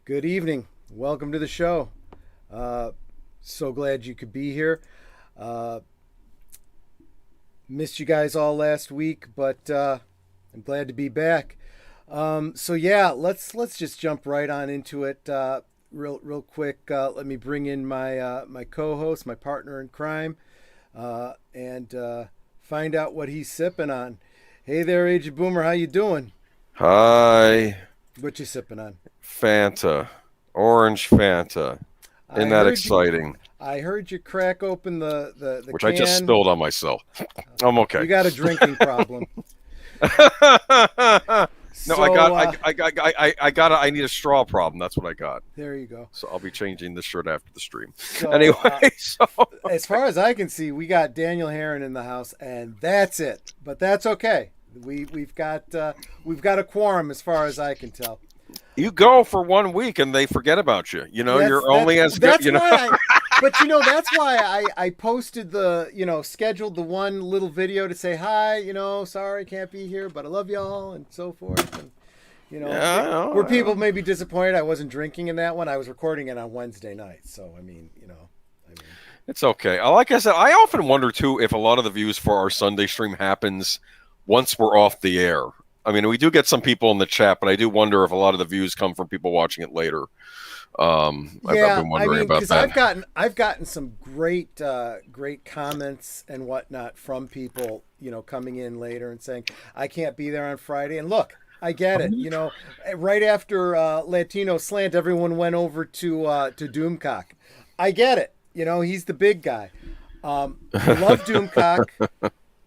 Good evening. Welcome to the show. So glad you could be here. Uh, Missed you guys all last week, but I'm glad to be back. So yeah, let's just jump right on into it. Real quick. Let me bring in my co-host, my partner in crime, and find out what he's sipping on. Hey there, Aged Boomer. How you doing? Hi, What you sipping on? Fanta, orange Fanta. I Isn't that heard you. exciting? I heard you crack open the Which I just can. spilled on myself. I'm okay. You got a drinking problem. No, So I need a straw problem. That's what I got. there you go. So I'll be changing this shirt after the stream. So Anyway, so as far as I can see, we got Daniel Herron in the house, and that's it. But that's okay. We've got a quorum as far as I can tell. you go for 1 week and they forget about you. You know, That's you're that's only as good. that's You know, why I. But that's why I posted scheduled the one little video to say hi. Sorry can't be here, but I love y'all and so forth. And yeah, were people maybe disappointed I wasn't drinking in that one? I was recording it on Wednesday night, so I mean, it's okay. Like I said, I often wonder too if a lot of the views for our Sunday stream happens once we're off the air. I mean, we do get some people in the chat, but I do wonder if a lot of the views come from people watching it later. I've yeah, been I wondering mean, about because that. I've gotten some great comments and whatnot from people, coming in later and saying I can't be there on Friday. And look, I get it. Right after Latino Slant, everyone went over to Doomcock. I get it. He's the big guy. Love Doomcock.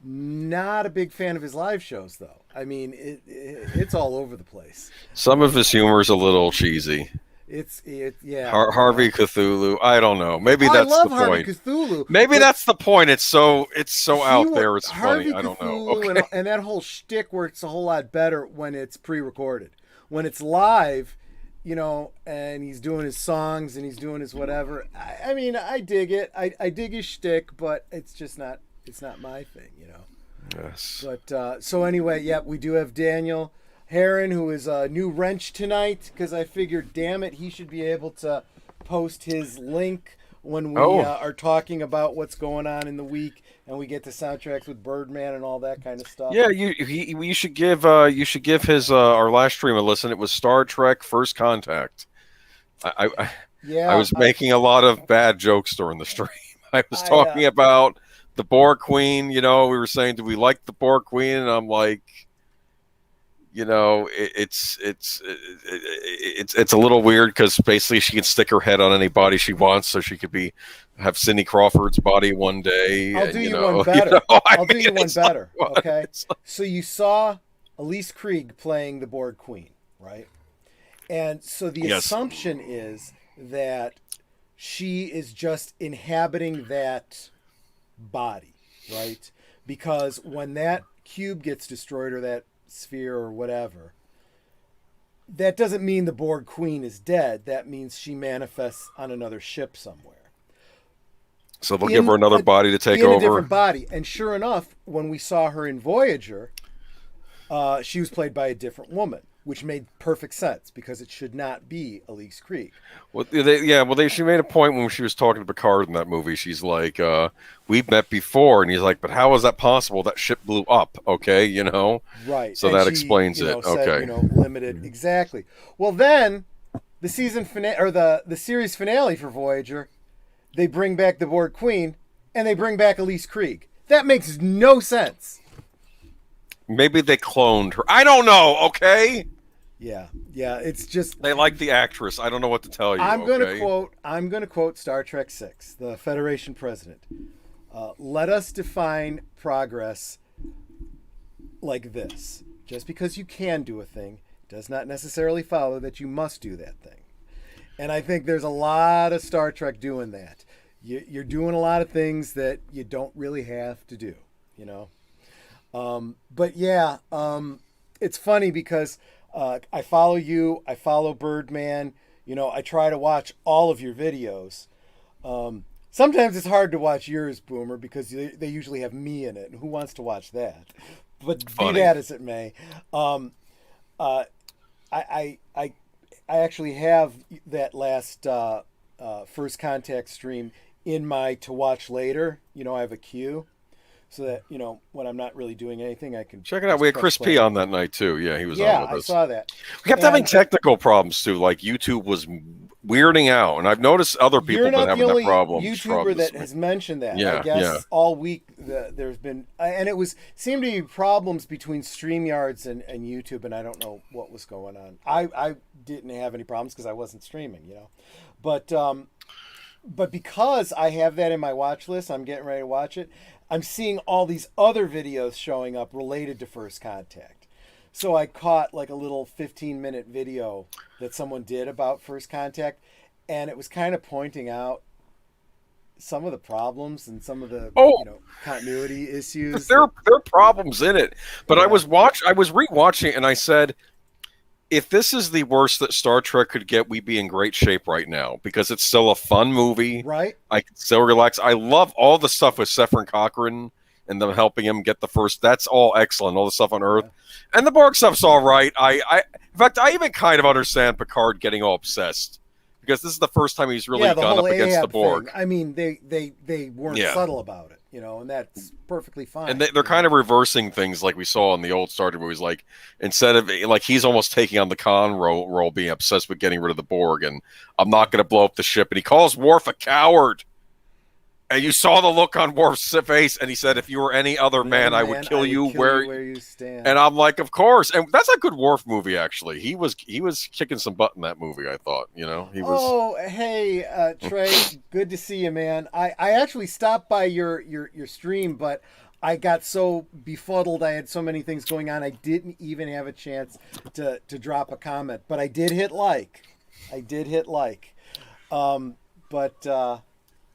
Not a big fan of his live shows, though. I mean, it's all over the place. Some of his humor is a little cheesy. Yeah. Harvey Cthulhu. I don't know. Maybe I that's love the Harvey point. Cthulhu, Maybe but that's the point. It's so out there. It's funny. Harvey I don't know. Cthulhu Okay. and that whole shtick works a whole lot better when it's pre-recorded. When it's live, and he's doing his songs and he's doing his whatever. I mean, I dig it. I dig his shtick, but it's just not. It's not my thing. Yes. But so anyway, yeah, we do have Daniel Heron, who is a new wrench tonight, because I figured, damn it, he should be able to post his link when we Oh. are talking about what's going on in the week, and we get to soundtracks with Birdman and all that kind of stuff. Yeah. You should give his our last stream a listen. It was Star Trek First Contact. I Yeah, was making a lot of bad jokes during the stream. I was I talking about the Borg Queen. We were saying, do we like the Borg Queen? And I'm like, it's a little weird because basically she can stick her head on any body she wants, so she could have Cindy Crawford's body one day. I'll And, do you one better. I'll do you one it's like, better. what? Okay. It's like- So you saw Elise Krieg playing the Borg Queen, right? And so the yes. assumption is that she is just inhabiting that body, right? Because when that cube gets destroyed, or that sphere or whatever, that doesn't mean the Borg Queen is dead. That means she manifests on another ship somewhere. So they'll give her another body to take in over. a different body. And sure enough, when we saw her in Voyager, she was played by a different woman, which made perfect sense because it should not be Elise Krieg. Well, she made a point when she was talking to Picard in that movie. She's like, "We've met before," and he's like, "But how was that possible? That ship blew up." Okay, Right. So and that she, explains said, it. Okay. Limited. Exactly. Well, then the season finale, or the series finale for Voyager, they bring back the Borg Queen and they bring back Elise Krieg. That makes no sense. Maybe they cloned her. I don't know. Okay. Yeah. It's just They like the actress. I don't know what to tell you. I'm okay? going to quote Star Trek 6, the Federation president. Let us define progress like this. Just because you can do a thing does not necessarily follow that you must do that thing. And I think there's a lot of Star Trek doing that. You're doing a lot of things that you don't really have to do, But yeah, it's funny because I follow you, I follow Birdman, I try to watch all of your videos. Sometimes it's hard to watch yours, Boomer, because they usually have me in it, and who wants to watch that? But Funny. be that as it may, I I actually have that last First Contact stream in my to watch later. I have a queue so that when I'm not really doing anything, I can Check it out. just We had press Chris play. P on that night too. Yeah, he was on Yeah, with I us. saw that. We kept having technical problems too. Like YouTube was weirding out, and I've noticed other people You're been not the having that only problem. YouTuber that has mentioned that. I Yeah, guess yeah. all week there's been, and it seemed to be problems between StreamYards and YouTube, and I don't know what was going on. I didn't have any problems because I wasn't streaming, but because I have that in my watch list, I'm getting ready to watch it. I'm seeing all these other videos showing up related to First Contact. So I caught like a little 15-minute video that someone did about First Contact, and it was kind of pointing out some of the problems and some of the continuity issues. There are problems in it, but Yeah. I was rewatching it, and I said, if this is the worst that Star Trek could get, we'd be in great shape right now because it's still a fun movie. Right. I can still relax. I love all the stuff with Severin Cochrane and them helping him get the first. That's all excellent. All the stuff on Earth. Yeah. And the Borg stuff's all right. In fact, I even kind of understand Picard getting all obsessed because this is the first time he's really gone up against the Borg. Thing. I mean, they weren't subtle about it, and that's perfectly fine. And they're kind of reversing things like we saw in the old Star Trek movies. Like, instead of, like, he's almost taking on the Khan role, being obsessed with getting rid of the Borg, and I'm not going to blow up the ship. And he calls Worf a coward. And you saw the look on Worf's face, and he said, if you were any other man, I would kill you where you stand. And I'm like, of course. And that's a good Worf movie, actually. He was kicking some butt in that movie, I thought. He was. Oh, hey, Trey, good to see you, man. I actually stopped by your stream, but I got so befuddled. I had so many things going on. I didn't even have a chance to drop a comment, but I did hit like.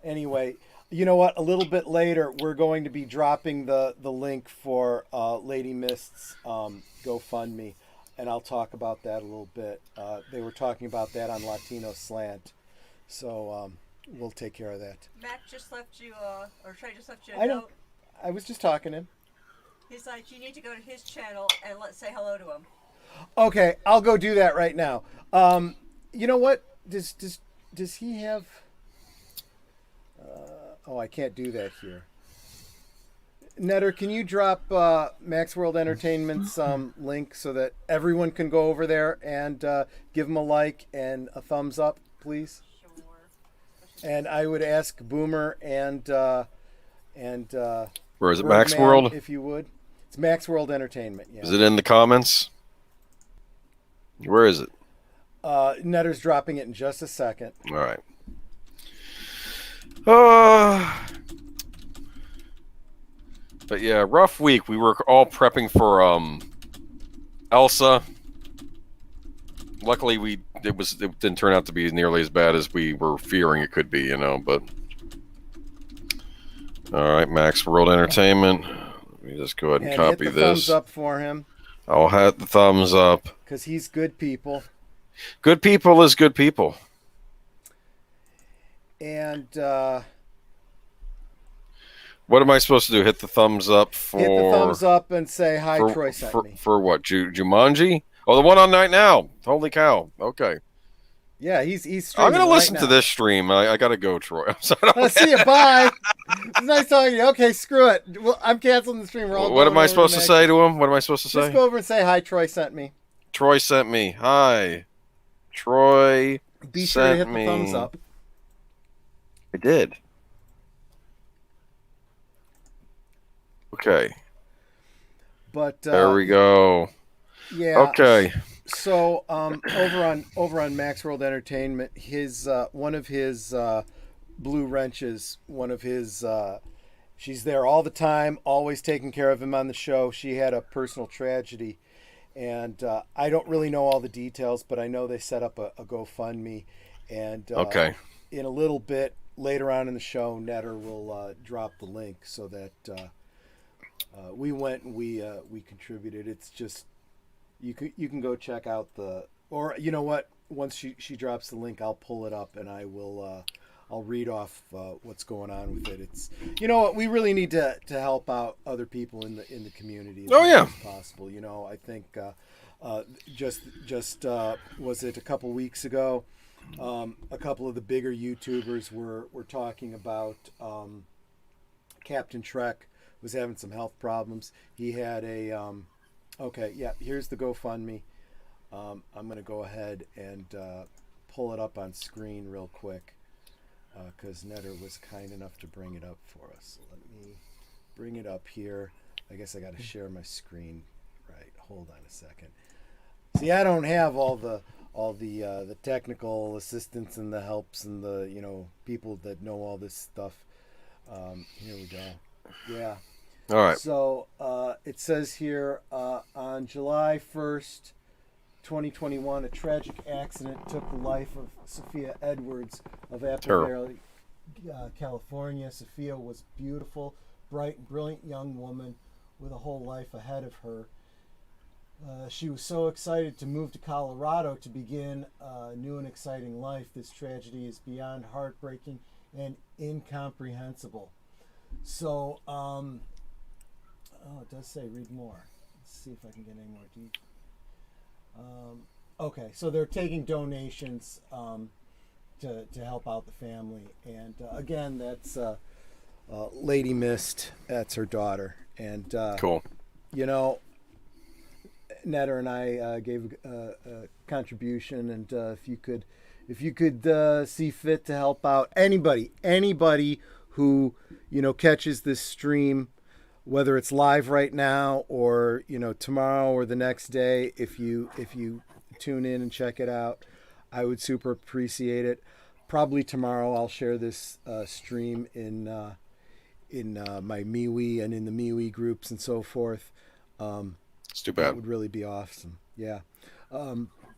Anyway. You know what? A little bit later, we're going to be dropping the link for Lady Mist's GoFundMe, and I'll talk about that a little bit. They were talking about that on Latino Slant, so we'll take care of that. Matt just left you, or Trey just left you a I know. note. I was just talking to him. He's like, you need to go to his channel and let's say hello to him. Okay, I'll go do that right now. You know what? Does he have? Oh, I can't do that here. Netter, can you drop Max World Entertainment's link so that everyone can go over there and give them a like and a thumbs up, please? Sure. And I would ask Boomer and where is it? Birdman, Max World? if you would. It's Max World Entertainment. Yeah. Is it in the comments? Where is it? Netter's dropping it in just a second. All right. But yeah, rough week. We were all prepping for Elsa. Luckily, it didn't turn out to be nearly as bad as we were fearing it could be, But all right, Max World Entertainment. Let me just go ahead and copy hit the this. Thumbs up for him. I'll hit the thumbs up because he's good people. Good people is good people. And what am I supposed to do? Hit the thumbs up for... Hit the thumbs up and say, hi, Troy sent me. For what? Jumanji? Oh, the one on Night Now. Holy cow. Okay. Yeah, he's streaming. I'm going to listen to this stream. I got to go, Troy. I'm sorry. I'll see you. Bye. It's nice talking to you. Okay, screw it. Well, I'm canceling the stream. What am I supposed to say to him? What am I supposed to say? Just go over and say, hi, Troy sent me. Troy sent me. Hi. Troy Be sure to hit the thumbs up. I did. Okay. But there we go. Yeah. Okay. So over on Max World Entertainment, his one of his Blue Wrenches, she's there all the time, always taking care of him on the show. She had a personal tragedy, and I don't really know all the details, but I know they set up a GoFundMe, and okay. In a little bit later on in the show, Netter will drop the link so that we went and we contributed. It's just you can go check out or you know what, once she drops the link, I'll pull it up and I will I'll read off what's going on with it. It's, you know what, we really need to help out other people in the community as much as possible. I think Just was it a couple weeks ago? A couple of the bigger YouTubers were talking about Captain Trek was having some health problems. He had a okay, yeah. Here's the GoFundMe. I'm gonna go ahead and pull it up on screen real quick because Netter was kind enough to bring it up for us. So let me bring it up here. I guess I got to share my screen. Right. Hold on a second. See, I don't have all the technical assistance and the helps and the people that know all this stuff. Here we go. Yeah. All right. So it says here on July 1st, 2021, a tragic accident took the life of Sophia Edwards of Apple Valley, California. Sophia was beautiful, bright, and brilliant young woman with a whole life ahead of her. She was so excited to move to Colorado to begin a new and exciting life. This tragedy is beyond heartbreaking and incomprehensible. So, it does say read more. Let's see if I can get any more detail. Okay, so they're taking donations to help out the family. And again, that's Lady Mist. That's her daughter. And, Cool. Netter and I gave a contribution, and if you could see fit to help out anybody who catches this stream, whether it's live right now or tomorrow or the next day, if you tune in and check it out, I would super appreciate it. Probably tomorrow I'll share this stream in my MeWe and in the MeWe groups and so forth. It's too bad. That would really be awesome. Yeah.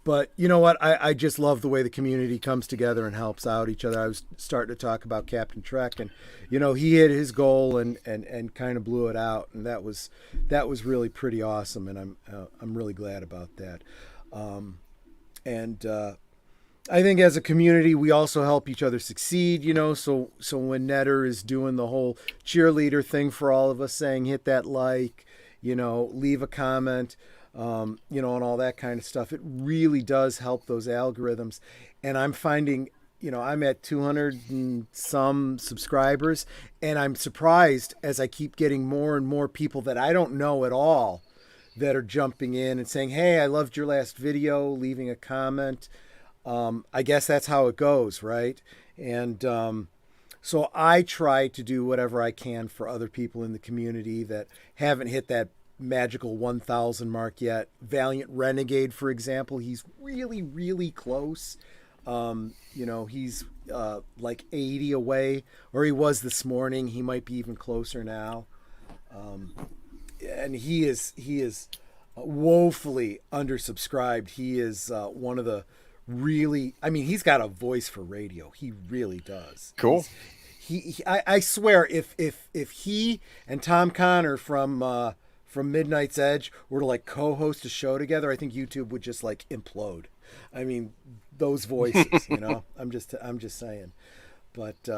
But you know what? I just love the way the community comes together and helps out each other. I was starting to talk about Captain Trek, and he hit his goal and kind of blew it out, and that was really pretty awesome, and I'm really glad about that. I think as a community we also help each other succeed. So when Netter is doing the whole cheerleader thing for all of us, saying hit that like, leave a comment, and all that kind of stuff. It really does help those algorithms. And I'm finding, I'm at 200 and some subscribers, and I'm surprised as I keep getting more and more people that I don't know at all that are jumping in and saying, hey, I loved your last video, leaving a comment. I guess that's how it goes, right? And so I try to do whatever I can for other people in the community that haven't hit that magical 1,000 mark yet. Valiant Renegade, for example, he's really, really close. He's like 80 away, or he was this morning. He might be even closer now. And he is woefully undersubscribed. He is one of the really, he's got a voice for radio. He really does. Cool. I swear, if he and Tom Connor from Midnight's Edge were to like co-host a show together, I think YouTube would just like implode. Those voices, I'm just saying. But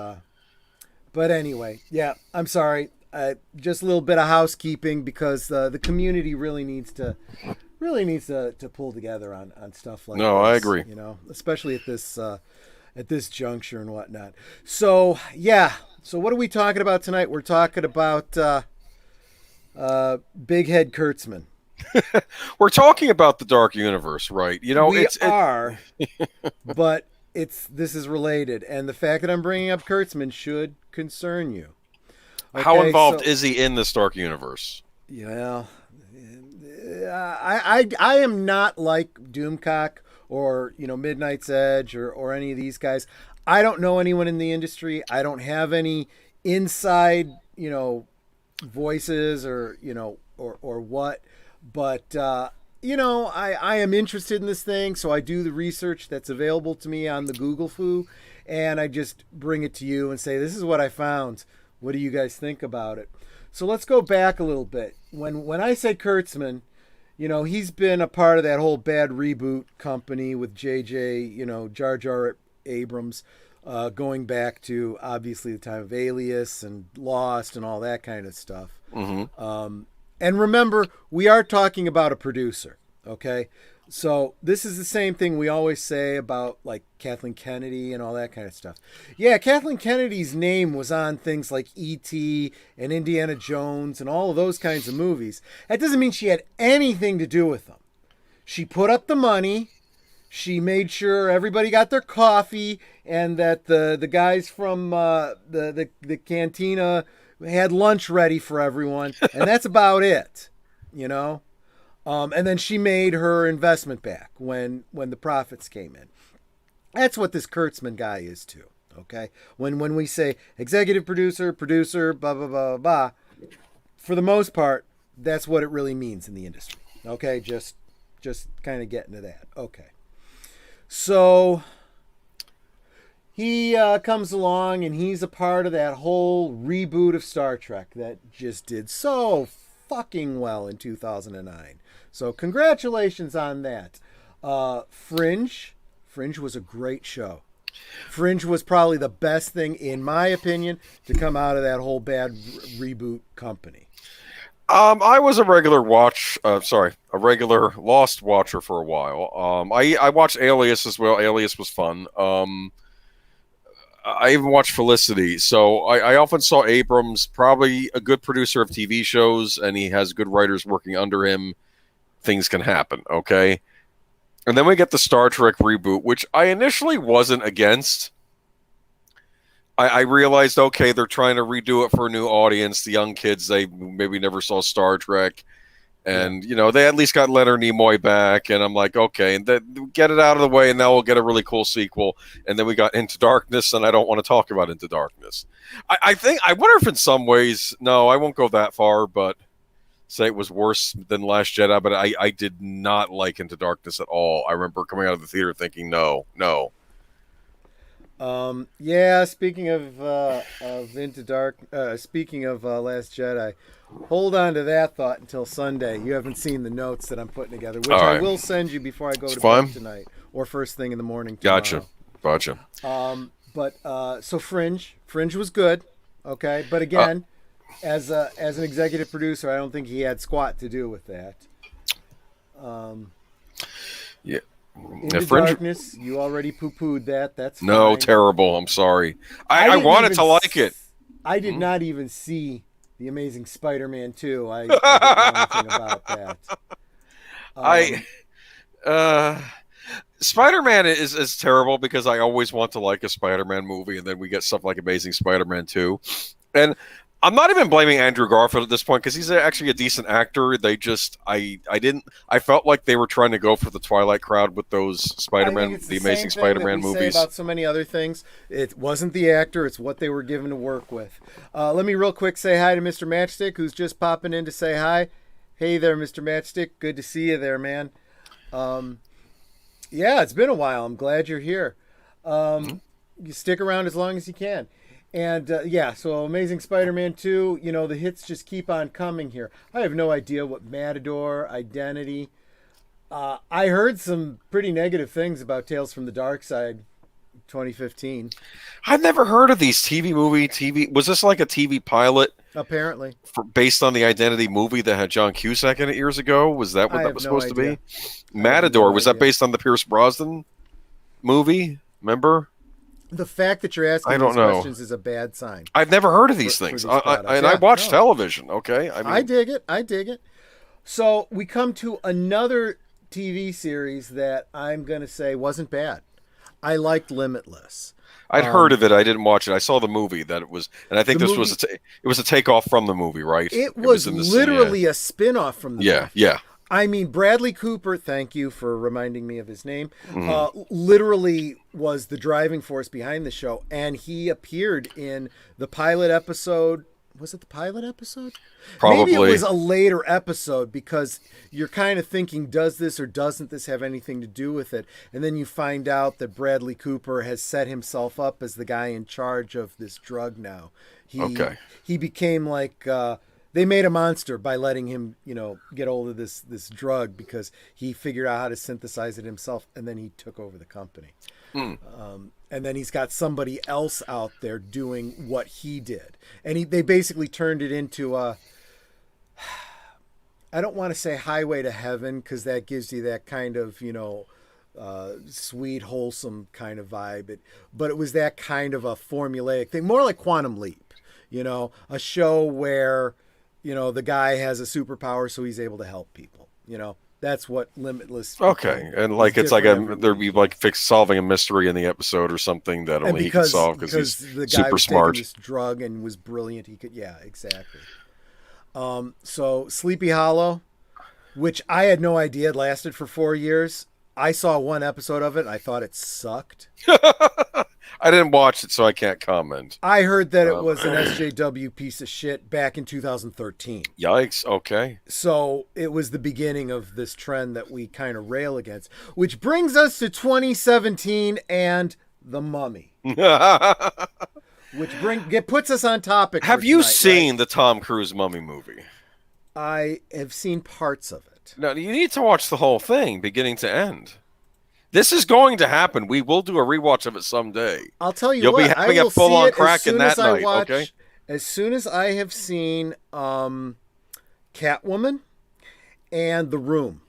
anyway, yeah, I'm sorry. Just a little bit of housekeeping because the community really needs to pull together on stuff like this. No, I agree. Especially at this juncture and whatnot. So yeah. So what are we talking about tonight? We're talking about Big Head Kurtzman. We're talking about the Dark Universe, right? We are, but this is related, and the fact that I'm bringing up Kurtzman should concern you. Okay, how involved is he in this Dark Universe? Yeah, I am not like Doomcock or Midnight's Edge or any of these guys. I don't know anyone in the industry. I don't have any inside voices or what. But I am interested in this thing, so I do the research that's available to me on the Google Foo, and I just bring it to you and say, this is what I found. What do you guys think about it? So let's go back a little bit. When I say Kurtzman, he's been a part of that whole bad reboot company with JJ, Jar Jar Abrams, going back to obviously the time of Alias and Lost and all that kind of stuff. Mm-hmm. And remember, we are talking about a producer. Okay. So this is the same thing we always say about like Kathleen Kennedy and all that kind of stuff. Yeah, Kathleen Kennedy's name was on things like E.T. and Indiana Jones and all of those kinds of movies. That doesn't mean she had anything to do with them. She put up the money. She made sure everybody got their coffee and that the guys from the cantina had lunch ready for everyone. And that's about it, you know? And then she made her investment back when the profits came in. That's what this Kurtzman guy is too. Okay, when we say executive producer, blah blah blah blah, for the most part, that's what it really means in the industry. Okay, just kind of getting to that. Okay, so he comes along and he's a part of that whole reboot of Star Trek that just did so fucking well in 2009. So congratulations on that. Fringe was a great show. Fringe was probably the best thing, in my opinion, to come out of that whole bad reboot company. I was a regular Lost watcher for a while. I watched Alias as well. Alias was fun. I even watched Felicity. So I often saw Abrams, probably a good producer of TV shows, and he has good writers working under him. Things can happen, okay? And then we get the Star Trek reboot, which I initially wasn't against. I realized, okay, they're trying to redo it for a new audience. The young kids, they maybe never saw Star Trek. And, you know, they at least got Leonard Nimoy back. And I'm like, okay, and then get it out of the way, and now we'll get a really cool sequel. And then we got Into Darkness, and I don't want to talk about Into Darkness. I wonder if in some ways, no, I won't go that far, but say it was worse than Last Jedi, but I did not like Into Darkness at all. I remember coming out of the theater thinking, no. Yeah, speaking of Into Dark, speaking of Last Jedi, hold on to that thought until Sunday. You haven't seen the notes that I'm putting together, which right. I will send you before I go to fine. bed tonight or first thing in the morning tomorrow. Gotcha. So Fringe was good, okay, but again, as an executive producer, I don't think he had squat to do with that. Yeah. Into Darkness, you already poo-pooed that. That's fine. No, terrible. I'm sorry. I wanted to like it. I did not even see The Amazing Spider-Man 2. I didn't know anything about that. Spider-Man is terrible because I always want to like a Spider-Man movie, and then we get stuff like Amazing Spider-Man 2. And I'm not even blaming Andrew Garfield at this point because he's actually a decent actor. They just, I felt like they were trying to go for the Twilight crowd with those Spider-Man, the Amazing Spider-Man movies. Say about so many other things. It wasn't the actor; it's what they were given to work with. Let me real quick say hi to Mr. Matchstick, who's just popping in to say hi. Hey there, Mr. Matchstick. Good to see you there, man. Yeah, it's been a while. I'm glad you're here. You stick around as long as you can. And so Amazing Spider-Man 2, you know, the hits just keep on coming here. I have no idea what Matador, Identity. I heard some pretty negative things about Tales from the Dark Side 2015. I've never heard of these TV. Was this like a TV pilot? Apparently. Based on the Identity movie that had John Cusack in it years ago? Was that what that was supposed to be? Matador, was that based on the Pierce Brosnan movie? Remember? The fact that you're asking these questions is a bad sign. I've never heard of these things. I watch television, okay? I dig it. So we come to another TV series that I'm going to say wasn't bad. I liked Limitless. I'd heard of it. I didn't watch it. I saw the movie that it was, and I think this was it was a takeoff from the movie, right? It was literally a spin-off from the movie. Yeah. I mean, Bradley Cooper, thank you for reminding me of his name, literally was the driving force behind the show. And he appeared in the pilot episode. Was it the pilot episode? Probably. Maybe it was a later episode because you're kind of thinking, does this or doesn't this have anything to do with it? And then you find out that Bradley Cooper has set himself up as the guy in charge of this drug now. He became like... they made a monster by letting him, get hold of this drug because he figured out how to synthesize it himself, and then he took over the company. And then he's got somebody else out there doing what he did, and they basically turned it into I don't want to say highway to heaven because that gives you that kind of, sweet, wholesome kind of vibe. But it was that kind of a formulaic thing, more like Quantum Leap, a show where, the guy has a superpower, so he's able to help people. That's what Limitless. Okay, and like it's like there'd be like solving a mystery in the episode or something that only he could solve because he's the guy super was smart. Taking this drug and was brilliant. He could, yeah, exactly. So Sleepy Hollow, which I had no idea it lasted for 4 years. I saw one episode of it and I thought it sucked. I didn't watch it, so I can't comment. I heard that it was an SJW piece of shit back in 2013. Yikes, okay. So it was the beginning of this trend that we kind of rail against, which brings us to 2017 and The Mummy. Which puts us on topic. Have you seen the Tom Cruise Mummy movie? I have seen parts of it. No, you need to watch the whole thing, beginning to end. This is going to happen. We will do a rewatch of it someday. I'll tell you You'll what. be having a full-on crack in that night, okay? As soon as I have seen Catwoman and The Room,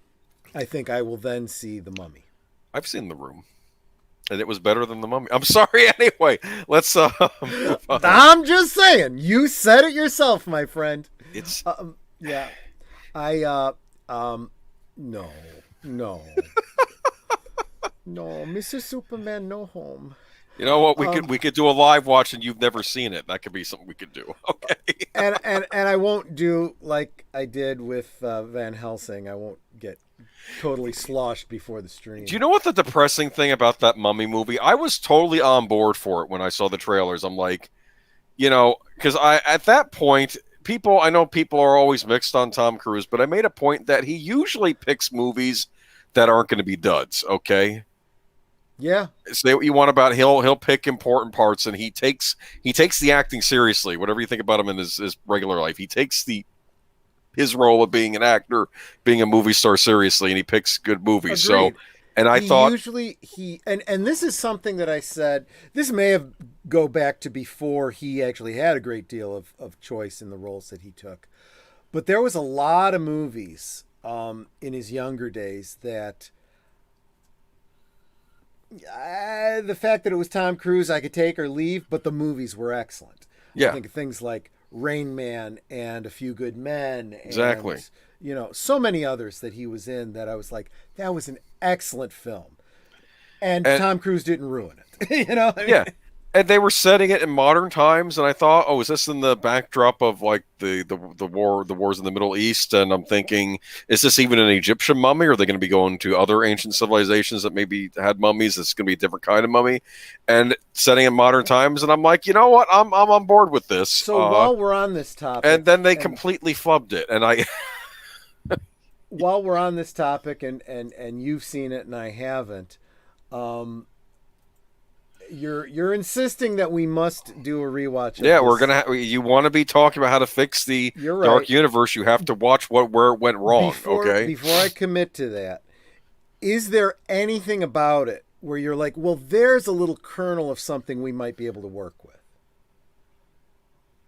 I think I will then see The Mummy. I've seen The Room. And it was better than The Mummy. I'm sorry. Anyway, let's. I'm just saying. You said it yourself, my friend. It's. Yeah. No. No, Mr. Superman, no home. You know what? We could do a live watch, and you've never seen it. That could be something we could do. Okay. and I won't do like I did with Van Helsing. I won't get totally sloshed before the stream. Do you know what the depressing thing about that Mummy movie? I was totally on board for it when I saw the trailers. I'm like, because at that point, I know people are always mixed on Tom Cruise, but I made a point that he usually picks movies that aren't going to be duds. Okay. Yeah. Say what you want about he'll pick important parts, and he takes the acting seriously. Whatever you think about him in his regular life, he takes his role of being an actor, being a movie star seriously, and he picks good movies. Agreed. So, and I thought usually and this is something that I said. This may have go back to before he actually had a great deal of choice in the roles that he took, but there was a lot of movies in his younger days that. The fact that it was Tom Cruise I could take or leave, but the movies were excellent. Yeah. I think of things like Rain Man and A Few Good Men. And, exactly. So many others that he was in that I was like, that was an excellent film. And Tom Cruise didn't ruin it. Yeah. And they were setting it in modern times, and I thought, is this in the backdrop of like the wars in the Middle East? And I'm thinking, is this even an Egyptian mummy? Or are they going to be going to other ancient civilizations that maybe had mummies? It's going to be a different kind of mummy, and setting in modern times. And I'm like, you know what? I'm on board with this. So while we're on this topic, and then they completely flubbed it, and I. While we're on this topic, and you've seen it and I haven't. You're insisting that we must do a rewatch. Yeah, we're gonna. You want to be talking about how to fix the Dark Universe? You have to watch where it went wrong. Okay. Before I commit to that, is there anything about it where you're like, well, there's a little kernel of something we might be able to work with?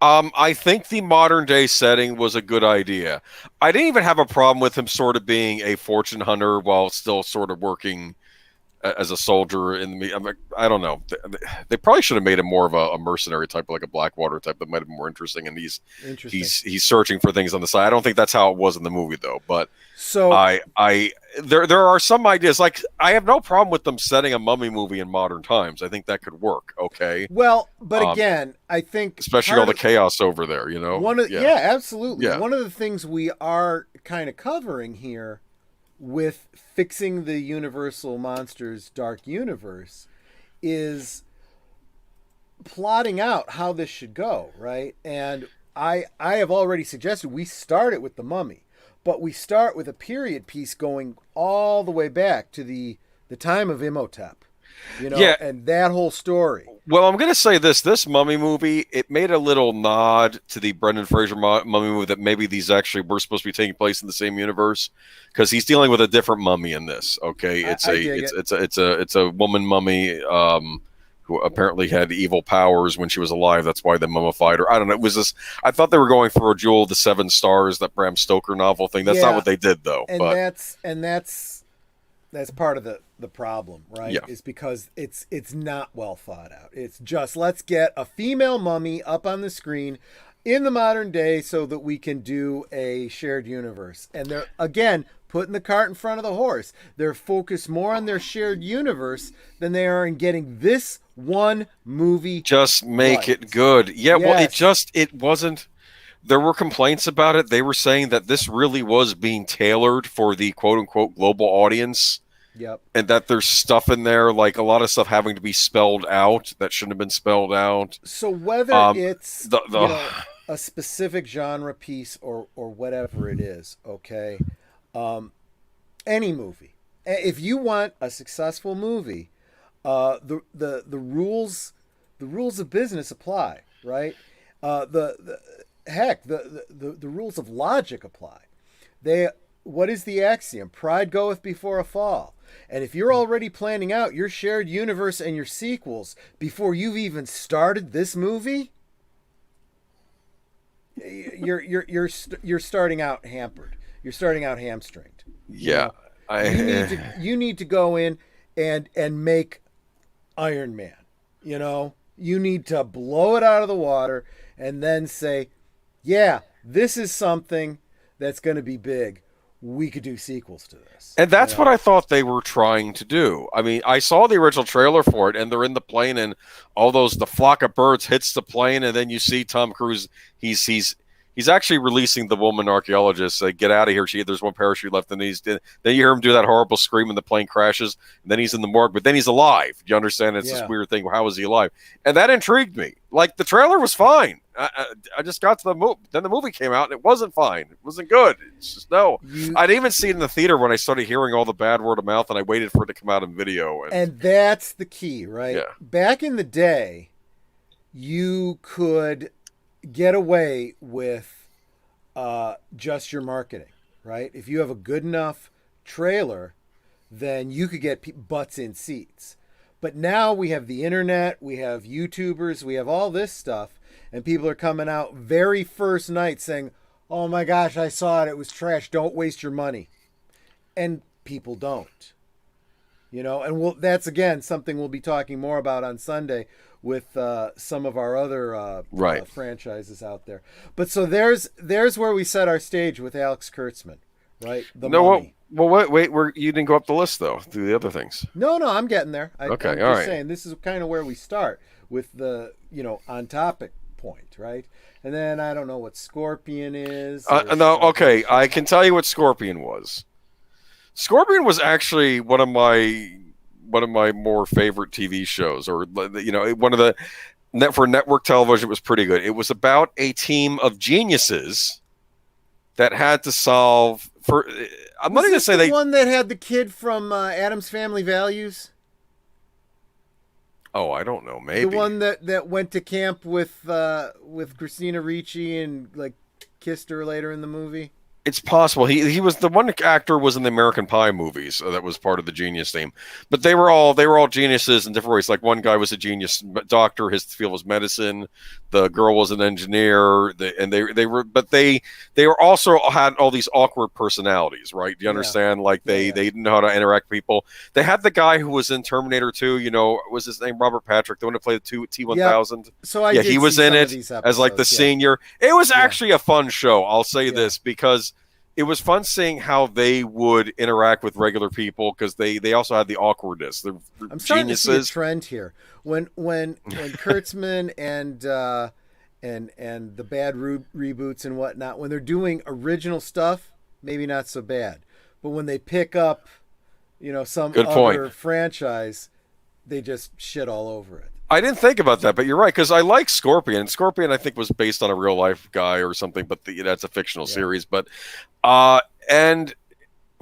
I think the modern day setting was a good idea. I didn't even have a problem with him sort of being a fortune hunter while still sort of working as a soldier in the. I don't know. They probably should have made him more of a mercenary type, like a Blackwater type. That might have been more interesting. And he's searching for things on the side. I don't think that's how it was in the movie though. But so there are some ideas. Like I have no problem with them setting a mummy movie in modern times. I think that could work. Okay. Well, but again, I think especially all the chaos over there. Yeah, absolutely. Yeah. One of the things we are kind of covering here with fixing the Universal Monsters Dark Universe is plotting out how this should go, right? And I have already suggested we start it with the Mummy, but we start with a period piece going all the way back to the time of Imhotep, and that whole story. Well, I'm going to say this Mummy movie, it made a little nod to the Brendan Fraser Mummy movie that maybe these actually were supposed to be taking place in the same universe because he's dealing with a different mummy in this. Okay. It's a woman mummy, who apparently had evil powers when she was alive. That's why they mummified her. I don't know. It was this. I thought they were going for a Jewel of the Seven Stars, that Bram Stoker novel thing. That's not what they did, though. And but that's part of the problem, right? Yeah. Is because it's not well thought out. It's just, let's get a female mummy up on the screen in the modern day so that we can do a shared universe. And they're, again, putting the cart in front of the horse. They're focused more on their shared universe than they are in getting this one movie. Just make right. it good. Yeah, Yes. well, it wasn't. There were complaints about it. They were saying that this really was being tailored for the quote-unquote global audience. Yep. And that there's stuff in there, like a lot of stuff having to be spelled out that shouldn't have been spelled out. So whether it's a specific genre piece or whatever it is, okay, any movie, if you want a successful movie, the rules of business apply, right? The rules of logic apply. What is the axiom? Pride goeth before a fall. And if you're already planning out your shared universe and your sequels before you've even started this movie, you're starting out hampered. You're starting out hamstringed. Yeah, you need to go in and make Iron Man. You need to blow it out of the water and then say, yeah, this is something that's going to be big. We could do sequels to this. And that's what I thought they were trying to do. I mean, I saw the original trailer for it, and they're in the plane, and the flock of birds hits the plane, and then you see Tom Cruise. He's actually releasing the woman archaeologist. Get out of here! There's one parachute left, and then you hear him do that horrible scream, and the plane crashes. And then he's in the morgue, but then he's alive. You understand? It's this weird thing. How is he alive? And that intrigued me. Like, the trailer was fine. I just got to the movie. Then the movie came out, and it wasn't fine. It wasn't good. It's just no. I'd even see it in the theater when I started hearing all the bad word of mouth, and I waited for it to come out in video. And that's the key, right? Yeah. Back in the day, you could get away with just your marketing, right? If you have a good enough trailer, then you could get butts in seats. But now we have the internet, we have YouTubers, we have all this stuff, and people are coming out very first night saying, oh my gosh, I saw it, it was trash, don't waste your money. And people don't. And that's, again, something we'll be talking more about on Sunday with some of our other franchises out there. But so there's where we set our stage with Alex Kurtzman, right? The Mummy. Well, wait, you didn't go up the list, though, through the other things. No, I'm getting there. I'm just saying, this is kind of where we start with the, on topic point, right? And then I don't know what Scorpion is. I can tell you what Scorpion was. Scorpion was actually one of my more favorite TV shows, or one of the for network television. It was pretty good. It was about a team of geniuses that had to solve. I'm not going to say the one that had the kid from Addams Family Values. Oh, I don't know. Maybe the one that went to camp with Christina Ricci and like kissed her later in the movie. It's possible. He was the one actor was in the American Pie movies, so that was part of the genius team. But they were all geniuses in different ways. Like, one guy was a genius doctor; his field was medicine. The girl was an engineer, they were also had all these awkward personalities, right? Do you understand? Like, they didn't know how to interact with people. They had the guy who was in Terminator 2. Was his name Robert Patrick, the one who played the T-1000? So he was in it as like the senior. It was actually a fun show. I'll say this, because it was fun seeing how they would interact with regular people, because they also had the awkwardness. They're I'm starting to see a trend here. When Kurtzman and the bad reboots and whatnot, when they're doing original stuff, maybe not so bad. But when they pick up, some other franchise, they just shit all over it. I didn't think about that, but you're right, because I like Scorpion. Scorpion, I think, was based on a real life guy or something, but that's a fictional series. But and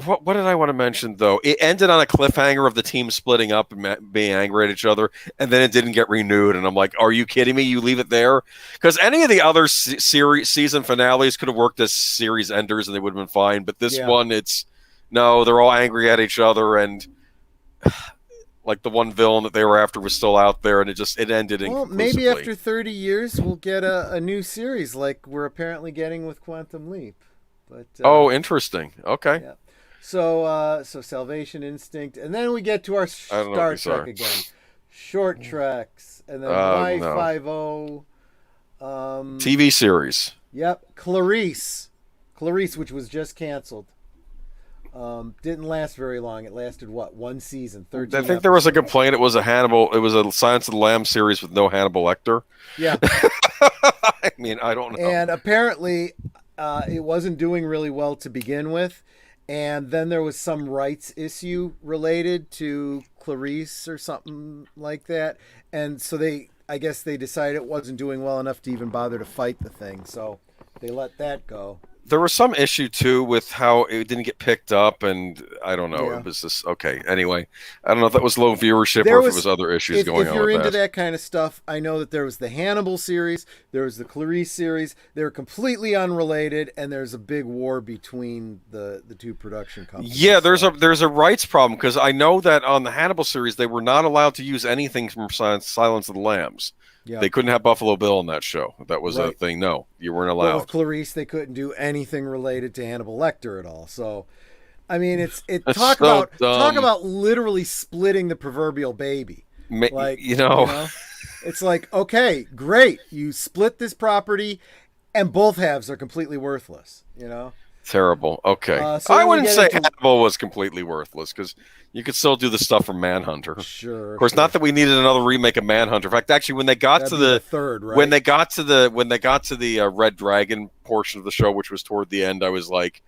what did I want to mention, though? It ended on a cliffhanger of the team splitting up and being angry at each other, and then it didn't get renewed. And I'm like, are you kidding me? You leave it there? Because any of the other season finales could have worked as series enders, and they would have been fine. But this one, they're all angry at each other, and Like the one villain that they were after was still out there, and it ended Well, inconclusively. maybe after 30 years we'll get a new series like we're apparently getting with Quantum Leap. But Oh, interesting. Okay. yeah. So Salvation Instinct, and then we get to our I don't know what Star you Trek saw. again. Short treks, and then No. Y50. TV series. Yep, Clarice, which was just canceled. Didn't last very long. It lasted what, one season, 13 I think there was a episodes. complaint. It was a Silence of the Lambs series with no Hannibal Lecter. Yeah, I mean, I don't know. and apparently it wasn't doing really well to begin with, and then there was some rights issue related to Clarice or something like that, and so I guess they decided it wasn't doing well enough to even bother to fight the thing, so they let that go. There was some issue too with how it didn't get picked up, and I don't know. Yeah. It was just okay. Anyway, I don't know if that was low viewership There or if was- it was other issues If going on you're with into that. that kind of stuff, I know that there was the Hannibal series, there was the Clarice series. They're completely unrelated, and there's a big war between the two production companies. Yeah, so- there's a rights problem because I know that on the Hannibal series they were not allowed to use anything from Silence of the Lambs. yeah. They couldn't have Buffalo Bill in that show. That was a Right. thing. No, you weren't But allowed. with Clarice, they couldn't do anything related to Hannibal Lecter at all. So, I mean, That's talk so dumb. about literally splitting the proverbial baby. Like it's like, okay, great, you split this property, and both halves are completely worthless. Terrible. Okay, so I then we wouldn't get say into- Hannibal was completely worthless because you could still do the stuff from Manhunter. Sure. Of course, not that we needed another remake of Manhunter. In fact, actually, when they got That'd to be the third, right? when they got to the Red Dragon portion of the show, which was toward the end, I was like,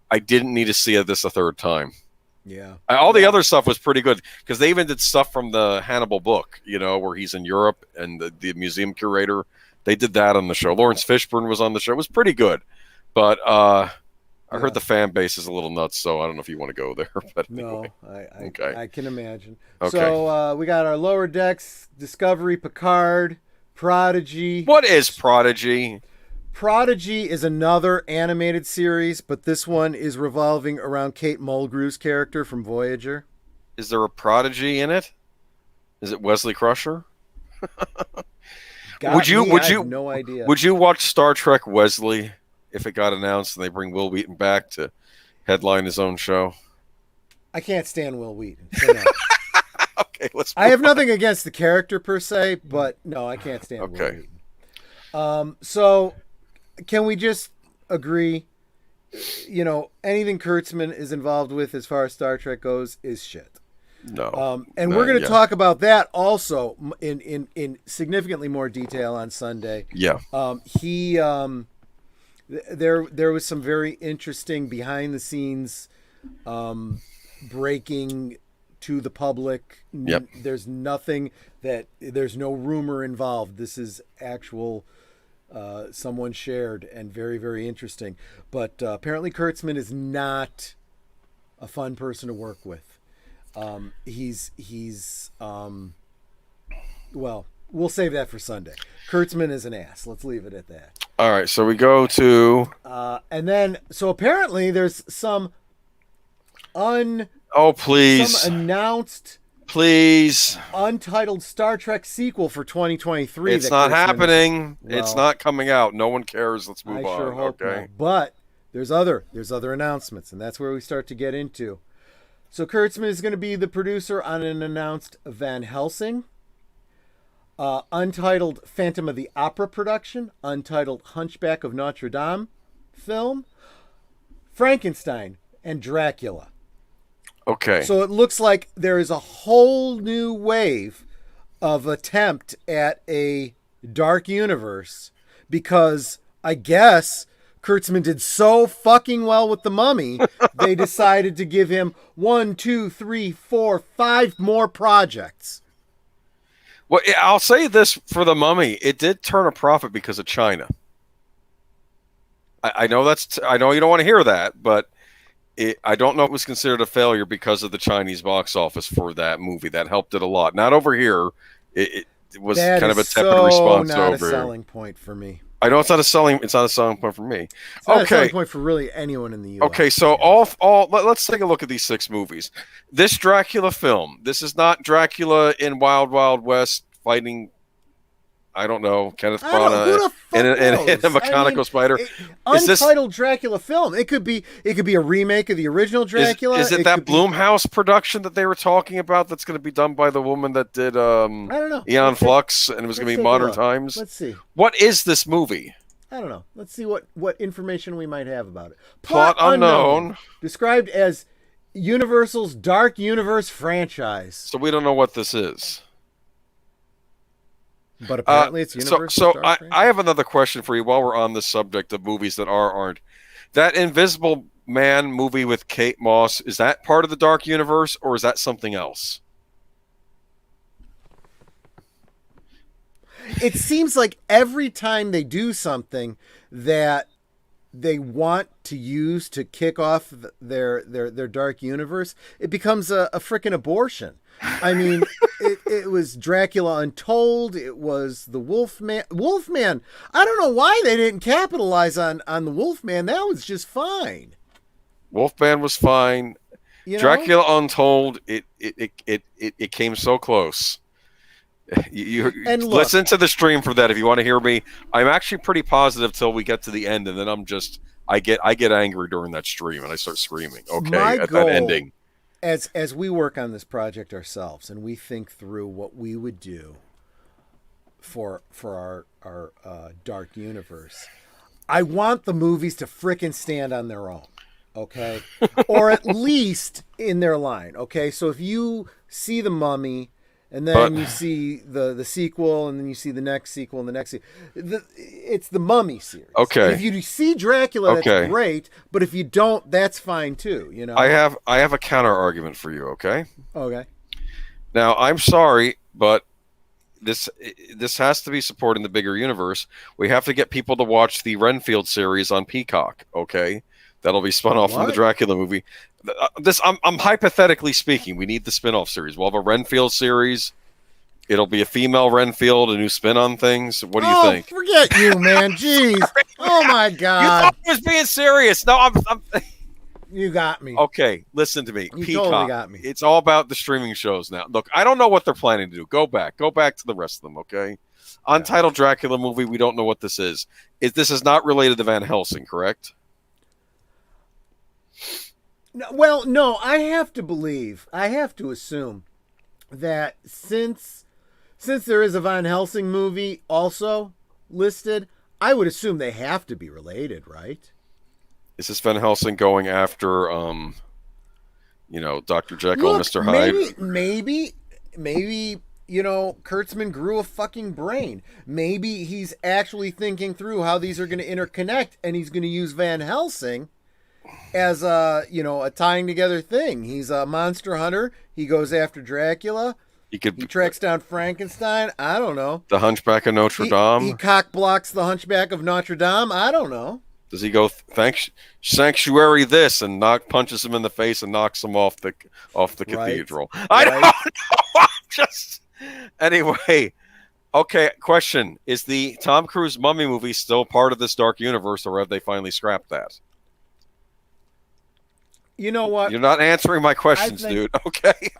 I didn't need to see this a third time. yeah. All the other stuff was pretty good because they even did stuff from the Hannibal book, where he's in Europe and the museum curator. They did that on the show. Lawrence Fishburne was on the show. It was pretty good, but I heard the fan base is a little nuts, so I don't know if you want to go there. But No, anyway. I can imagine. Okay. So we got our Lower Decks, Discovery, Picard, Prodigy. What is Prodigy? Prodigy is another animated series, but this one is revolving around Kate Mulgrew's character from Voyager. Is there a Prodigy in it? Is it Wesley Crusher? Got Would you- me, would I you- have no idea. Would you watch Star Trek Wesley if it got announced and they bring Will Wheaton back to headline his own show? I can't stand Will Wheaton. So no. Okay, let's. I have nothing against the character per se, but no, I can't stand Will Okay. Wheaton. So can we just agree? Anything Kurtzman is involved with as far as Star Trek goes is shit. No. And we're going to yeah. talk about that also in significantly more detail on Sunday. Yeah. There was some very interesting behind the scenes breaking to the public. Yep. There's no rumor involved. This is actual someone shared and very, very interesting. But apparently Kurtzman is not a fun person to work with. Well, we'll save that for Sunday. Kurtzman is an ass. Let's leave it at that. All right, so we go to. And then, so apparently there's some Oh, please. announced Please. untitled Star Trek sequel for 2023. It's that not Kurtzman- happening. It's Well, not coming out. No one cares. Let's I move on. sure hope Okay. not. But there's other announcements, and that's where we start to get into. So Kurtzman is going to be the producer on an announced Van Helsing, untitled Phantom of the Opera production, untitled Hunchback of Notre Dame film, Frankenstein, and Dracula. Okay. So it looks like there is a whole new wave of attempt at a dark universe because I guess Kurtzman did so fucking well with The Mummy, they decided to give him 1, 2, 3, 4, 5 more projects. Well, I'll say this for The Mummy. It did turn a profit because of China. I know I know you don't want to hear that, but I don't know if it was considered a failure because of the Chinese box office for that movie. That helped it a lot. Not over here. was That kind of a is tepid so response not over. a selling point for me. I know it's not a selling point for me. It's not a selling Okay. point for really anyone in the U.S. Okay, so let's take a look at these 6 movies. This Dracula film. This is not Dracula in Wild Wild West fighting, I don't know, Kenneth I don't know, who Branagh the fuck in a knows? mechanical spider. Is this Untitled Dracula film. It could be a remake of the original Dracula. Is it that Blumhouse production that they were talking about that's going to be done by the woman that did I don't know. Eon Flux, and it was going to be Modern Times? Let's see. What is this movie? I don't know. Let's see what information we might have about it. Plot unknown. Described as Universal's Dark Universe franchise. So we don't know what this is. But apparently it's Universal's So Dark franchise. I have another question for you while we're on the subject of movies that aren't. That Invisible Man movie with Kate Moss, is that part of the Dark Universe or is that something else? It seems like every time they do something that they want to use to kick off their dark universe, it becomes a freaking abortion. I mean, it was Dracula Untold. It was the Wolfman. Wolfman. I don't know why they didn't capitalize on the Wolfman. That was just fine. Wolfman was fine. You know? Dracula Untold. It came so close. And look, listen to the stream for that if you want to hear me. I'm actually pretty positive till we get to the end, and then I get angry during that stream and I start screaming. Okay, at that ending. As we work on this project ourselves and we think through what we would do for our dark universe, I want the movies to frickin' stand on their own, okay, or at least in their line, okay. So if you see The Mummy. And then you see the sequel, and then you see the next sequel, and the next sequel. It's the Mummy series. Okay. And if you see Dracula, that's great. But if you don't, that's fine too. You know. I have a counter argument for you. Okay. Okay. Now I'm sorry, but this has to be supporting the bigger universe. We have to get people to watch the Renfield series on Peacock. Okay. That'll be spun off from the Dracula movie. I'm hypothetically speaking. We need the spin-off series. We'll have a Renfield series. It'll be a female Renfield, a new spin on things. What do you think? Forget you, man. Jeez. Oh my God. You thought I was being serious. No, I'm You got me. Okay, listen to me. You Peacock. totally got me. It's all about the streaming shows now. Look, I don't know what they're planning to do. Go back to the rest of them. Okay. Untitled Dracula movie. We don't know what this is. This is not related to Van Helsing, correct? Well, no, I have to assume that since there is a Van Helsing movie also listed, I would assume they have to be related, right? Is this Van Helsing going after, Dr. Jekyll, Mr. Hyde? Maybe, Kurtzman grew a fucking brain. Maybe he's actually thinking through how these are going to interconnect, and he's going to use Van Helsing as a tying together thing. He's a monster hunter. He goes after Dracula. He tracks down Frankenstein. I don't know. The Hunchback of Notre Dame. He cock blocks the Hunchback of Notre Dame. I don't know. Does he go sanctuary this and punches him in the face and knocks him off the cathedral? I don't know. I'm just anyway. Okay, question: is the Tom Cruise Mummy movie still part of this dark universe, or have they finally scrapped that? You know what? You're not answering my questions, dude. Okay,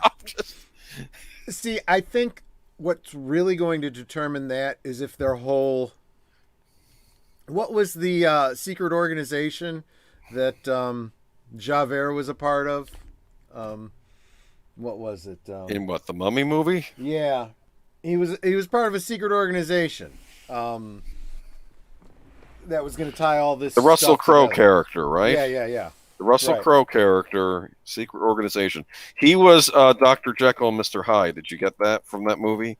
See, I think what's really going to determine that is if their whole... What was the secret organization that Javert was a part of? What was it? In what, the Mummy movie? Yeah, he was part of a secret organization that was going to tie all this. The Russell Crowe together. Character, right? Yeah. The Russell Crowe character, secret organization. He was Dr. Jekyll and Mr. Hyde. Did you get that from that movie?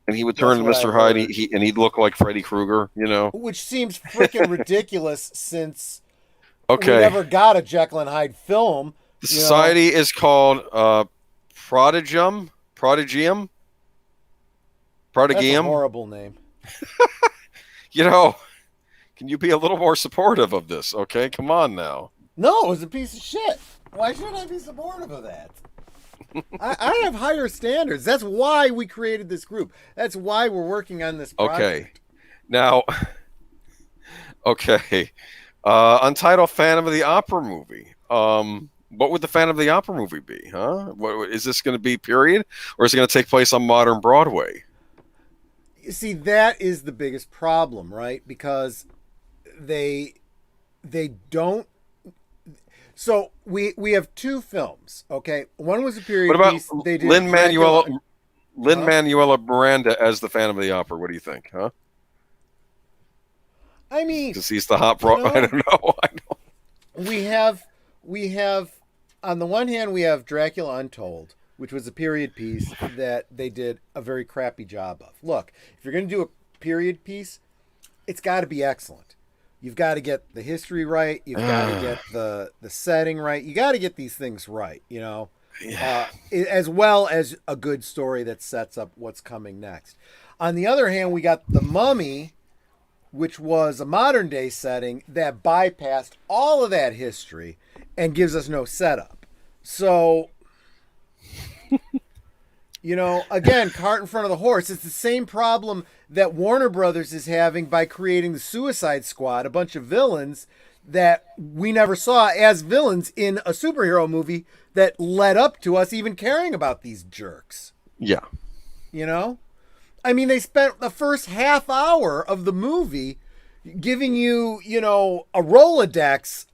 And he would turn to Mr. Hyde, and he'd look like Freddy Krueger, Which seems freaking ridiculous since we Okay. never got a Jekyll and Hyde film. The society is called Prodigium. That's a horrible name. Can you be a little more supportive of this? Okay, come on now. No, it was a piece of shit. Why should I be supportive of that? I have higher standards. That's why we created this group. That's why we're working on this project. Okay. Now, okay. Untitled Phantom of the Opera movie. What would the Phantom of the Opera movie be, huh? What, is this going to be period, or is it going to take place on modern Broadway? You see, that is the biggest problem, right? Because they don't. So we have two films, okay? One was a period What about piece. They did Lin-Manuela Miranda as the Phantom of the Opera? What do you think, huh? I mean, Because he's the hot bro. I don't know. I don't. We have on the one hand we have Dracula Untold, which was a period piece that they did a very crappy job of. Look, if you're going to do a period piece, it's got to be excellent. You've got to get the history right. You've got to get the setting right. You got to get these things right, you know, as well as a good story that sets up what's coming next. On the other hand, we got The Mummy, which was a modern day setting that bypassed all of that history and gives us no setup. So, you know, again, cart in front of the horse. It's the same problem that Warner Brothers is having by creating the Suicide Squad, a bunch of villains that we never saw as villains in a superhero movie that led up to us even caring about these jerks. Yeah. You know? I mean, they spent the first half hour of the movie giving you, you know, a Rolodex,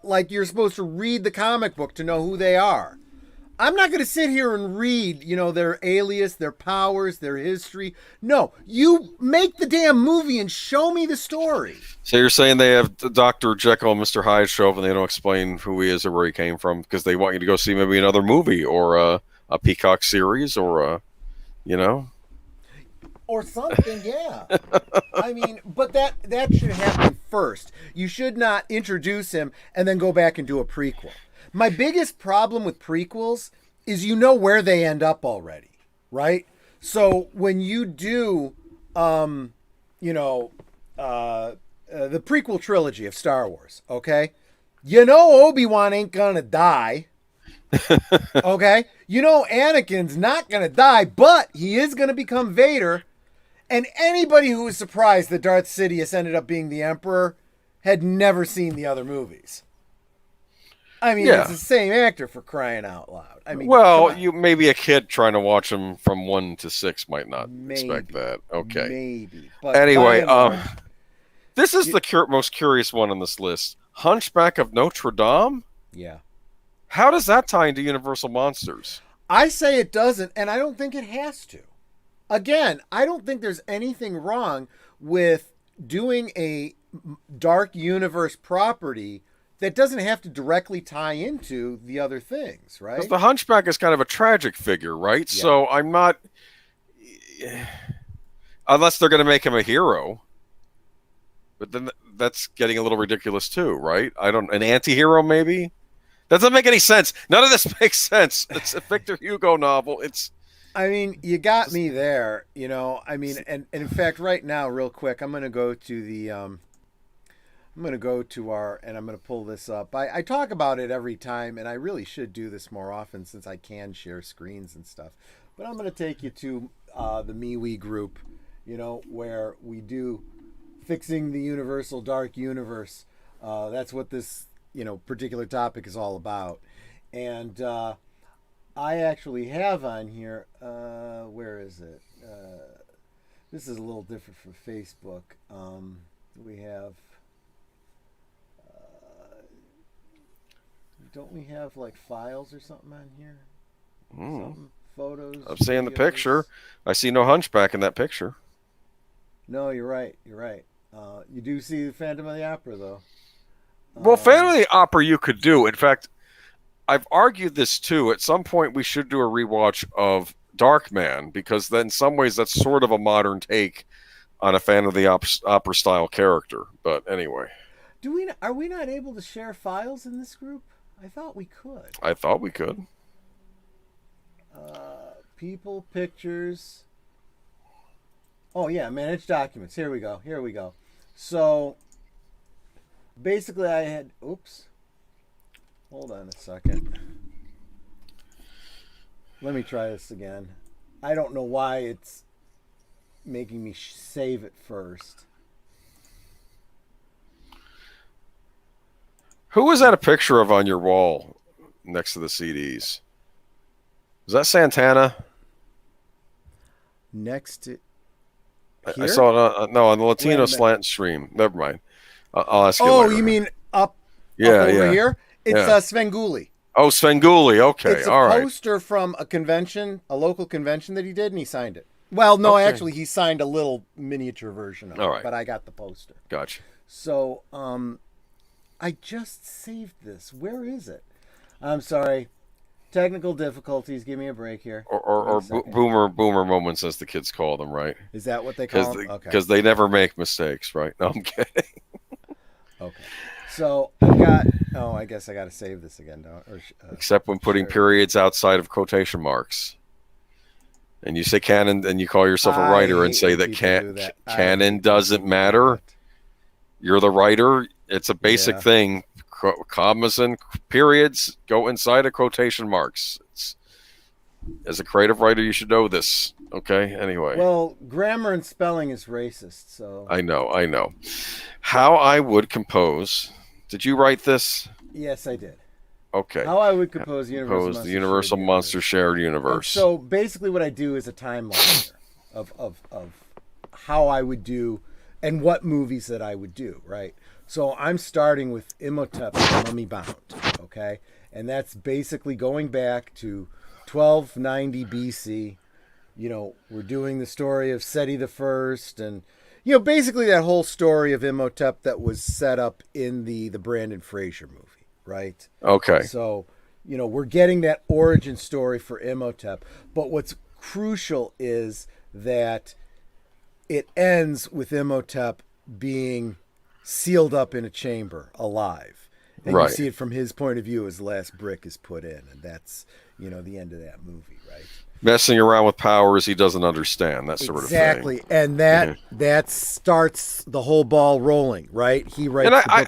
like you're supposed to read the comic book to know who they are. I'm not going to sit here and read, you know, their alias, their powers, their history. No, you make the damn movie and show me the story. So you're saying they have Dr. Jekyll and Mr. Hyde show up and they don't explain who he is or where he came from because they want you to go see maybe another movie or a Peacock series or you know? Or something, yeah. I mean, but that should happen first. You should not introduce him and then go back and do a prequel. My biggest problem with prequels is you know where they end up already, right? So when you do, you know, the prequel trilogy of Star Wars, okay? You know Obi-Wan ain't gonna die. Okay? You know Anakin's not gonna die, but he is gonna become Vader. And anybody who was surprised that Darth Sidious ended up being the Emperor had never seen the other movies. I mean, It's the same actor for crying out loud. I mean, well, you maybe a kid trying to watch them from 1 to 6 might not expect that. Okay. Maybe. But anyway, this is the most curious one on this list. Hunchback of Notre Dame? Yeah. How does that tie into Universal Monsters? I say it doesn't, and I don't think it has to. Again, I don't think there's anything wrong with doing a dark universe property that doesn't have to directly tie into the other things, right? Because the Hunchback is kind of a tragic figure, right? Yeah. So I'm not... Unless they're going to make him a hero. But then that's getting a little ridiculous too, right? An anti-hero maybe? That doesn't make any sense. None of this makes sense. It's a Victor Hugo novel. I mean, you got me there, you know. I mean, and in fact, right now, real quick, I'm going to go to the, I'm going to go to and I'm going to pull this up. I talk about it every time, and I really should do this more often since I can share screens and stuff. But I'm going to take you to the MeWe group, you know, where we do fixing the universal dark universe. That's what this, you know, particular topic is all about. And, I actually have on here, where is it? This is a little different from Facebook. We have, don't we have like files or something on here? Something, photos? I'm seeing the picture. I see no Hunchback in that picture. No, you're right. You're right. You do see the Phantom of the Opera, though. Well, Phantom of the Opera you could do. In fact, I've argued this too. At some point, we should do a rewatch of Darkman because then, in some ways, that's sort of a modern take on a Phantom of the Opera style character. But anyway, are we not able to share files in this group? I thought we could. I thought we could. People, pictures. Oh yeah, manage documents. Here we go. Here we go. So basically, I had. Oops. Hold on a second. Let me try this again. I don't know why it's making me save it first. Who was that a picture of on your wall next to the CDs? Was that Santana? Next to I here? saw it on the Wait a Latino minute. slant stream. Never mind. I'll ask you Oh, later. you mean up Yeah, over yeah. here? It's Yeah. Svengoolie. Oh, Svengoolie. Okay, It's a all right. poster from a convention, a local convention that he did, and he signed it. Well, no, Okay. actually, he signed a little miniature version of All it, right. but I got the poster. Gotcha. So, I just saved this. Where is it? I'm sorry. Technical difficulties. Give me a break here. Or Wait a second. boomer moments, as the kids call them, right? Is that what they call them? Okay. Because they never make mistakes, right? No, I'm kidding. Okay. So I've got. Oh, I guess I got to save this again, don't? Except when putting sure. periods outside of quotation marks. And you say canon, and you call yourself a I writer and hate say when that, people do that. I canon hate doesn't people do matter. that. You're the writer. It's a basic Yeah. thing. Commas and periods go inside of quotation marks. As a creative writer, you should know this. Okay. Anyway. Well, grammar and spelling is racist, so. I know. How I would compose. Did you write this? Yes, I did. Okay. How I would compose The Universal Monster Shared Universe. So basically, what I do is a timeline here of how I would do and what movies that I would do. Right. So I'm starting with Imhotep's Mummy Bound. Okay, and that's basically going back to 1290 BC. You know, we're doing the story of Seti the First, and basically that whole story of Imhotep that was set up in the Brandon Fraser movie, right? Okay. So, we're getting that origin story for Imhotep, but what's crucial is that it ends with Imhotep being sealed up in a chamber alive. And Right. you see it from his point of view as the last brick is put in, and that's, the end of that movie, right? Messing around with powers he doesn't understand, that sort of thing. Exactly. And that starts the whole ball rolling, right? He writes And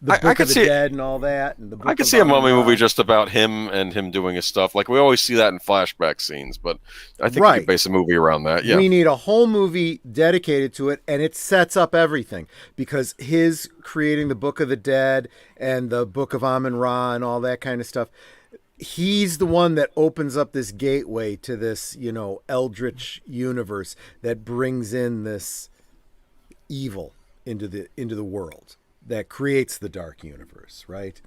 the book I of could the see dead and all that. And the book I could of see a mummy Amun-Ra. movie just about him and him doing his stuff. Like we always see that in flashback scenes, but I think you Right. could base a movie around that. Yeah. We need a whole movie dedicated to it, and it sets up everything because his creating the Book of the Dead and the Book of Amun-Ra and all that kind of stuff. He's the one that opens up this gateway to this, eldritch universe that brings in this evil into the world that creates the dark universe, right?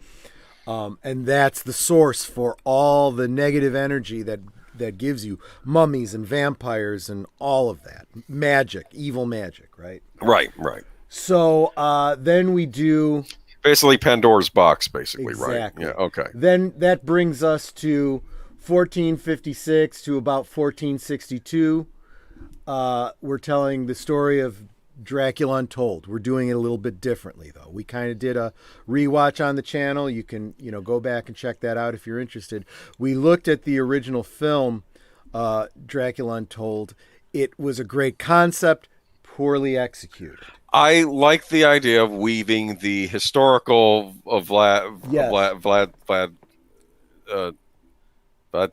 And that's the source for all the negative energy that gives you mummies and vampires and all of that magic, evil magic, right? Right. So then we do Basically Pandora's box, basically, exactly. right? Yeah, okay. Then that brings us to 1456 to about 1462. We're telling the story of Dracula Untold. We're doing it a little bit differently, though. We kind of did a rewatch on the channel. You can, go back and check that out if you're interested. We looked at the original film, Dracula Untold. It was a great concept, poorly executed. I like the idea of weaving the historical of Vlad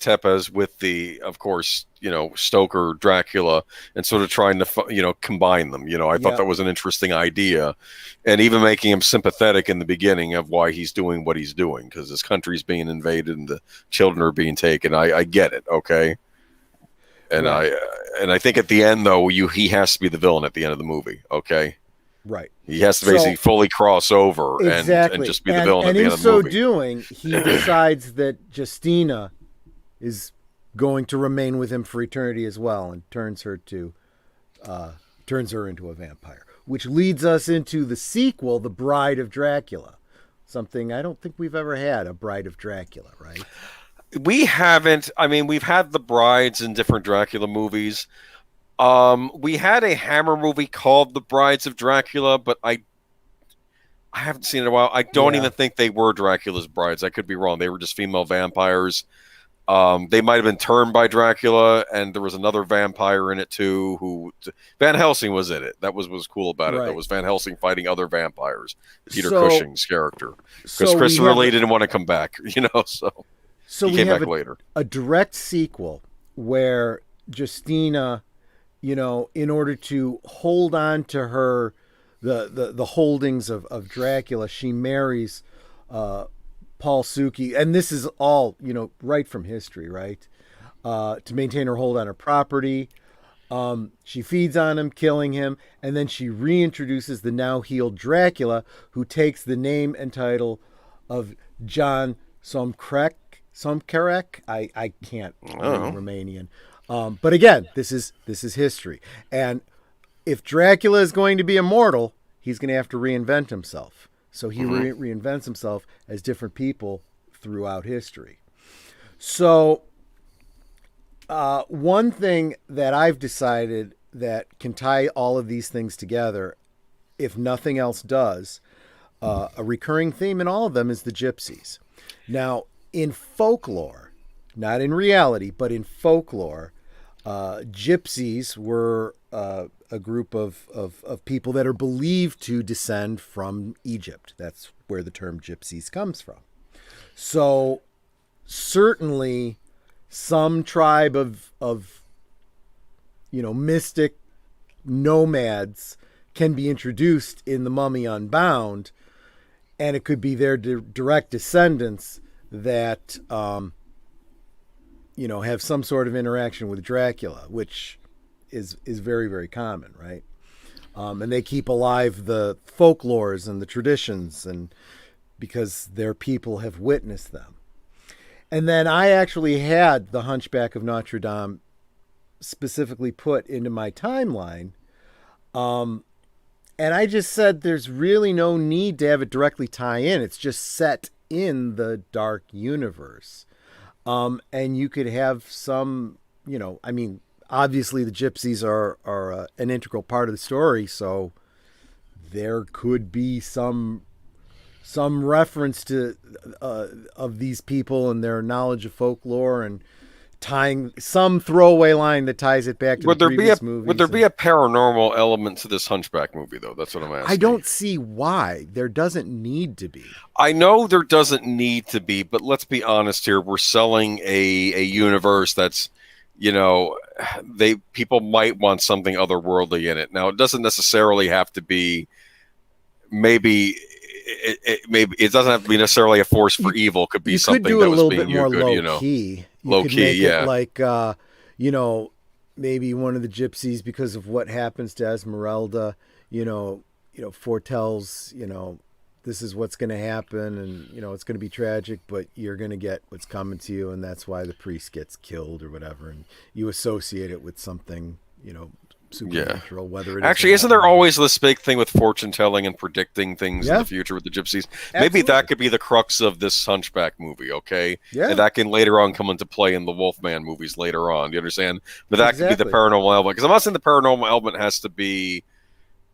Tepes with the, of course, Stoker Dracula, and sort of trying to, combine them. I thought that was an interesting idea, and even making him sympathetic in the beginning of why he's doing what he's doing, because his country's being invaded and the children are being taken. I get it, okay. And Right. I think at the end though, he has to be the villain at the end of the movie, okay. Right. He has to basically fully cross over and just be the villain at the end of the movie. And in so doing, he decides that Justina is going to remain with him for eternity as well, and turns her into a vampire, which leads us into the sequel, The Bride of Dracula. Something I don't think we've ever had, a Bride of Dracula, right? We haven't. I mean, we've had the brides in different Dracula movies. We had a Hammer movie called The Brides of Dracula, but I haven't seen it in a while. I don't even think they were Dracula's brides. I could be wrong. They were just female vampires. They might have been turned by Dracula, and there was another vampire in it too. Who Van Helsing was in it. That was cool about it. Right. That was Van Helsing fighting other vampires. Peter So- Cushing's character, because so we Christopher have- Lee didn't want to come back. So He we came have back later. a direct sequel where Justina, in order to hold on to her the holdings of Dracula, she marries Paul Suki, and this is all right from history, right? To maintain her hold on her property. She feeds on him, killing him, and then she reintroduces the now healed Dracula, who takes the name and title of John Somkrek. I can't read Romanian. But again, this is history. And if Dracula is going to be immortal, he's going to have to reinvent himself. So he reinvents himself as different people throughout history. So one thing that I've decided that can tie all of these things together, if nothing else does, a recurring theme in all of them is the gypsies. Now, in folklore, not in reality, but in folklore, gypsies were a group of people that are believed to descend from Egypt. That's where the term gypsies comes from. So certainly some tribe of mystic nomads can be introduced in The Mummy Unbound, and it could be their direct descendants that have some sort of interaction with Dracula, which is very, very common, right? And they keep alive the folklores and the traditions, and because their people have witnessed them. And then I actually had the Hunchback of Notre Dame specifically put into my timeline. And I just said there's really no need to have it directly tie in. It's just set in the dark universe. And you could have some, obviously the gypsies are an integral part of the story. So there could be some reference to of these people and their knowledge of folklore, and tying some throwaway line that ties it back to the previous movies. Would there be a paranormal element to this Hunchback movie, though? That's what I'm asking. I don't see why. There doesn't need to be. I know there doesn't need to be, but let's be honest here. We're selling a universe that's, people might want something otherworldly in it. Now, it doesn't necessarily have to be. Maybe it doesn't have to be necessarily a force for evil. It could be something that was being more good, low key. Low key, yeah. Like maybe one of the gypsies, because of what happens to Esmeralda, foretells, this is what's going to happen, and it's going to be tragic, but you're going to get what's coming to you, and that's why the priest gets killed or whatever, and you associate it with something, supernatural. Whether it actually isn't there always this big thing with fortune telling and predicting things in the future with the gypsies? Absolutely. Maybe that could be the crux of this Hunchback movie, okay? Yeah. And that can later on come into play in the Wolfman movies later on. Do you understand? But that could be the paranormal element, because I'm not saying the paranormal element has to be,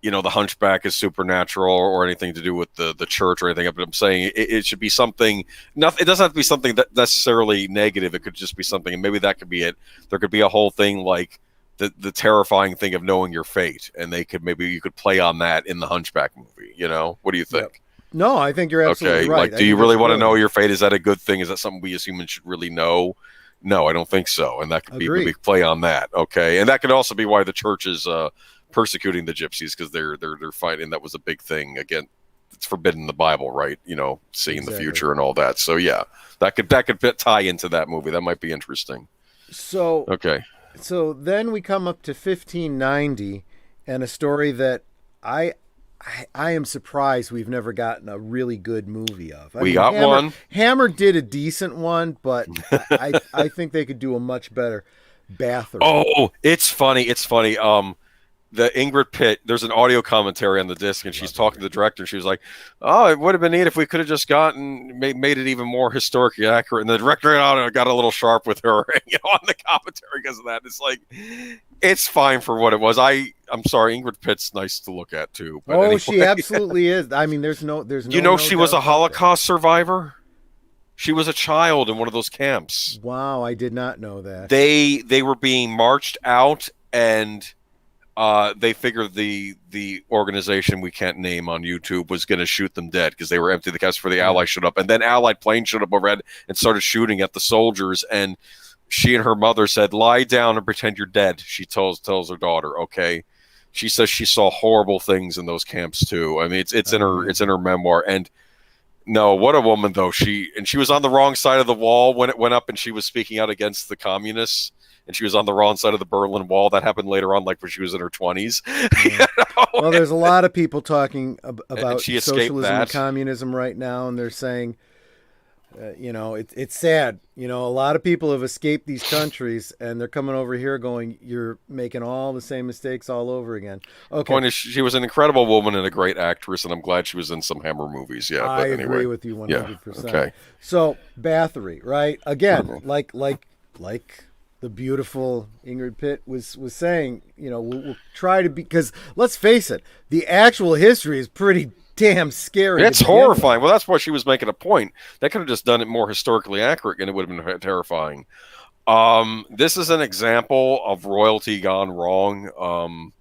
the Hunchback is supernatural or anything to do with the church or anything. But I'm saying it should be something. It doesn't have to be something that necessarily negative. It could just be something, and maybe that could be it. There could be a whole thing like the terrifying thing of knowing your fate, and you could play on that in the Hunchback movie. What do you think? Yep. No, I think you're absolutely right. Like, do you really want to know your fate? Is that a good thing? Is that something we as humans should really know? No, I don't think so. And that could be maybe play on that. Okay, and that could also be why the church is persecuting the gypsies, because they're fighting. That was a big thing. Again, it's forbidden in the Bible, right? Seeing the future and all that. So yeah, that could tie into that movie. That might be interesting. So okay. So then we come up to 1590, and a story that I am surprised we've never gotten a really good movie of. We got one. Hammer did a decent one, but I think they could do a much better Bathory. Oh, it's funny. It's funny. The Ingrid Pitt, there's an audio commentary on the disc, and she's talking to the director, and she was like, "Oh, it would have been neat if we could have just made it even more historically accurate." And the director got a little sharp with her, on the commentary because of that. It's like, it's fine for what it was. I'm sorry, Ingrid Pitt's nice to look at too. But anyway. She absolutely is. I mean, there's no. She was a Holocaust survivor. She was a child in one of those camps. Wow, I did not know that. They were being marched out, and they figured the organization we can't name on YouTube was going to shoot them dead because they were empty the cast for the Allies showed up, and then Allied planes showed up overhead and started shooting at the soldiers. And she and her mother said, "Lie down and pretend you're dead." She tells her daughter, "Okay." She says she saw horrible things in those camps too. I mean, it's in her memoir. And no, what a woman though. She was on the wrong side of the wall when it went up, and she was speaking out against the communists. And she was on the wrong side of the Berlin Wall. That happened later on, like when she was in her 20s. Yeah. Well, there's a lot of people talking about she socialism and communism right now, and they're saying, it's sad. A lot of people have escaped these countries, and they're coming over here going, "You're making all the same mistakes all over again." Okay. Point is, she was an incredible woman and a great actress, and I'm glad she was in some Hammer movies. Yeah, I agree with you 100%. Yeah, okay. So Bathory, right? Again, like the beautiful Ingrid Pitt was saying, we'll try to be, because let's face it, the actual history is pretty damn scary. It's horrifying. Well, that's why she was making a point. They could have just done it more historically accurate, and it would have been terrifying. This is an example of royalty gone wrong.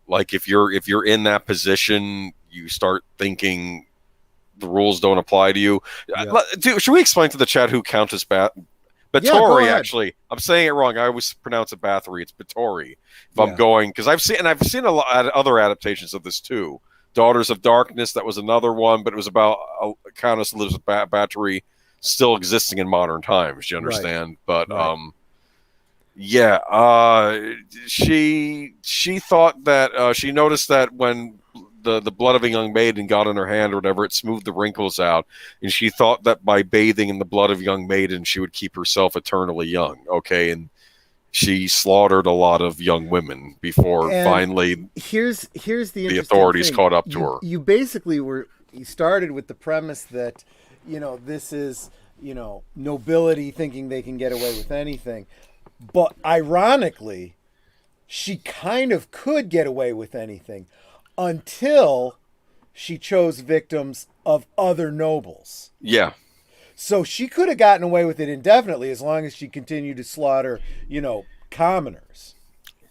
Like if you're in that position, you start thinking the rules don't apply to you. Yeah. Should we explain to the chat who Countess Bathory, actually, I'm saying it wrong. I always pronounce it Bathory. It's Bathory. If I'm going, because I've seen a lot of other adaptations of this too. Daughters of Darkness, that was another one, but it was about Countess Elizabeth Bathory still existing in modern times. Do you understand? Right. But she thought that she noticed that when the blood of a young maiden got in her hand or whatever, it smoothed the wrinkles out, and she thought that by bathing in the blood of a young maiden she would keep herself eternally young. Okay, and she slaughtered a lot of young women before finally here's the authorities thing. Caught up to her. You basically you started with the premise that this is nobility thinking they can get away with anything, but ironically she kind of could get away with anything until she chose victims of other nobles. Yeah. So she could have gotten away with it indefinitely as long as she continued to slaughter, commoners.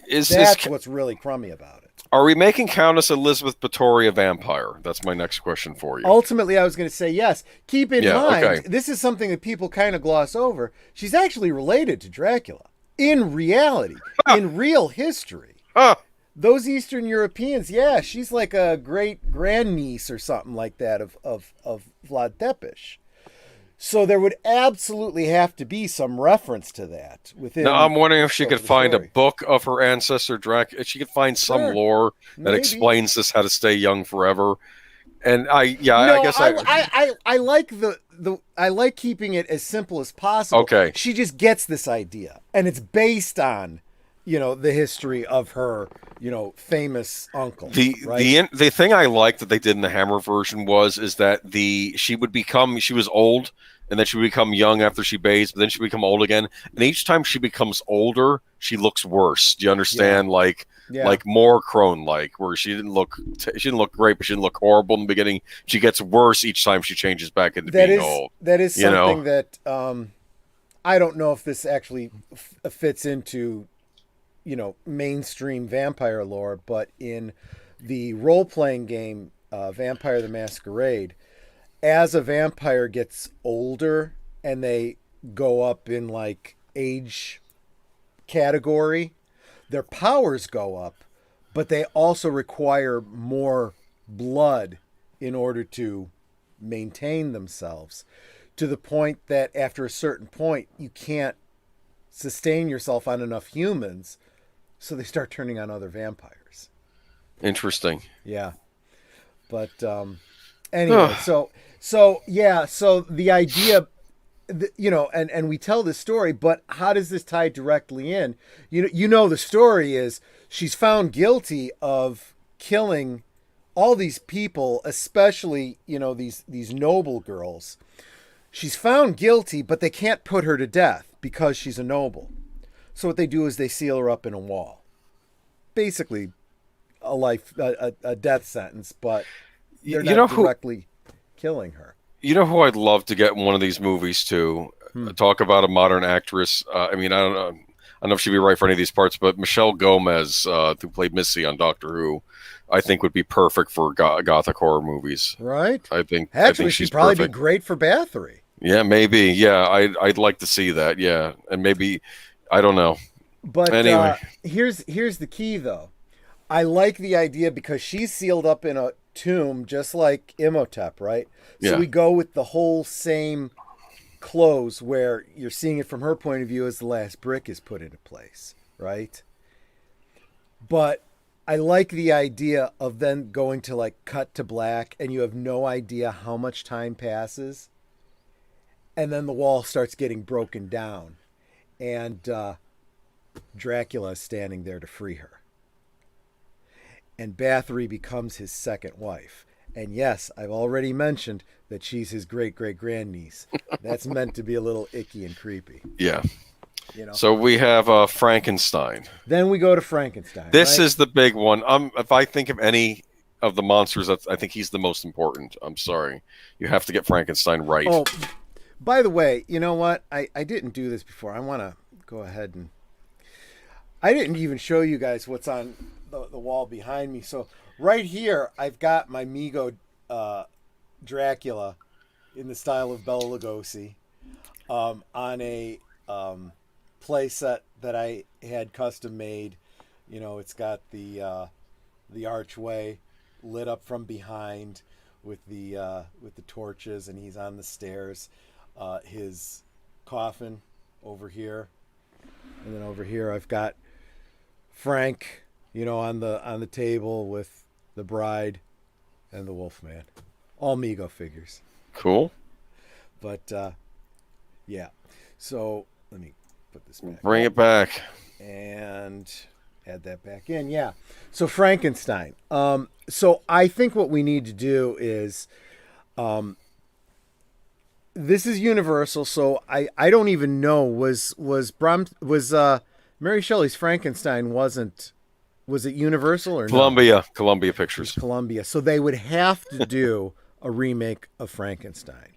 That's what's really crummy about it. Are we making Countess Elizabeth Bathory a vampire? That's my next question for you. Ultimately, I was going to say yes. Keep in mind, this is something that people kind of gloss over. She's actually related to Dracula. In reality, in real history. Those Eastern Europeans, she's like a great grandniece or something like that of Vlad Tepes. So there would absolutely have to be some reference to that within. Now, I'm wondering if she could find a book of her ancestor Dracula. If she could find some lore that explains this, how to stay young forever. And I like I like keeping it as simple as possible. Okay. She just gets this idea, and it's based on the history of her, famous uncle. The thing I liked that they did in the Hammer version is that she was old, and then she would become young after she bathes, but then she would become old again. And each time she becomes older, she looks worse. Do you understand? Yeah. Like more crone-like, where she didn't look great, but she didn't look horrible in the beginning. She gets worse each time she changes back into being old. That is something that I don't know if this actually fits into mainstream vampire lore, but in the role-playing game Vampire the Masquerade, as a vampire gets older and they go up in age category, their powers go up, but they also require more blood in order to maintain themselves, to the point that after a certain point you can't sustain yourself on enough humans. So they start turning on other vampires. Interesting. Yeah. But anyway, so the idea, and we tell this story, but how does this tie directly in? The story is she's found guilty of killing all these people, especially, these noble girls. She's found guilty, but they can't put her to death because she's a noble. So what they do is they seal her up in a wall. Basically, a death sentence, but they're not directly killing her. You know who I'd love to get in one of these movies too? Talk about a modern actress. I don't know. don't know if she'd be right for any of these parts, but Michelle Gomez, who played Missy on Doctor Who, I think would be perfect for gothic horror movies. Right? I think Actually, she's she'd probably perfect. be great for Bathory. Yeah, maybe. Yeah, I'd like to see that. Yeah, and maybe I don't know. But Anyway, here's the key, though. I like the idea because she's sealed up in a tomb, just like Imhotep, right? So Yeah. we go with the whole same close, where you're seeing it from her point of view as the last brick is put into place, right? But I like the idea of then going to like cut to black, and you have no idea how much time passes, and then the wall starts getting broken down, and Dracula is standing there to free her. And Bathory becomes his second wife. And yes, I've already mentioned that she's his great-great-grandniece. That's meant to be a little icky and creepy. yeah. You know. So we have Frankenstein. Then we go to Frankenstein. This right? is the big one. If I think of any of the monsters, I think he's the most important. I'm sorry. You have to get Frankenstein right. Oh, by the way, you know what? I didn't do this before. I want to go ahead and... I didn't even show you guys what's on the wall behind me. So right here, I've got my Mego Dracula in the style of Bela Lugosi on a play set that I had custom made. You know, it's got the archway lit up from behind with the torches, and he's on the stairs. His coffin over here, and then over here I've got Frank, you know, on the table with the bride and the Wolfman. All Mego figures. Cool. But yeah. So let me put this back. Bring it back. And add that back in. Yeah. So Frankenstein. So I think what we need to do is this is Universal, so I don't even know was Mary Shelley's Frankenstein was it Universal or Columbia no? Pictures. Columbia. So they would have to do a remake of Frankenstein.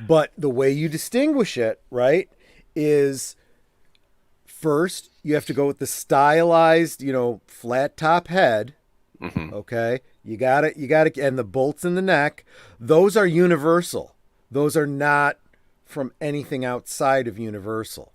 But the way you distinguish it, right, is first you have to go with the stylized, you know, flat top head. Mm-hmm. Okay? You got it, and the bolts in the neck, those are Universal. Those are not from anything outside of Universal.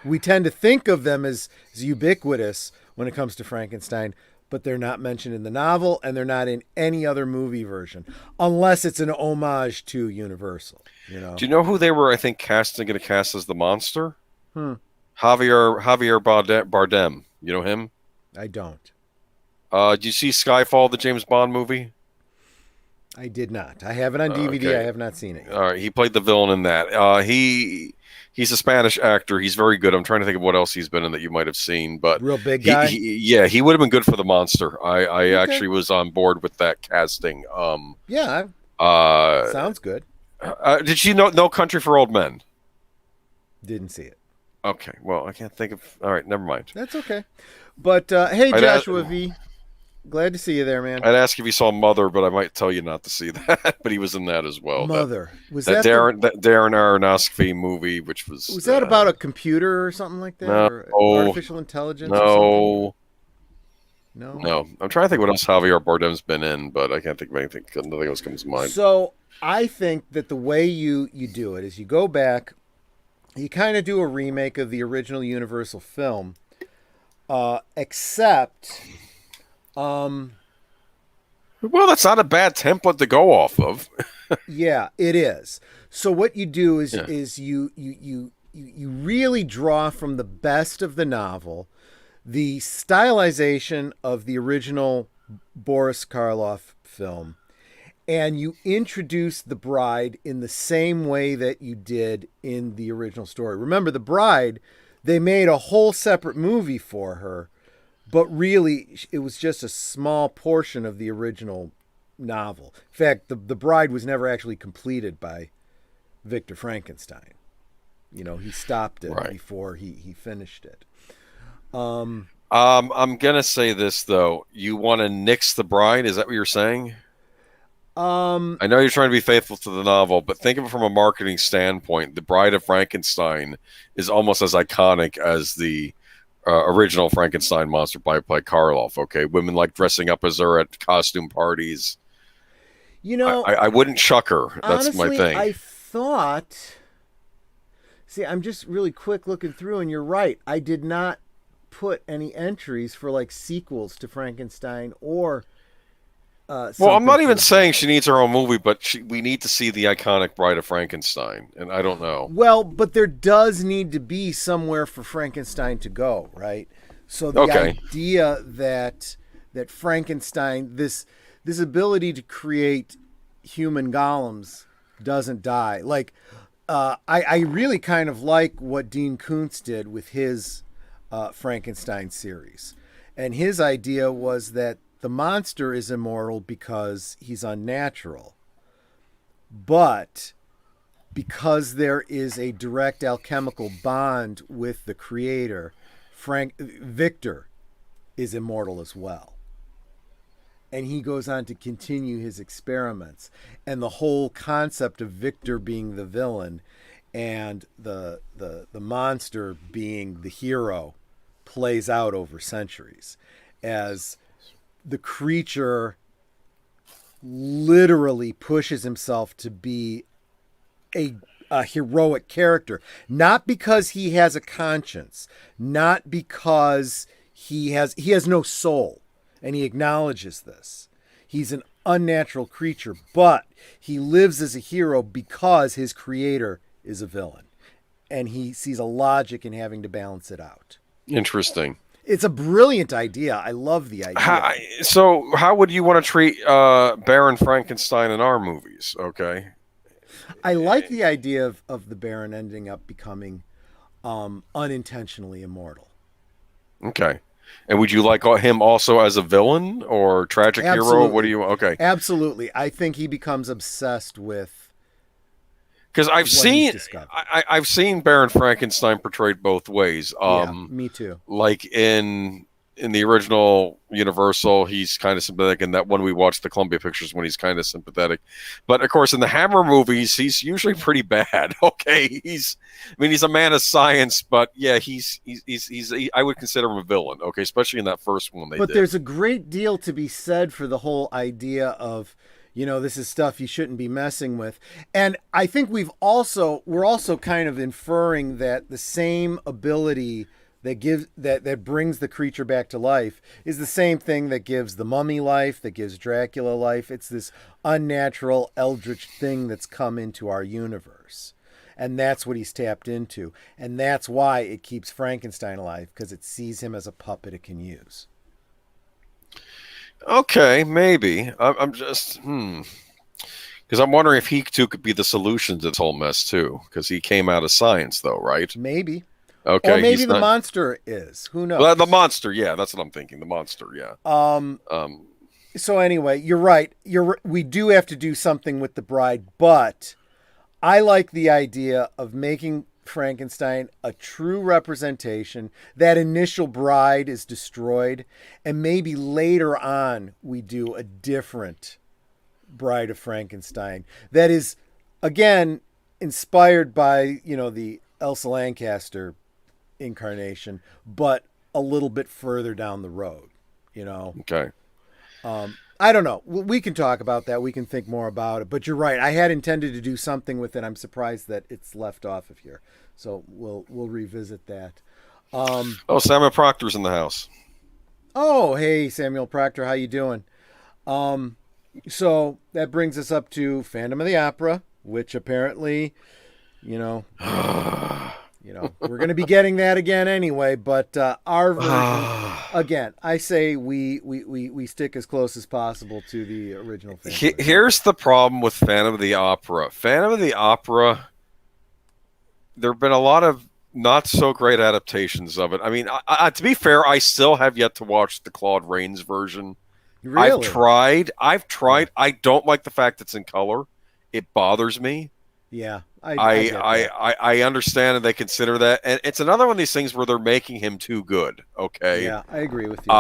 We tend to think of them as ubiquitous when it comes to Frankenstein, but they're not mentioned in the novel, and they're not in any other movie version, unless it's an homage to Universal. You know? Do you know who they were, I think, going to cast as the monster? Javier Bardem. You know him? I don't. Did you see Skyfall, the James Bond movie? I did not. I have it on DVD. Okay. I have not seen it yet. All right, he played the villain in that. He's a Spanish actor. He's very good. I'm trying to think of what else he's been in that you might have seen. But real big guy. He would have been good for the monster. I actually was on board with that casting. Yeah. Sounds good. Did you know No Country for Old Men? Didn't see it. Okay. Well, I can't think of. All right, never mind. That's okay. But hey, Joshua V. Glad to see you there, man. I'd ask if you saw Mother, but I might tell you not to see that. But he was in that as well. Mother. Was that Darren Aronofsky movie, which was that about a computer or something like that? No, or artificial intelligence? No. No. I'm trying to think what else Javier Bardem's been in, but I can't think of anything. Nothing else comes to mind. So I think that the way you do it is you go back, you kind of do a remake of the original Universal film, except. Well, that's not a bad template to go off of. Yeah, it is. So what you do is you really draw from the best of the novel, the stylization of the original Boris Karloff film, and you introduce the bride in the same way that you did in the original story. Remember, the bride, they made a whole separate movie for her. But really, it was just a small portion of the original novel. In fact, the bride was never actually completed by Victor Frankenstein. You know, he stopped it before he finished it. I'm gonna say this though. You want to nix the bride? Is that what you're saying? I know you're trying to be faithful to the novel, but think of it from a marketing standpoint. The Bride of Frankenstein is almost as iconic as the original Frankenstein monster by Karloff. Okay, women like dressing up as her at costume parties. You know, I wouldn't chuck her. That's honestly, my thing. I thought. See, I'm just really quick looking through, and you're right. I did not put any entries for like sequels to Frankenstein or. Well, I'm not even for- saying she needs her own movie, but we need to see the iconic Bride of Frankenstein, and I don't know. Well, but there does need to be somewhere for Frankenstein to go, right? So the idea that Frankenstein, this ability to create human golems, doesn't die. Like, I really kind of like what Dean Koontz did with his Frankenstein series, and his idea was that the monster is immortal because he's unnatural, but because there is a direct alchemical bond with the creator, Victor is immortal as well. And he goes on to continue his experiments. And the whole concept of Victor being the villain and the monster being the hero plays out over centuries as the creature literally pushes himself to be a heroic character, not because he has a conscience, not because he has no soul, and he acknowledges this. He's an unnatural creature, but he lives as a hero because his creator is a villain, and he sees a logic in having to balance it out. Interesting. It's a brilliant idea. I love the idea. So how would you want to treat Baron Frankenstein in our movies? Okay. I like the idea of the Baron ending up becoming unintentionally immortal. Okay. And would you like him also as a villain or tragic hero? What do you... Okay. Absolutely. I think he becomes obsessed with... Because I've seen Baron Frankenstein portrayed both ways. Me too. Like in the original Universal, he's kind of sympathetic. In that one we watched, the Columbia Pictures, when he's kind of sympathetic. But of course, in the Hammer movies, he's usually pretty bad. Okay, he's a man of science, but yeah, he's I would consider him a villain. Okay, especially in that first one But there's a great deal to be said for the whole idea of, this is stuff you shouldn't be messing with. And I think we're also kind of inferring that the same ability that brings the creature back to life is the same thing that gives the Mummy life, that gives Dracula life. It's this unnatural eldritch thing that's come into our universe. And that's what he's tapped into. And that's why it keeps Frankenstein alive, because it sees him as a puppet it can use. Okay, maybe. I'm just because I'm wondering if he too could be the solution to this whole mess too. Because he came out of science, though, right? Maybe. Okay. Or maybe the monster is. Who knows? Well, the monster, yeah, that's what I'm thinking. The monster, yeah. So anyway, you're right. We do have to do something with the bride, but I like the idea of making Frankenstein a true representation. That initial bride is destroyed, and maybe later on we do a different Bride of Frankenstein that is again inspired by the Elsa Lancaster incarnation, but a little bit further down the road. Okay. I don't know. We can talk about that. We can think more about it. But you're right. I had intended to do something with it. I'm surprised that it's left off of here. So we'll revisit that. Samuel Proctor's in the house. Oh, hey, Samuel Proctor. How you doing? So that brings us up to Phantom of the Opera, which apparently, we're going to be getting that again anyway. But our version, again, I say we stick as close as possible to the original. Here's the problem with Phantom of the Opera. Phantom of the Opera, there have been a lot of not so great adaptations of it. I mean, to be fair, I still have yet to watch the Claude Rains version. Really? I've tried. I don't like the fact it's in color. It bothers me. Yeah. I understand and they consider that. And it's another one of these things where they're making him too good. Okay. Yeah, I agree with you.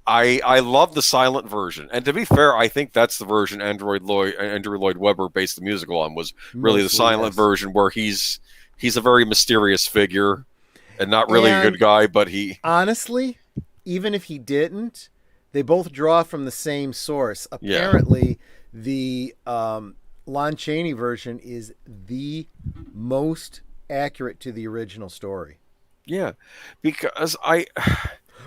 I love the silent version, and to be fair, I think that's the version Andrew Lloyd Webber based the musical on, was really the Mostly, silent yes. version where he's a very mysterious figure and not really a good And guy, but he honestly, even if he didn't, they both draw from the same source. yeah Apparently, the Lon Chaney version is the most accurate to the original story, yeah because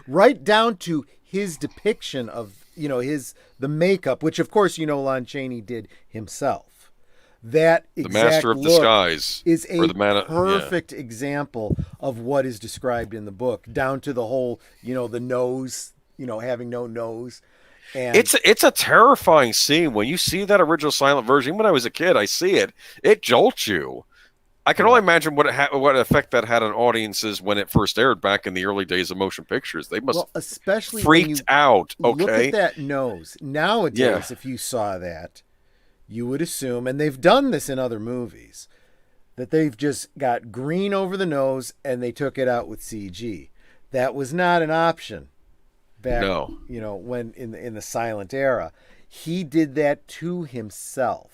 right down to his depiction of the makeup, which of course Lon Chaney did himself. That the master exact of look disguise is or a the man yeah. perfect example of what is described in the book, down to the whole, the nose, having no nose. And It's a terrifying scene when you see that original silent version. Even when I was a kid, I see it. It jolts you. I can only imagine what effect that had on audiences when it first aired back in the early days of motion pictures. They must especially have when you freaked out. look Okay, at that nose nowadays, yeah, if you saw that, you would assume, and they've done this in other movies, that they've just got green over the nose and they took it out with CG. That was not an option back, no, when in the silent era. He did that to himself.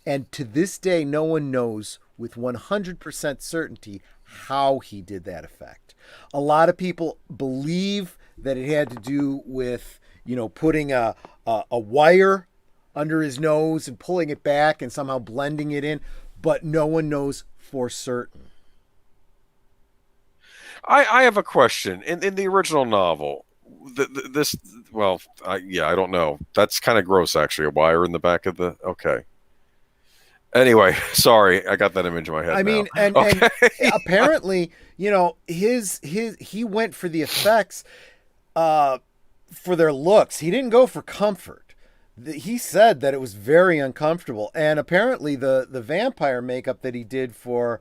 And to this day, no one knows with 100% certainty how he did that effect. A lot of people believe that it had to do with, putting a wire under his nose and pulling it back and somehow blending it in, but no one knows for certain. I have a question. In the original novel, this well, I don't know. That's kind of gross, actually. A wire in the back of the okay. Anyway, sorry, I got that image in my head. I now. mean, and Okay. apparently, his he went for the effects, for their looks. He didn't go for comfort. He said that it was very uncomfortable, and apparently the vampire makeup that he did for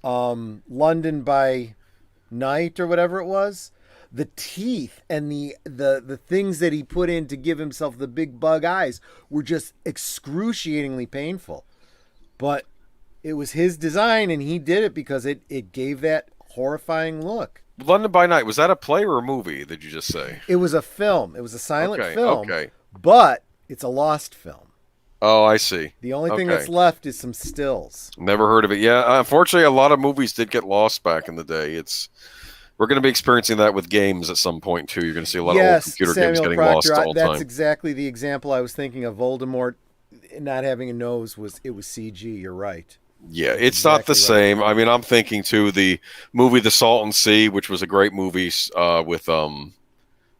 London by Night or whatever it was, the teeth and the things that he put in to give himself the big bug eyes were just excruciatingly painful. But it was his design, and he did it because it gave that horrifying look. London by Night, was that a play or a movie? Did you just say? It was a film. It was a silent Okay. film, Okay. but it's a lost film. Oh, I see. The only thing Okay. that's left is some stills. Never heard of it. Yeah, unfortunately, a lot of movies did get lost back in the day. We're going to be experiencing that with games at some point too. You're going to see a lot of old computer games Samuel getting Proctor, lost all the that's time. exactly the example I was thinking of. Voldemort not having a nose was CG. You're right. Yeah, it's not the Exactly right. same. I mean, I'm thinking too the movie The Salton Sea, which was a great movie with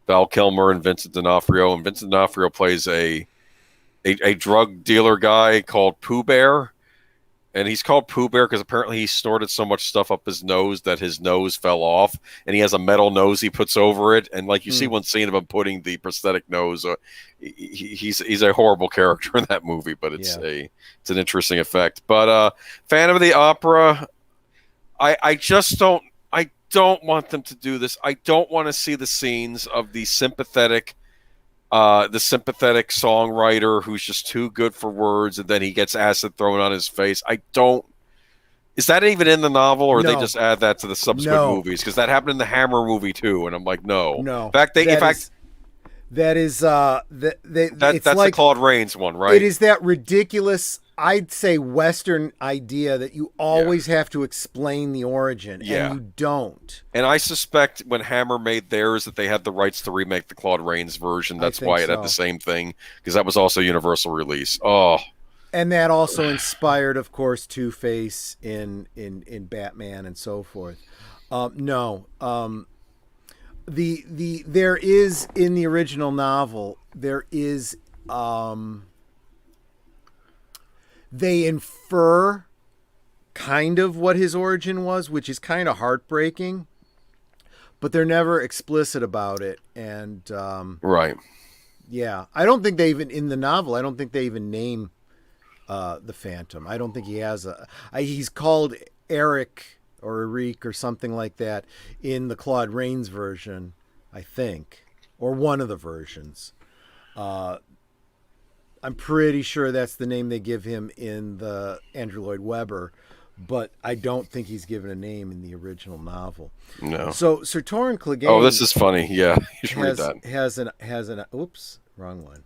Val Kilmer and Vincent D'Onofrio, and Vincent D'Onofrio plays a drug dealer guy called Pooh Bear, and he's called Pooh Bear because apparently he snorted so much stuff up his nose that his nose fell off, and he has a metal nose he puts over it. And like you see one scene of him putting the prosthetic nose, he's a horrible character in that movie, but it's an interesting effect. But Phantom of the Opera, I just don't want them to do this. I don't want to see the scenes of the sympathetic songwriter who's just too good for words, and then he gets acid thrown on his face. I don't. Is that even in the novel, or they just add that to the subsequent movies? Because that happened in the Hammer movie too, and I'm like, no. No. In fact, that's the Claude Rains one, right? It is that ridiculous, I'd say, Western idea that you always have to explain the origin, and you don't. And I suspect when Hammer made theirs that they had the rights to remake the Claude Rains version. That's why it had the same thing, because that was also Universal release. Oh. And that also inspired, of course, Two-Face in Batman and so forth. There is, in the original novel, there is they infer kind of what his origin was, which is kind of heartbreaking, but they're never explicit about it. And right. Yeah, I don't think they even, in the novel, I don't think they even name the Phantom. I don't think he has he's called Eric or Eric or something like that in the Claude Rains version, I think, or one of the versions. I'm pretty sure that's the name they give him in the Andrew Lloyd Webber, but I don't think he's given a name in the original novel. No. So Sir Torrin Clegane. Oh, this is funny. Yeah, you should read that. Has an oops, wrong one.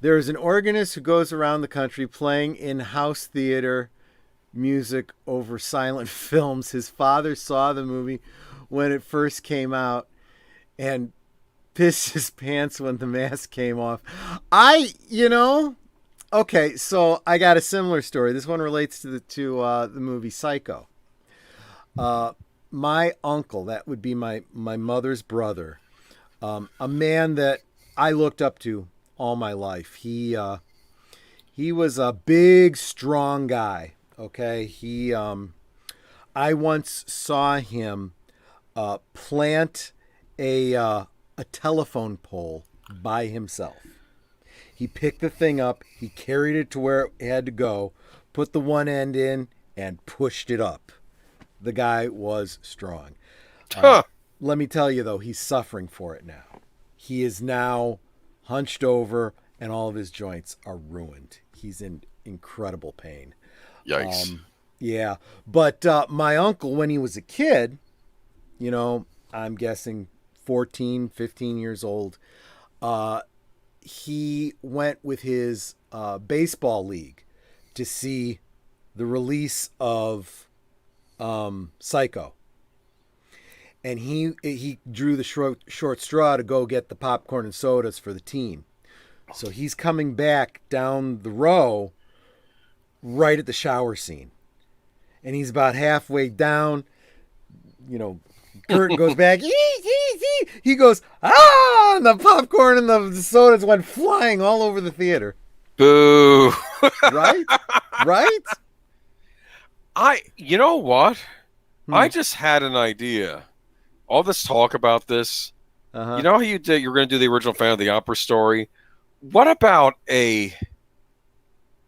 There is an organist who goes around the country playing in house theater music over silent films. His father saw the movie when it first came out and pissed his pants when the mask came off. Okay, so I got a similar story. This one relates to the movie Psycho. My uncle, that would be my mother's brother, a man that I looked up to all my life. He was a big, strong guy. Okay, I once saw him plant a telephone pole by himself. He picked the thing up, he carried it to where it had to go, put the one end in, and pushed it up. The guy was strong. Let me tell you, though, he's suffering for it now. He is now hunched over, and all of his joints are ruined. He's in incredible pain. Yikes. Yeah. But my uncle, when he was a kid, I'm guessing 14, 15 years old, he went with his baseball league to see the release of Psycho. And he drew the short straw to go get the popcorn and sodas for the team. So he's coming back down the row right at the shower scene. And he's about halfway down, curtain goes back. He goes, ah! And the popcorn and the sodas went flying all over the theater. Boo. Right? Right? You know what? I just had an idea. All this talk about this. Uh-huh. You know how you're going to do the original Phantom of the Opera story? What about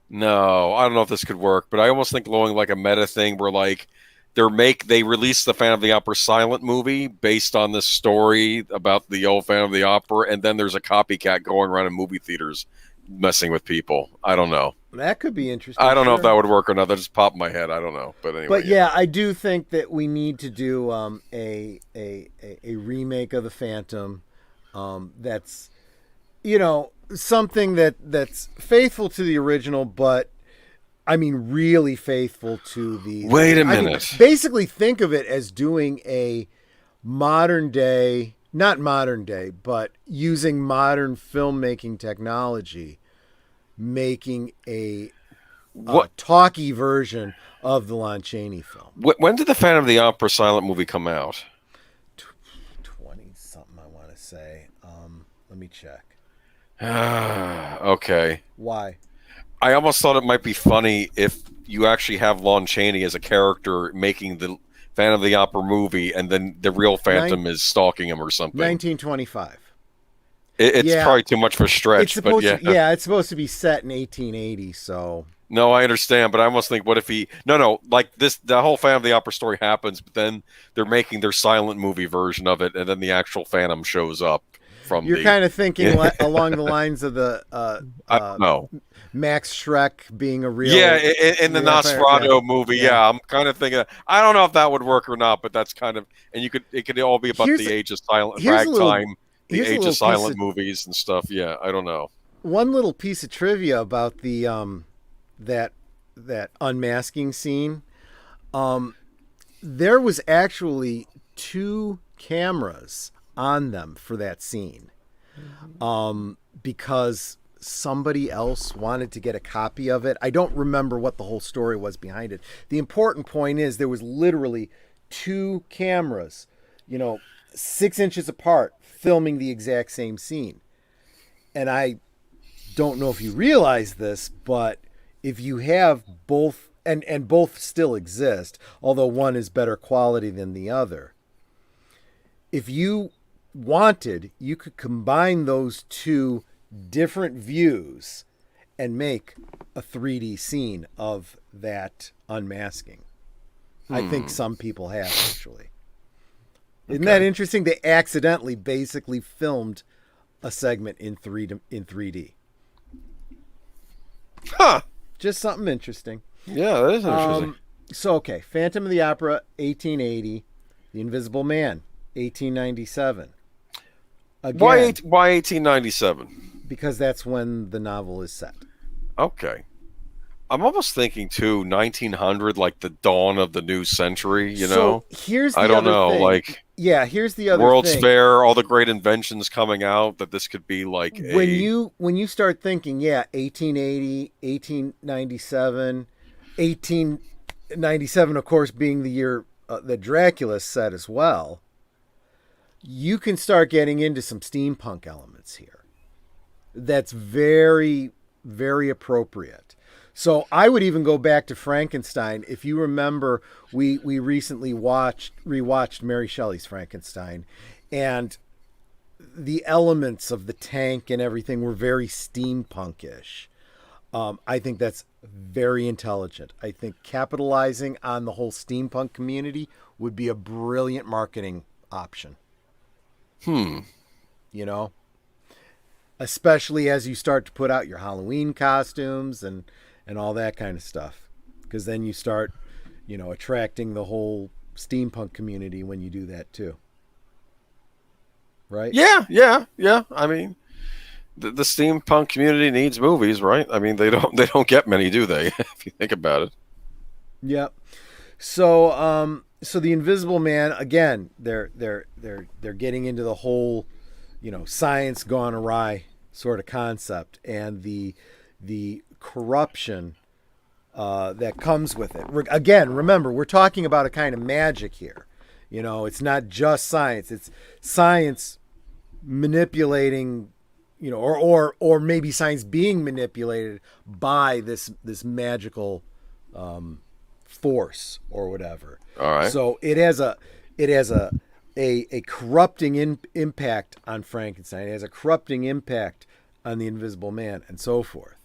no, I don't know if this could work, but I almost think going like a meta thing where like they release the Phantom of the Opera silent movie based on this story about the old Phantom of the Opera, and then there's a copycat going around in movie theaters messing with people. I don't know. That could be interesting. I don't know if that would work or not. That just popped in my head. I don't know. But anyway. But yeah, I do think that we need to do a remake of the Phantom that's something that's faithful to the original, but I mean really faithful to the. Wait a minute. Basically, think of it as doing a modern day, not modern day, but using modern filmmaking technology, making a talkie version of the Lon Chaney film. When did the Phantom of the Opera silent movie come out? 20 something, I want to say. Let me check. Okay. Why? I almost thought it might be funny if you actually have Lon Chaney as a character making the Phantom of the Opera movie, and then the real Phantom is stalking him or something. 1925. It's probably too much of a stretch. It's supposed to be set in 1880, so... No, I understand, but I almost think, what if he... No, like this, the whole Phantom of the Opera story happens, but then they're making their silent movie version of it, and then the actual Phantom shows up from You're kind of thinking along the lines of the... I don't know. Max Schreck being a real... Yeah, in the Nosferatu movie, yeah. I'm kind of thinking... I don't know if that would work or not, but that's kind of... And it could all be about the age of silent... Ragtime, the age of silent movies and stuff. Yeah, I don't know. One little piece of trivia about the... that unmasking scene. There was actually 2 cameras on them for that scene, because somebody else wanted to get a copy of it. I don't remember what the whole story was behind it. The important point is there was literally 2 cameras, 6 inches apart, filming the exact same scene. And I don't know if you realize this, but if you have both, and both still exist, although one is better quality than the other, if you wanted, you could combine those 2 different views and make a 3D scene of that unmasking. I think some people have, actually. Isn't that interesting? They accidentally basically filmed a segment in 3D. Huh. Just something interesting. Yeah, that is interesting. So okay, Phantom of the Opera, 1880, The Invisible Man, 1897. Again, Why 1897? because that's when the novel is set. Okay. I'm almost thinking too 1900, like the dawn of the new century. So here's I the don't other know, thing. like Yeah, here's the other World's thing. Fair, all the great inventions coming out. That this could be like a When you start thinking, yeah, 1880, 1897, 1897, of course, being the year that Dracula set as well, you can start getting into some steampunk elements here. That's very, very appropriate. So I would even go back to Frankenstein. If you remember, we recently rewatched Mary Shelley's Frankenstein, and the elements of the tank and everything were very steampunkish. I think that's very intelligent. I think capitalizing on the whole steampunk community would be a brilliant marketing option. You know, especially as you start to put out your Halloween costumes and all that kind of stuff, because then you start, attracting the whole steampunk community when you do that too. Right? Yeah. I mean, the steampunk community needs movies, right? I mean, they don't get many, do they? If you think about it. Yep. So the Invisible Man again, they're getting into the whole, science gone awry sort of concept, and the corruption that comes with it. Again, remember, we're talking about a kind of magic here. It's not just science; it's science manipulating, or maybe science being manipulated by this magical force or whatever. All right. So it has a corrupting impact on Frankenstein. It has a corrupting impact on the Invisible Man, and so forth.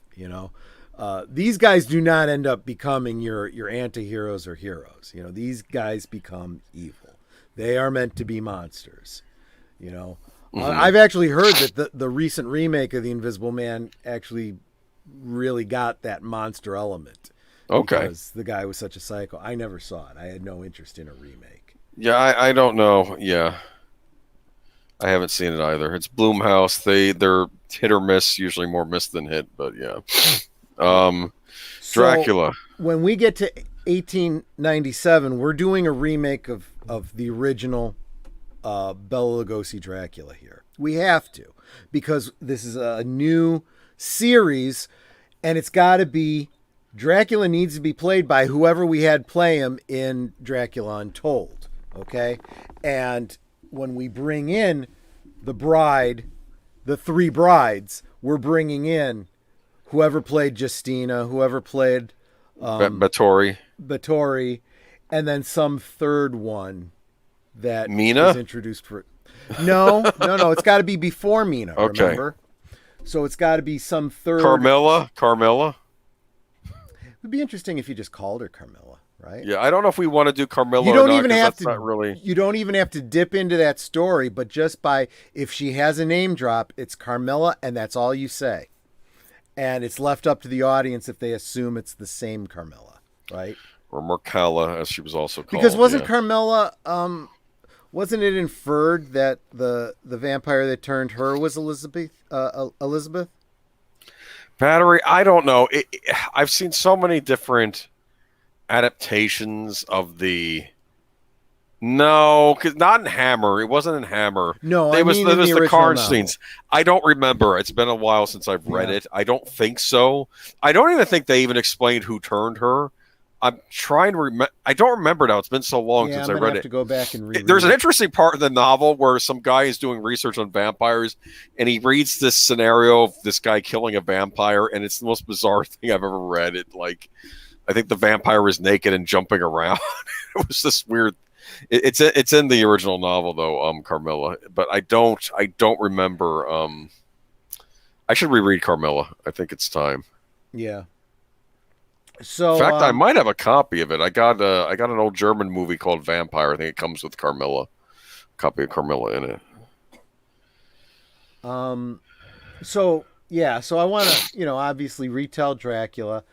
These guys do not end up becoming your anti-heroes or heroes. These guys become evil. They are meant to be monsters. I've actually heard that the recent remake of the Invisible Man actually really got that monster element. Okay. Because the guy was such a psycho. I never saw it. I had no interest in a remake. Yeah, I don't know. Yeah, I haven't seen it either. It's Blumhouse. They're hit or miss. Usually more miss than hit. But yeah. Dracula. So when we get to 1897, we're doing a remake of the original Bela Lugosi Dracula here. We have to, because this is a new series, and it's got to be, Dracula needs to be played by whoever we had play him in Dracula Untold. Okay? And when we bring in the three brides, we're bringing in whoever played Justina, whoever played Bathory, and then some third one that Mina is introduced for. No. It's got to be before Mina. Okay. Remember? So it's got to be some third. Carmilla. It would be interesting if you just called her Carmilla, right? Yeah, I don't know if we want to do Carmilla. You don't or not, even have that's to. Not really. You don't even have to dip into that story, but just by, if she has a name drop, it's Carmilla, and that's all you say. And it's left up to the audience if they assume it's the same Carmilla, right? Or Mercala, as she was also called. Because wasn't Carmilla, wasn't it inferred that the vampire that turned her was Elizabeth? Battery? I don't know. I've seen so many different adaptations of the. No, because not in Hammer. It wasn't in Hammer. No, it was in the original Karnsteins. I don't remember. It's been a while since I've read it. I don't think so. I don't even think they even explained who turned her. I'm trying to remember. I don't remember now. It's been so long since I read it. To go back and read. There's an interesting part of the novel where some guy is doing research on vampires, and he reads this scenario of this guy killing a vampire, and it's the most bizarre thing I've ever read. I think the vampire was naked and jumping around. It was this weird. It's in the original novel though, Carmilla, but I don't remember. I should reread Carmilla. I think it's time. Yeah. So, in fact, I might have a copy of it. I got an old German movie called Vampire. I think it comes with Carmilla. A copy of Carmilla in it. So I want to, obviously retell Dracula.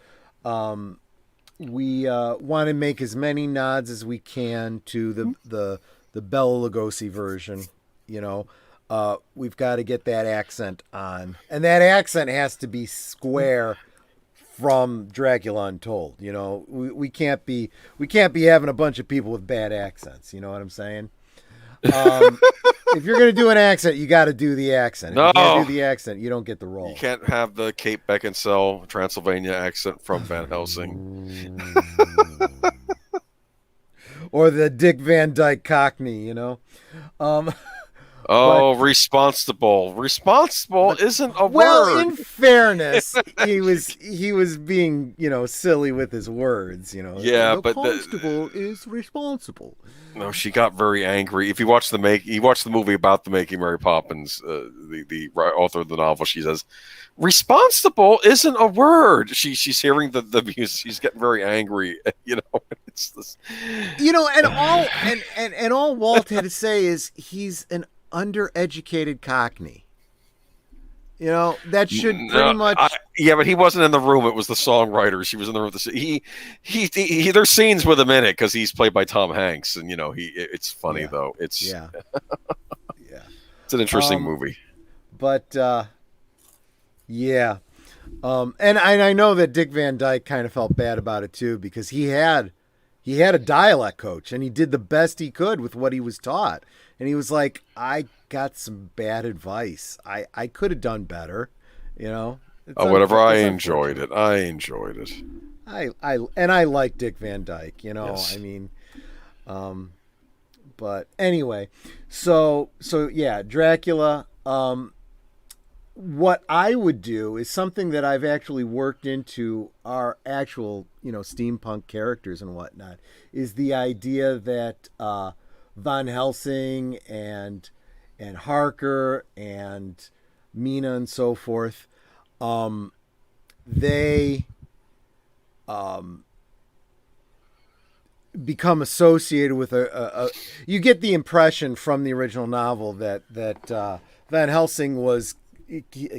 we want to make as many nods as we can to the Bela Lugosi version. You know, we've got to get that accent on, and that accent has to be square from Dracula Untold. You know, we can't be having a bunch of people with bad accents. You know what I'm saying? If you're going to do an accent, you got to do the accent. If No. you can't do the accent, you don't get the role. You can't have the Kate Beckinsale Transylvania accent from Van Helsing. Or the Dick Van Dyke Cockney, you know? Responsible. Responsible isn't a Well, word. in fairness, he was being, you know, silly with his words, you know. Yeah, the but constable is responsible. No, she got very angry. If you watch the movie about the making Mary Poppins, the author of the novel, she says, "Responsible isn't a word." She's hearing the views. She's getting very angry. You know, it's this. You know, and all Walt had to say is he's an undereducated Cockney. You know, that should pretty much. Yeah, but he wasn't in the room. It was the songwriter. She was in the room. He there's scenes with him in it because he's played by Tom Hanks, and you know it's funny though. It's yeah. It's an interesting movie. But yeah, and I know that Dick Van Dyke kind of felt bad about it too because he had a dialect coach and he did the best he could with what he was taught, and he was like, I got some bad advice. I could have done better, you know. Whatever. I enjoyed it. I like Dick Van Dyke, you know. Yes. I mean, but anyway, so yeah, Dracula. What I would do is something that I've actually worked into our actual, you know, steampunk characters and whatnot, is the idea that Van Helsing and Harker and Mina and so forth, they become associated with a you get the impression from the original novel that Van Helsing was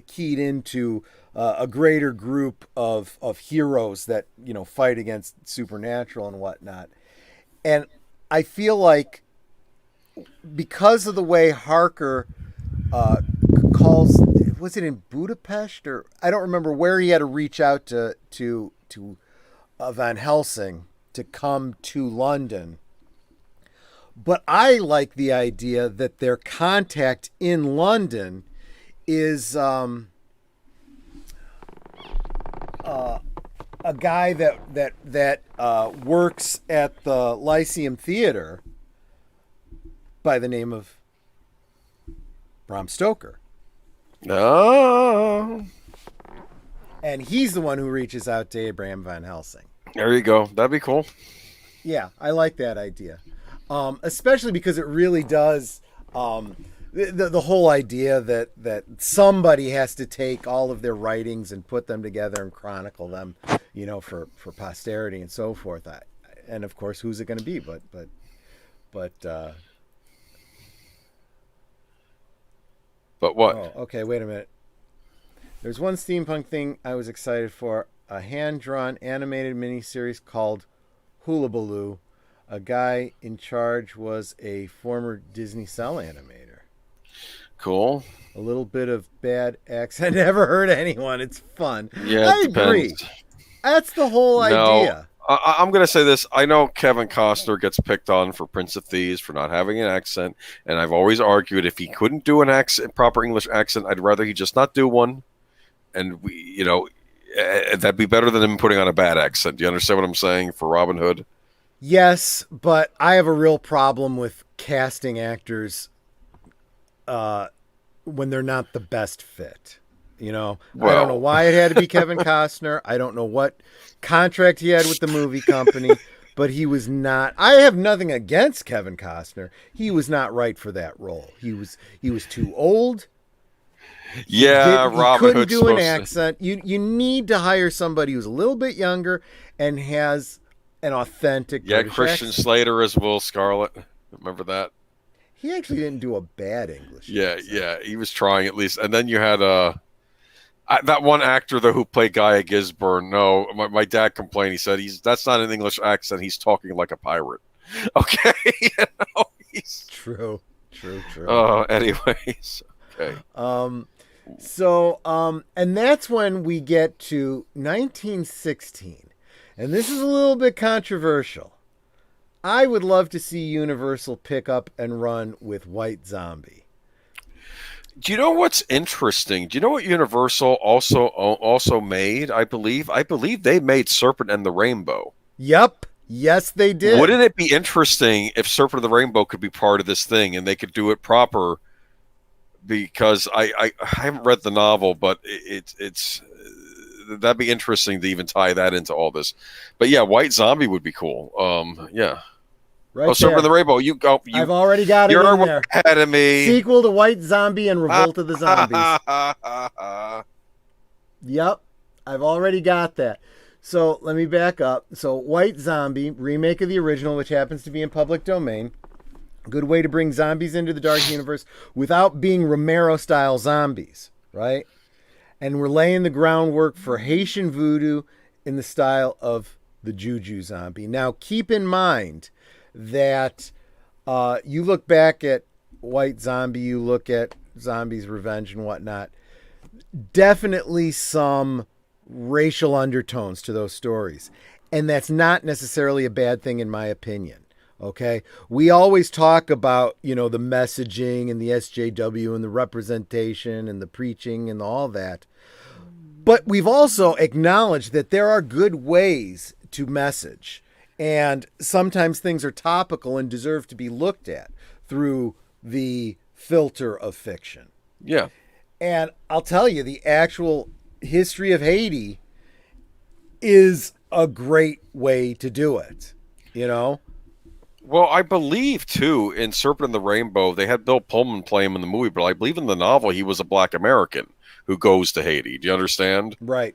keyed into a greater group of heroes that, you know, fight against supernatural and whatnot. And I feel like because of the way Harker calls, was it in Budapest or I don't remember where he had to reach out to Van Helsing to come to London. But I like the idea that their contact in London is a guy that works at the Lyceum Theater by the name of Bram Stoker. Oh. And he's the one who reaches out to Abraham Van Helsing. There you go. That'd be cool. Yeah, I like that idea. Especially because it really does the whole idea that somebody has to take all of their writings and put them together and chronicle them, you know, for posterity and so forth. And of course, who's it going to be? But what? Oh, okay, wait a minute. There's one steampunk thing I was excited for: a hand-drawn animated miniseries called Hula Baloo. A guy in charge was a former Disney cell animator. Cool. A little bit of bad accent. Never hurt anyone. It's fun. Yeah, I agree. That's the whole idea. I'm going to say this. I know Kevin Costner gets picked on for Prince of Thieves for not having an accent, and I've always argued if he couldn't do an accent, proper English accent, I'd rather he just not do one. And that'd be better than him putting on a bad accent. Do you understand what I'm saying for Robin Hood? Yes, but I have a real problem with casting actors when they're not the best fit. You know, I don't know why it had to be Kevin Costner. I don't know what contract he had with the movie company, but he was not. I have nothing against Kevin Costner. He was not right for that role. He was too old. Yeah, Robin couldn't do an accent. You need to hire somebody who's a little bit younger and has an authentic. Yeah, British Christian accent. Slater as Will Scarlet. Remember that? He actually didn't do a bad English accent. Yeah, he was trying at least. And then you had That one actor though who played Guy Gisborne. No, my dad complained. He said that's not an English accent. He's talking like a pirate. Okay, you know, True. Anyways, okay. And that's when we get to 1916. And this is a little bit controversial. I would love to see Universal pick up and run with White Zombie. Do you know what's interesting? Do you know what Universal also made? I believe they made Serpent and the Rainbow. Yep. Yes, they did. Wouldn't it be interesting if Serpent and the Rainbow could be part of this thing and they could do it proper? Because I haven't read the novel, but it's that'd be interesting to even tie that into all this. But yeah, White Zombie would be cool. Yeah. Right Serpent and the Rainbow. I've already got it in there. Ahead of me. Sequel to White Zombie and Revolt of the Zombies. Yep. I've already got that. So let me back up. So White Zombie, remake of the original, which happens to be in public domain. Good way to bring zombies into the dark universe without being Romero-style zombies, right? And we're laying the groundwork for Haitian voodoo in the style of the Juju zombie. Now, keep in mind that you look back at White Zombie, you look at Zombie's Revenge and whatnot, definitely some racial undertones to those stories. And that's not necessarily a bad thing in my opinion. Okay. We always talk about, the messaging and the SJW and the representation and the preaching and all that. But we've also acknowledged that there are good ways to message. And sometimes things are topical and deserve to be looked at through the filter of fiction. Yeah. And I'll tell you, the actual history of Haiti is a great way to do it, Well, I believe, too, in Serpent and the Rainbow, they had Bill Pullman play him in the movie, but I believe in the novel he was a black American who goes to Haiti. Do you understand? Right.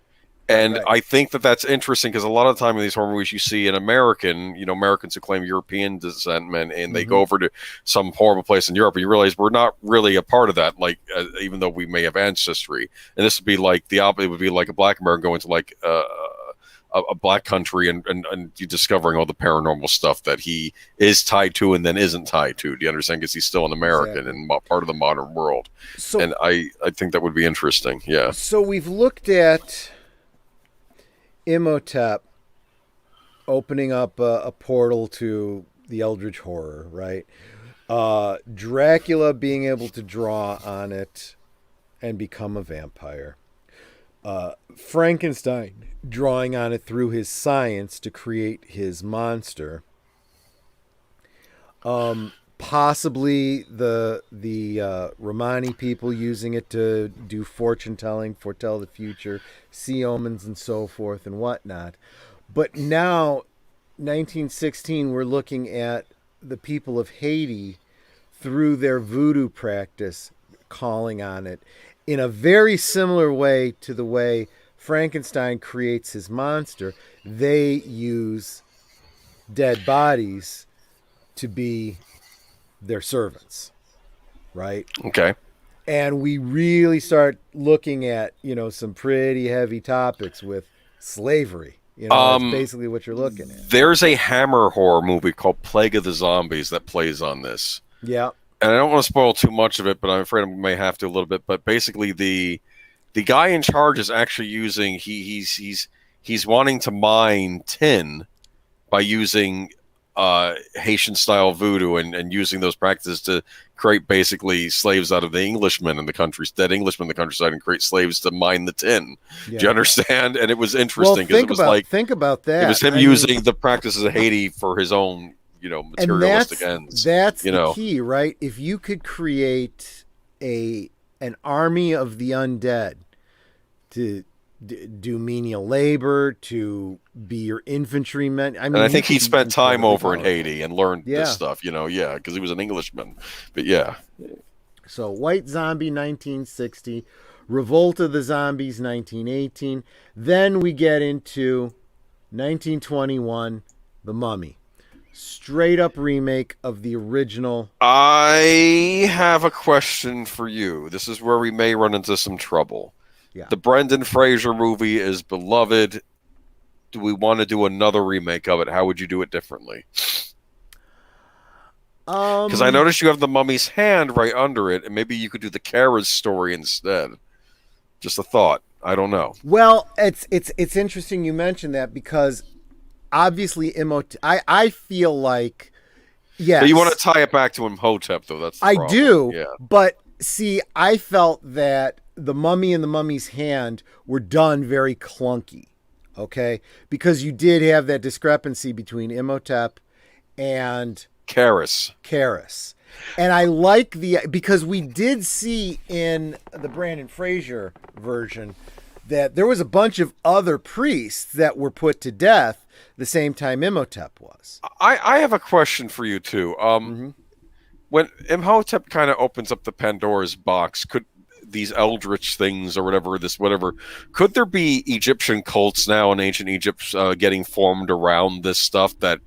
And right. I think that that's interesting because a lot of the time in these horror movies you see an American, Americans who claim European descent, and they go over to some horrible place in Europe, and you realize we're not really a part of that, like, even though we may have ancestry. And this would be like the opposite. It would be like a black American going to like a black country and you discovering all the paranormal stuff that he is tied to and then isn't tied to. Do you understand? Because he's still an American and part of the modern world. So, and I think that would be interesting. Yeah. So we've looked at Imhotep opening up a portal to the Eldritch Horror, right? Dracula being able to draw on it and become a vampire. Frankenstein drawing on it through his science to create his monster. Possibly the Romani people using it to do fortune telling, foretell the future, see omens and so forth and whatnot. But now, 1916, we're looking at the people of Haiti through their voodoo practice, calling on it in a very similar way to the way Frankenstein creates his monster. They use dead bodies to be their servants, right? Okay. And we really start looking at, some pretty heavy topics with slavery. That's basically what you're looking at. There's a Hammer horror movie called Plague of the Zombies that plays on this. Yeah. And I don't want to spoil too much of it, but I'm afraid I may have to a little bit. But basically, the guy in charge is actually using he's wanting to mine tin by using Haitian style voodoo and using those practices to create basically slaves out of the Englishmen in the country, dead Englishmen in the countryside, and create slaves to mine the tin. Yeah. Do you understand? And it was interesting because think about that. It was him using the practices of Haiti for his own, materialistic ends. That's the key, right? If you could create an army of the undead to do menial labor, to be your infantrymen. I mean, and I think he spent time over in Haiti and learned this stuff, because he was an Englishman. But yeah. So White Zombie, 1960. Revolt of the Zombies, 1918. Then we get into 1921, The Mummy. Straight up remake of the original. I have a question for you. This is where we may run into some trouble. Yeah. The Brendan Fraser movie is beloved. Do we want to do another remake of it? How would you do it differently? Because I noticed you have the mummy's hand right under it, and maybe you could do the Kara's story instead. Just a thought. I don't know. Well, it's interesting you mentioned that, because obviously I feel like, yes. But you want to tie it back to Imhotep, though. That's the I problem. do. Yeah. But see, I felt that the mummy and the mummy's hand were done very clunky. Okay? Because you did have that discrepancy between Imhotep and Clarice. And I like because we did see in the Brandon Fraser version that there was a bunch of other priests that were put to death the same time Imhotep was. I have a question for you too. When Imhotep kind of opens up the Pandora's box, could these eldritch things or whatever, could there be Egyptian cults now in ancient Egypt getting formed around this stuff that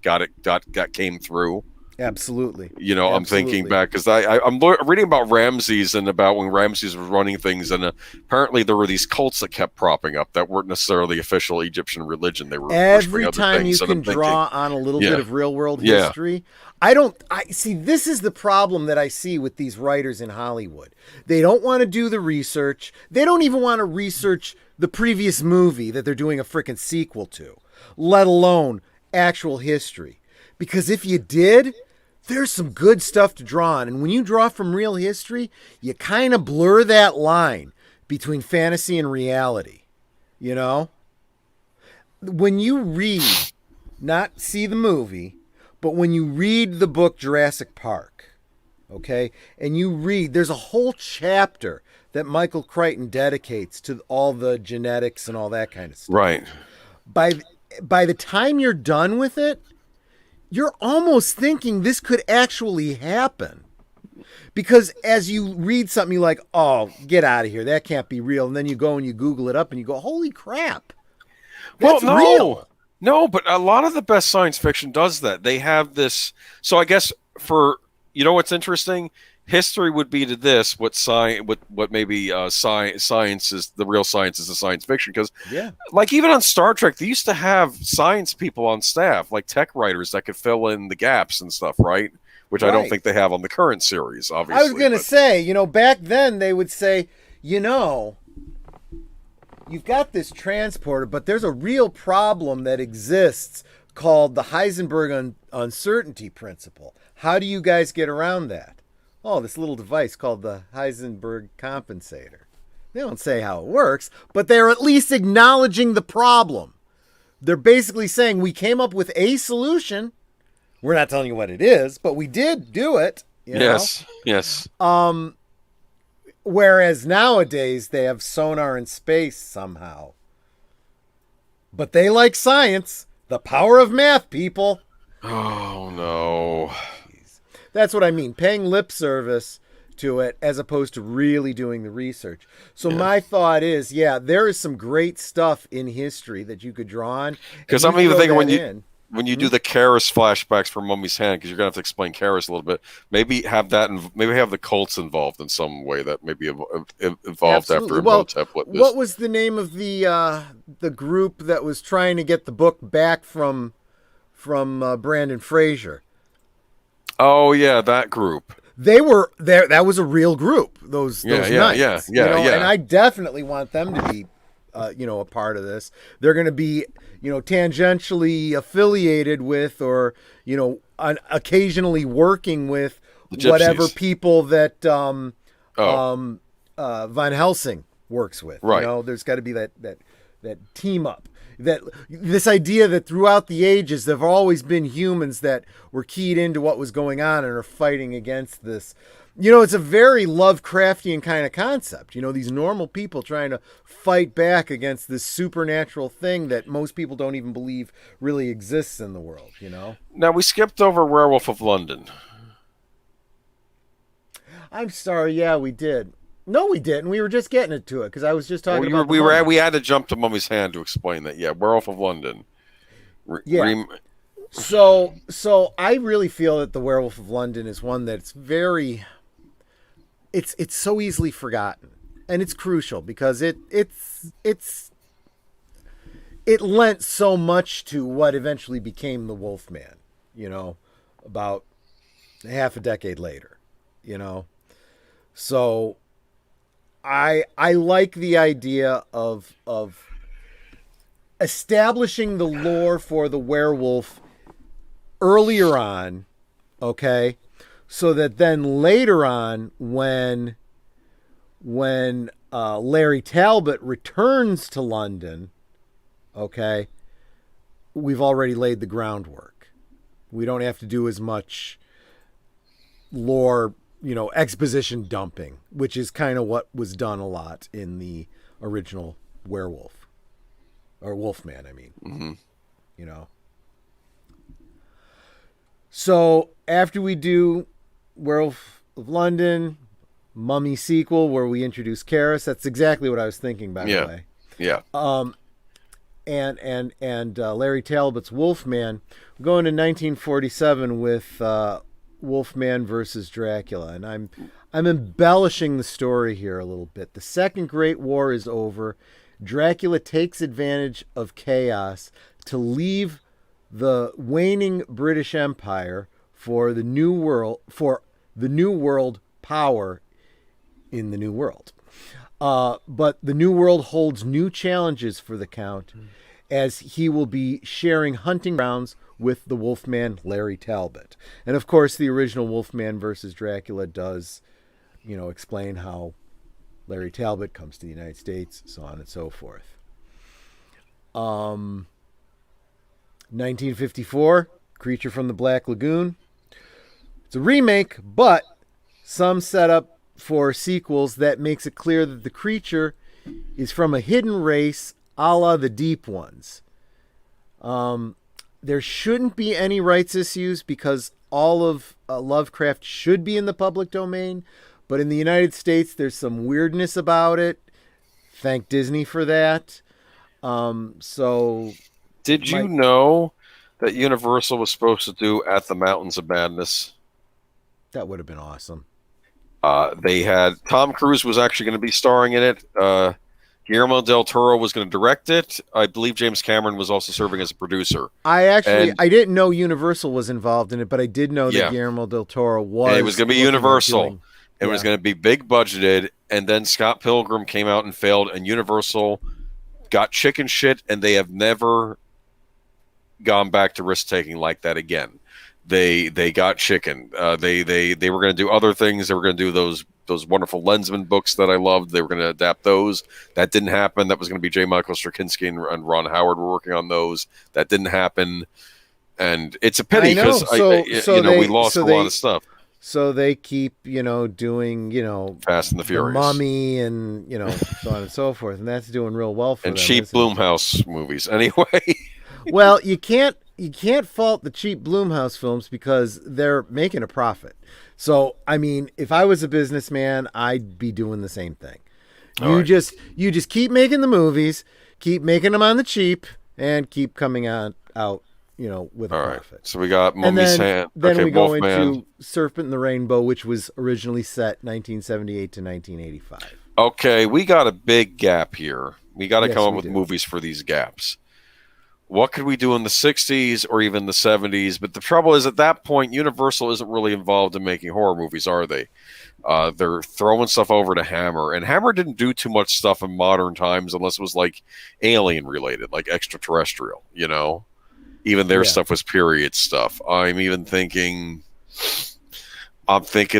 came through? Absolutely. You know, I'm thinking back because I'm reading about Ramses and about when Ramses was running things, and apparently there were these cults that kept propping up that weren't necessarily official Egyptian religion. They were every time you can draw on a little bit of real world history. I see. This is the problem that I see with these writers in Hollywood. They don't want to do the research. They don't even want to research the previous movie that they're doing a freaking sequel to, let alone actual history. Because if you did, there's some good stuff to draw on. And when you draw from real history, you kind of blur that line between fantasy and reality. You know? When you read, not see the movie, but when you read the book Jurassic Park, okay, and you read, there's a whole chapter that Michael Crichton dedicates to all the genetics and all that kind of stuff. Right. By the time you're done with it, you're almost thinking this could actually happen. Because as you read something, you're like, oh, get out of here. That can't be real. And then you go and you Google it up and you go, holy crap. That's real. No, but a lot of the best science fiction does that. They have this. So I guess you know what's interesting? History would be to this what maybe science is, the real science is the science fiction, because like even on Star Trek they used to have science people on staff, like tech writers that could fill in the gaps and stuff, right? Which I don't think they have on the current series, obviously. I was going to say, back then they would say, you've got this transporter, but there's a real problem that exists called the Heisenberg uncertainty principle. How do you guys get around that? Oh, this little device called the Heisenberg compensator. They don't say how it works, but they're at least acknowledging the problem. They're basically saying we came up with a solution. We're not telling you what it is, but we did do it. Yes. Whereas nowadays they have sonar in space somehow. But they like science. The power of math, people. Oh, no. That's what I mean. Paying lip service to it as opposed to really doing the research. So my thought is, there is some great stuff in history that you could draw on. Because I'm even thinking when you do the Karis flashbacks for Mummy's Hand, because you're going to have to explain Karis a little bit, maybe have that, and maybe have the cults involved in some way that maybe evolved after Imhotep. What was the name of the group that was trying to get the book back from Brandon Fraser? Oh yeah, that group. They were there. That was a real group. Those knights. Yeah. And I definitely want them to be, a part of this. They're going to be, tangentially affiliated with, or occasionally working with whatever people that Van Helsing works with. Right. There's got to be that team up. That this idea that throughout the ages there have always been humans that were keyed into what was going on and are fighting against this. It's a very Lovecraftian kind of concept. These normal people trying to fight back against this supernatural thing that most people don't even believe really exists in the world. Now we skipped over Werewolf of London. I'm sorry. Yeah, we did. No, we didn't. We were just getting to it because I was just talking about. We had to jump to Mummy's Hand to explain that. Yeah, Werewolf of London. So I really feel that the Werewolf of London is one that's very. It's so easily forgotten. and it's crucial because it lent so much to what eventually became the Wolfman, about half a decade later, So I like the idea of establishing the lore for the werewolf earlier on, okay? So that then later on when Larry Talbot returns to London, okay, we've already laid the groundwork. We don't have to do as much lore, exposition dumping, which is kind of what was done a lot in the original Werewolf. Or Wolfman, I mean. Mm-hmm. So after we do Werewolf of London, Mummy sequel, where we introduce Clarice, that's exactly what I was thinking, by the way. Yeah. And Larry Talbot's Wolfman, we're going to 1947 with Wolfman versus Dracula, and I'm embellishing the story here a little bit. The Second Great War is over. Dracula takes advantage of chaos to leave the waning British Empire for the new world power in the New World. But the New World holds new challenges for the Count, as he will be sharing hunting grounds with the Wolfman Larry Talbot. And of course, the original Wolfman versus Dracula does, explain how Larry Talbot comes to the United States, so on and so forth. 1954, Creature from the Black Lagoon. It's a remake, but some setup for sequels that makes it clear that the creature is from a hidden race a la the Deep Ones. There shouldn't be any rights issues because all of Lovecraft should be in the public domain, but in the United States there's some weirdness about it. Thank Disney for that. Did you know that Universal was supposed to do At the Mountains of Madness? That would have been awesome. They had Tom Cruise was actually going to be starring in it. Guillermo del Toro was going to direct it. I believe James Cameron was also serving as a producer. I didn't know Universal was involved in it, but I did know that Guillermo del Toro was. And it was going to be Universal. It was going to be big budgeted, and then Scott Pilgrim came out and failed, and Universal got chicken shit, and they have never gone back to risk taking like that again. They got chicken. They were going to do other things. They were going to do those wonderful Lensman books that I loved. They were going to adapt those. That didn't happen. That was going to be J. Michael Straczynski and Ron Howard were working on those. That didn't happen, and it's a pity because we lost a lot of stuff. So they keep, doing, Fast and the Furious, Mummy, and so on and so forth, and that's doing real well for them. And cheap Blumhouse movies, anyway. Well, you can't fault the cheap Blumhouse films because they're making a profit. So, I mean, if I was a businessman, I'd be doing the same thing. You just keep making the movies, keep making them on the cheap, and keep coming out with a profit. So we got Mummy's Hand. Then we go into Serpent and the Rainbow, which was originally set 1978 to 1985. Okay, we got a big gap here. We got to come up with movies for these gaps. What could we do in the 60s or even the 70s? But the trouble is, at that point, Universal isn't really involved in making horror movies, are they? They're throwing stuff over to Hammer. And Hammer didn't do too much stuff in modern times unless it was like alien-related, like extraterrestrial, Even their stuff was period stuff. I'm thinking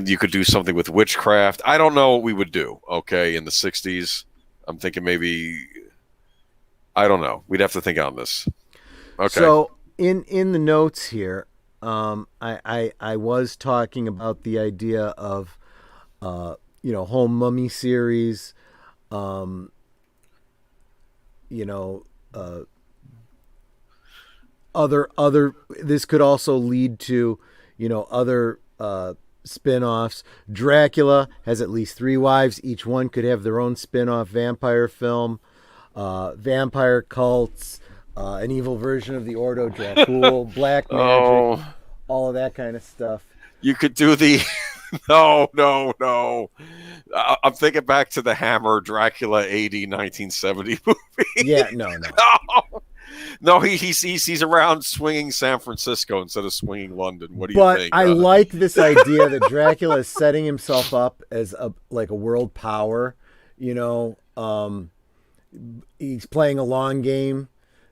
you could do something with witchcraft. I don't know what we would do, in the 60s. I'm thinking maybe... I don't know. We'd have to think on this. Okay. So in the notes here, I was talking about the idea of home mummy series, other this could also lead to other spin-offs. Dracula has at least 3 wives. Each one could have their own spin-off vampire film. Vampire cults, an evil version of the Ordo Dracul, black magic, all of that kind of stuff. You could do the No, no, no. I'm thinking back to the Hammer Dracula AD 1970 movie. Yeah, no, no. No, no, he's around swinging San Francisco instead of swinging London. What do you But think? I like this idea that Dracula is setting himself up as a world power. You know, he's playing a long game.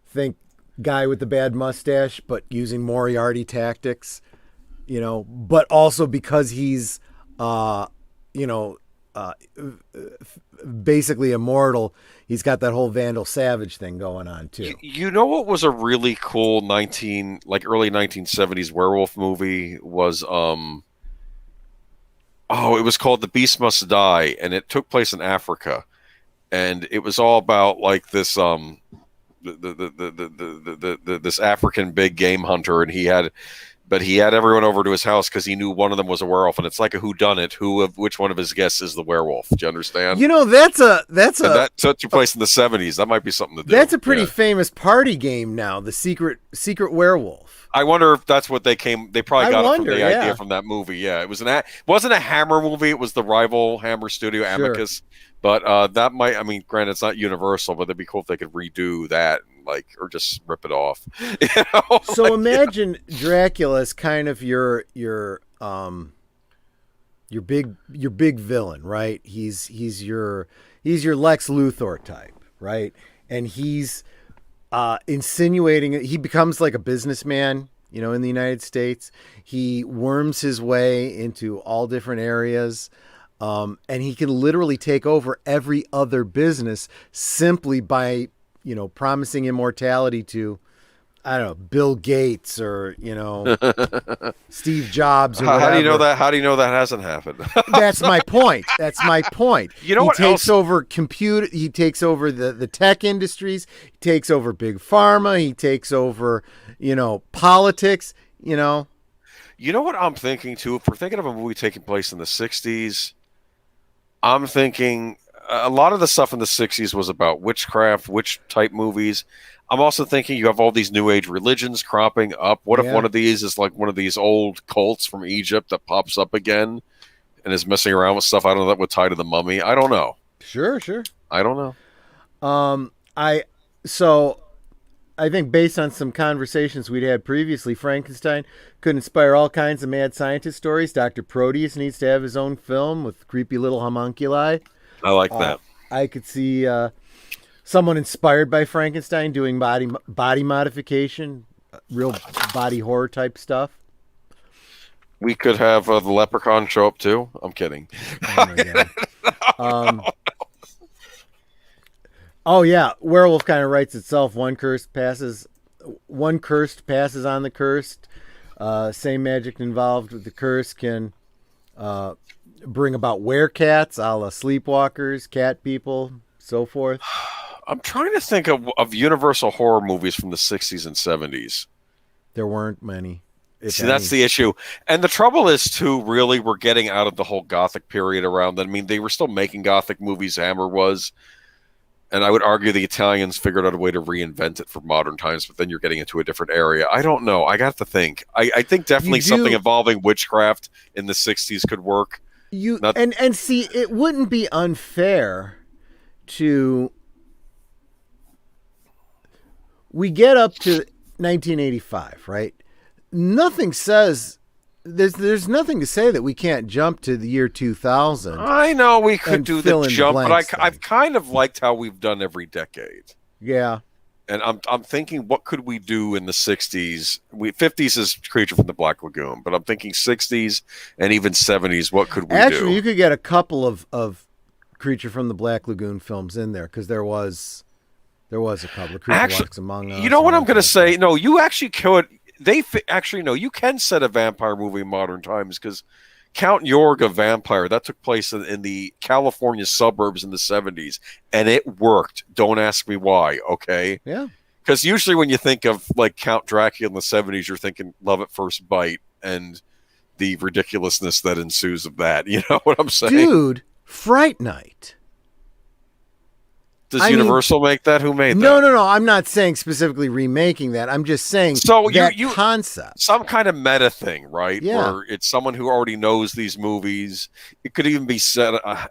Think guy with the bad mustache, but using Moriarty tactics. You know, but also because he's, you know, basically immortal. He's got that whole Vandal Savage thing going on too. You know what was a really cool early 1970s werewolf movie was it was called The Beast Must Die, and it took place in Africa, and it was all about like this this African big game hunter, and he had everyone over to his house because he knew one of them was a werewolf, and it's like a whodunit. Which one of his guests is the werewolf? Do you understand? You know, that took place in the 70s. That might be something to do. That's a pretty famous party game now. The secret werewolf. I wonder if that's what they probably got it from the yeah. idea from that movie. Yeah, it wasn't a Hammer movie. It was the rival Hammer studio, Amicus. Sure. But that might, I mean, granted, it's not Universal, but it'd be cool if they could redo that, or just rip it off. You know? So imagine Dracula is kind of your big villain, right? He's your Lex Luthor type, right? And he's insinuating, he becomes like a businessman, you know, in the United States. He worms his way into all different areas. And he can literally take over every other business simply by, you know, promising immortality to, I don't know, Bill Gates or, you know, Steve Jobs or whatever. How do you know that? How do you know that hasn't happened? That's my point. You know, he takes over he takes over the tech industries. He takes over big pharma. He takes over, you know, politics, you know. You know what I'm thinking too? If we're thinking of a movie taking place in the 60s, I'm thinking a lot of the stuff in the 60s was about witchcraft, witch type movies. I'm also thinking you have all these new age religions cropping up. What if one of these is like one of these old cults from Egypt that pops up again and is messing around with stuff? I don't know, that would tie to the mummy. I don't know. Sure. I don't know. I think based on some conversations we'd had previously, Frankenstein could inspire all kinds of mad scientist stories. Dr. Proteus needs to have his own film with creepy little homunculi. I like that. I could see someone inspired by Frankenstein doing body modification, real body horror type stuff. We could have the Leprechaun show up too. I'm kidding. Oh my God. Oh yeah, werewolf kind of writes itself. One cursed passes on the cursed. Same magic involved with the curse can bring about werecats, a la sleepwalkers, cat people, so forth. I'm trying to think of Universal horror movies from the 60s and 70s. There weren't many. See, that's the issue. And the trouble is, too, really, we're getting out of the whole Gothic period around that. I mean, they were still making Gothic movies, Hammer was. And I would argue the Italians figured out a way to reinvent it for modern times, but then you're getting into a different area. I don't know. I got to think. I think definitely something involving witchcraft in the 60s could work. And see, it wouldn't be unfair to... We get up to 1985, right? Nothing says... There's nothing to say that we can't jump to the year 2000. I know we could do the jump, but I've kind of liked how we've done every decade. Yeah. And I'm thinking, what could we do in the 60s? 50s is Creature from the Black Lagoon, but I'm thinking 60s and even 70s, what could we do? Actually, you could get a couple of Creature from the Black Lagoon films in there, because there was a couple of Creature Walks Among Us. You know what I'm going to say? No, you actually could... you can set a vampire movie in modern times, because Count Yorga Vampire, that took place in the California suburbs in the 70s, and it worked. Don't ask me why, okay? Yeah. Because usually when you think of like Count Dracula in the 70s, you're thinking Love at First Bite and the ridiculousness that ensues of that. You know what I'm saying? Dude, Fright Night. Does Universal make that? Who made that? No. I'm not saying specifically remaking that. I'm just saying so that you concept. Some kind of meta thing, right? Yeah. Where it's someone who already knows these movies. It could even be said. I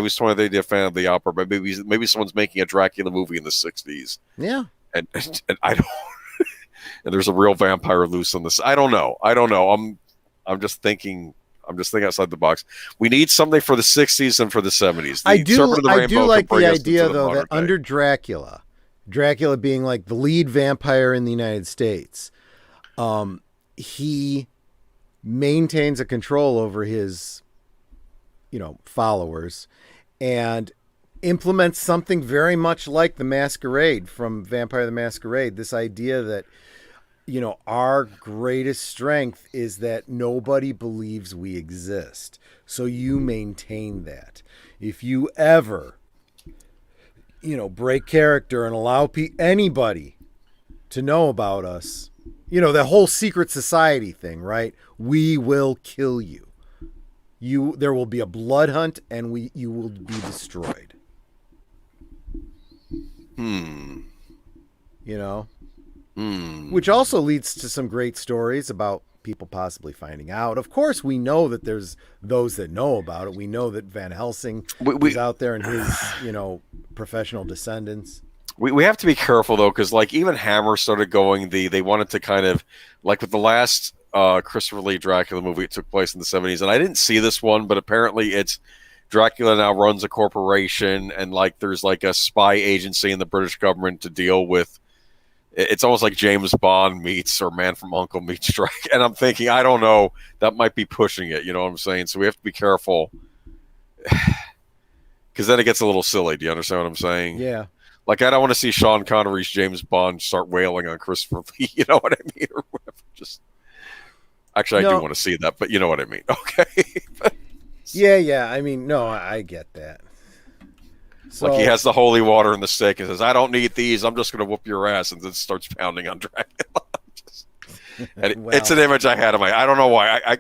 was told they'd be a fan of the opera, but maybe someone's making a Dracula movie in the '60s. Yeah. And I don't. And there's a real vampire loose on this. I don't know. I'm just thinking. I'm just thinking outside the box. We need something for the '60s and for the '70s. I do like the idea, though, that under Dracula being like the lead vampire in the United States, he maintains a control over his, followers, and implements something very much like the Masquerade from Vampire the Masquerade. This idea that, our greatest strength is that nobody believes we exist. So you maintain that. If you ever, break character and allow anybody to know about us, the whole secret society thing, right? We will kill you. There will be a blood hunt, and you will be destroyed. Which also leads to some great stories about people possibly finding out. Of course, we know that there's those that know about it. We know that Van Helsing is out there and his, professional descendants. We have to be careful, though, because even Hammer started going they wanted to kind of, like with the last Christopher Lee Dracula movie, it took place in the 70s, and I didn't see this one, but apparently it's Dracula now runs a corporation, and there's a spy agency in the British government to deal with. It's almost like James Bond meets or Man from U.N.C.L.E. meets Dracula. And I'm thinking, I don't know, that might be pushing it. You know what I'm saying? So we have to be careful. Because then it gets a little silly. Do you understand what I'm saying? Yeah. I don't want to see Sean Connery's James Bond start wailing on Christopher Lee. You know what I mean? Or whatever. Actually, I do want to see that, but you know what I mean. Okay. Yeah. I mean, no, I get that. So, he has the holy water and the steak and says, I don't need these. I'm just going to whoop your ass. And then starts pounding on Dracula. It's an image I had in my, I don't know why.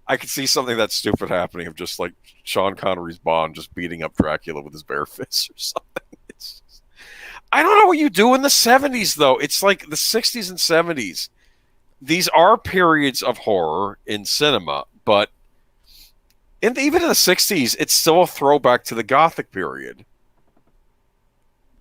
I could see something that stupid happening of just Sean Connery's Bond just beating up Dracula with his bare fists or something. I don't know what you do in the 70s, though. It's like the 60s and 70s. These are periods of horror in cinema, but even in the 60s, it's still a throwback to the Gothic period.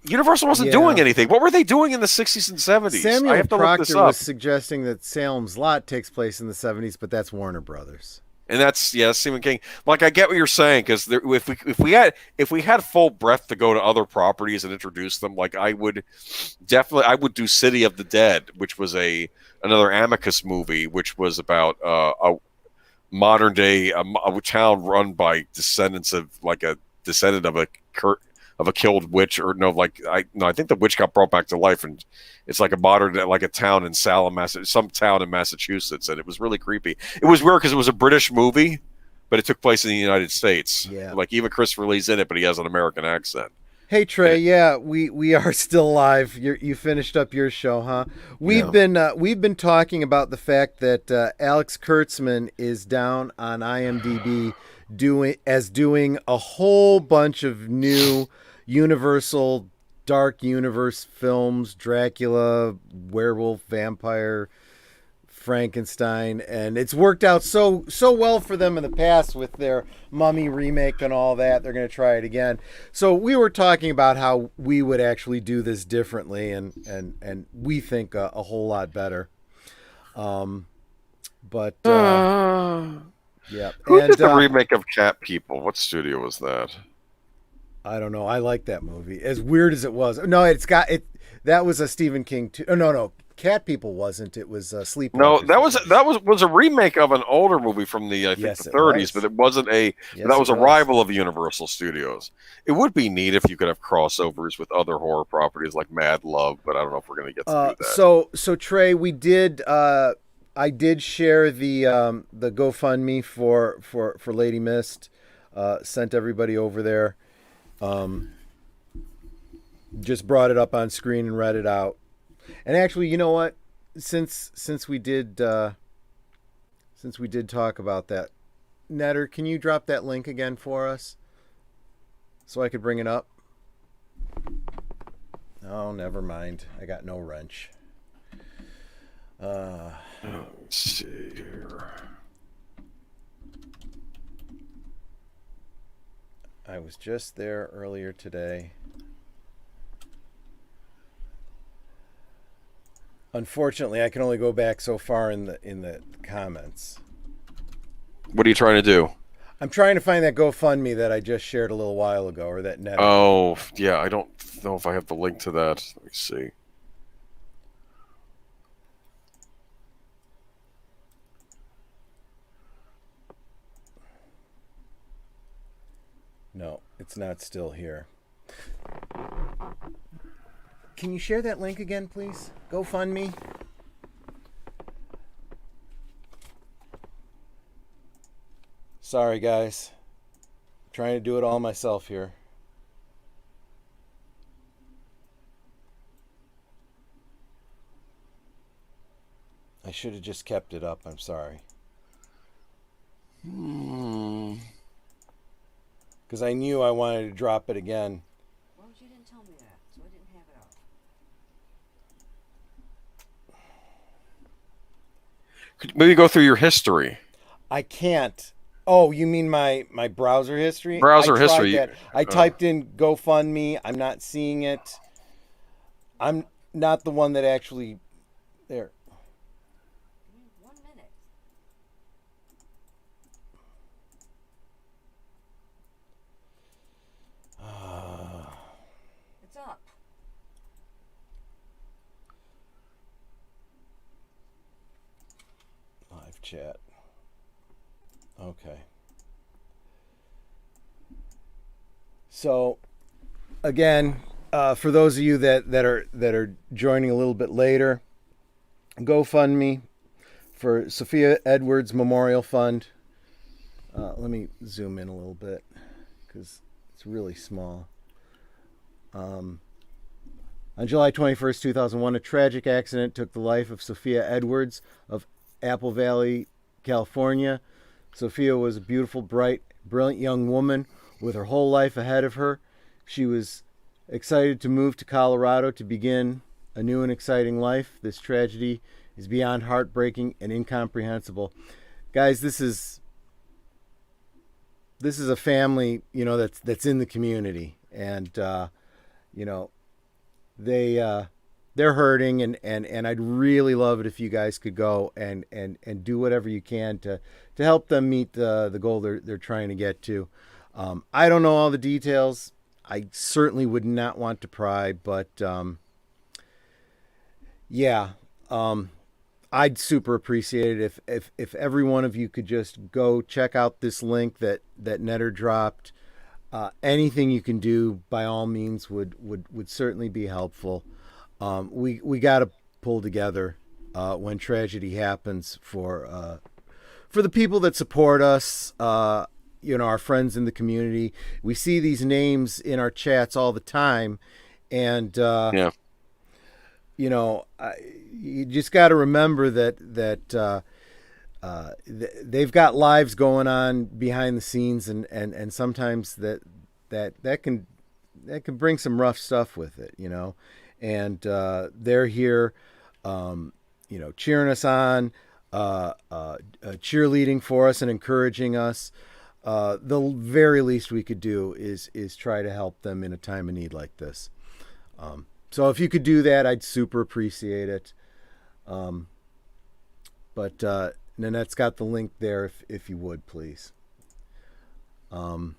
Universal wasn't doing anything. What were they doing in the 60s and 70s? Samuel Proctor was suggesting that Salem's Lot takes place in the 70s, but that's Warner Brothers. And that's Stephen King. I get what you're saying, because if we had full breadth to go to other properties and introduce them, I would do City of the Dead, which was another Amicus movie, which was about a modern day a town run by descendants of a descendant of a killed witch, or I think the witch got brought back to life, and it's a modern a town in Salem, some town in Massachusetts, and it was really creepy. It was weird because it was a British movie, but it took place in the United States. Yeah, even Christopher Lee's in it, but he has an American accent. Hey Trey, we are still live. You finished up your show, huh? We've been talking about the fact that Alex Kurtzman is down on IMDb doing a whole bunch of new Universal Dark Universe films: Dracula, Werewolf, Vampire, Frankenstein, and it's worked out so well for them in the past with their Mummy remake and all that. They're going to try it again. So we were talking about how we would actually do this differently, and we think a whole lot better. But yeah. Who did the remake of Cat People? What studio was that? I don't know. I like that movie. As weird as it was. No, that was a Stephen King too. Oh, no. Cat People wasn't. It was Sleep. No, that was a remake of an older movie from the the 30s, but it wasn't that was a rival of Universal Studios. It would be neat if you could have crossovers with other horror properties like Mad Love, but I don't know if we're going to get to do that. So Trey, we did. I did share the GoFundMe for Lady Mist. Sent everybody over there. Just brought it up on screen and read it out. And actually, you know what? Since we did talk about that, Netter, can you drop that link again for us so I could bring it up? Oh, never mind. I got no wrench. Let's see here. I was just there earlier today. Unfortunately, I can only go back so far in the comments. What are you trying to do? I'm trying to find that GoFundMe that I just shared a little while ago, or that net. Oh, yeah. I don't know if I have the link to that. Let me see. No, it's not still here. Can you share that link again, please? GoFundMe. Sorry, guys. Trying to do it all myself here. I should have just kept it up. I'm sorry. Because I knew I wanted to drop it again. Well, you didn't tell me that, so I didn't have it up. Could you maybe go through your history? I can't. Oh, you mean my browser history? Browser I tried history. that. I typed in GoFundMe. I'm not seeing it. I'm not the one that actually... There. Give me 1 minute. It's up. Live chat. Okay. So, again, for those of you that are joining a little bit later, GoFundMe for Sophia Edwards Memorial Fund. Let me zoom in a little bit because it's really small. On July 21st, 2001, a tragic accident took the life of Sophia Edwards of Apple Valley, California. Sophia was a beautiful, bright, brilliant young woman with her whole life ahead of her. She was excited to move to Colorado to begin a new and exciting life. This tragedy is beyond heartbreaking and incomprehensible. Guys, this is a family, that's in the community, and they're hurting, and I'd really love it if you guys could go and do whatever you can to help them meet the goal they're trying to get to. I don't know all the details. I certainly would not want to pry, but I'd super appreciate it if every one of you could just go check out this link that Netter dropped. Anything you can do, by all means, would certainly be helpful. We got to pull together when tragedy happens for the people that support us. Our friends in the community. We see these names in our chats all the time, and you just got to remember that they've got lives going on behind the scenes, and sometimes that can bring some rough stuff with it, and they're here, cheering us on, cheerleading for us and encouraging us. The very least we could do is try to help them in a time of need like this. So if you could do that, I'd super appreciate it. But Nanette's got the link there if you would, please. And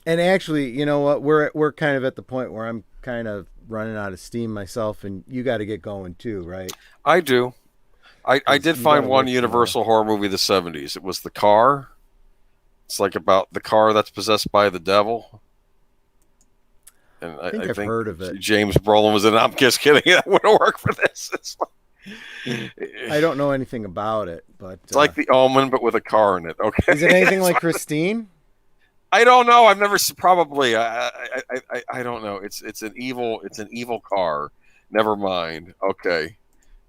actually, you know what? We're kind of at the point where I'm kind of running out of steam myself, and you got to get going too, right? I do. I did find one Universal horror movie of the 70s. It was The Car. It's like about the car that's possessed by the devil. And I think I've heard of it. James Brolin was in it. I'm just kidding. That wouldn't work for this. It's I don't know anything about it, but it's like The Omen, but with a car in it. Okay. Is it anything like Christine? I don't know. I've never probably. I don't know. It's an evil car. Never mind. Okay.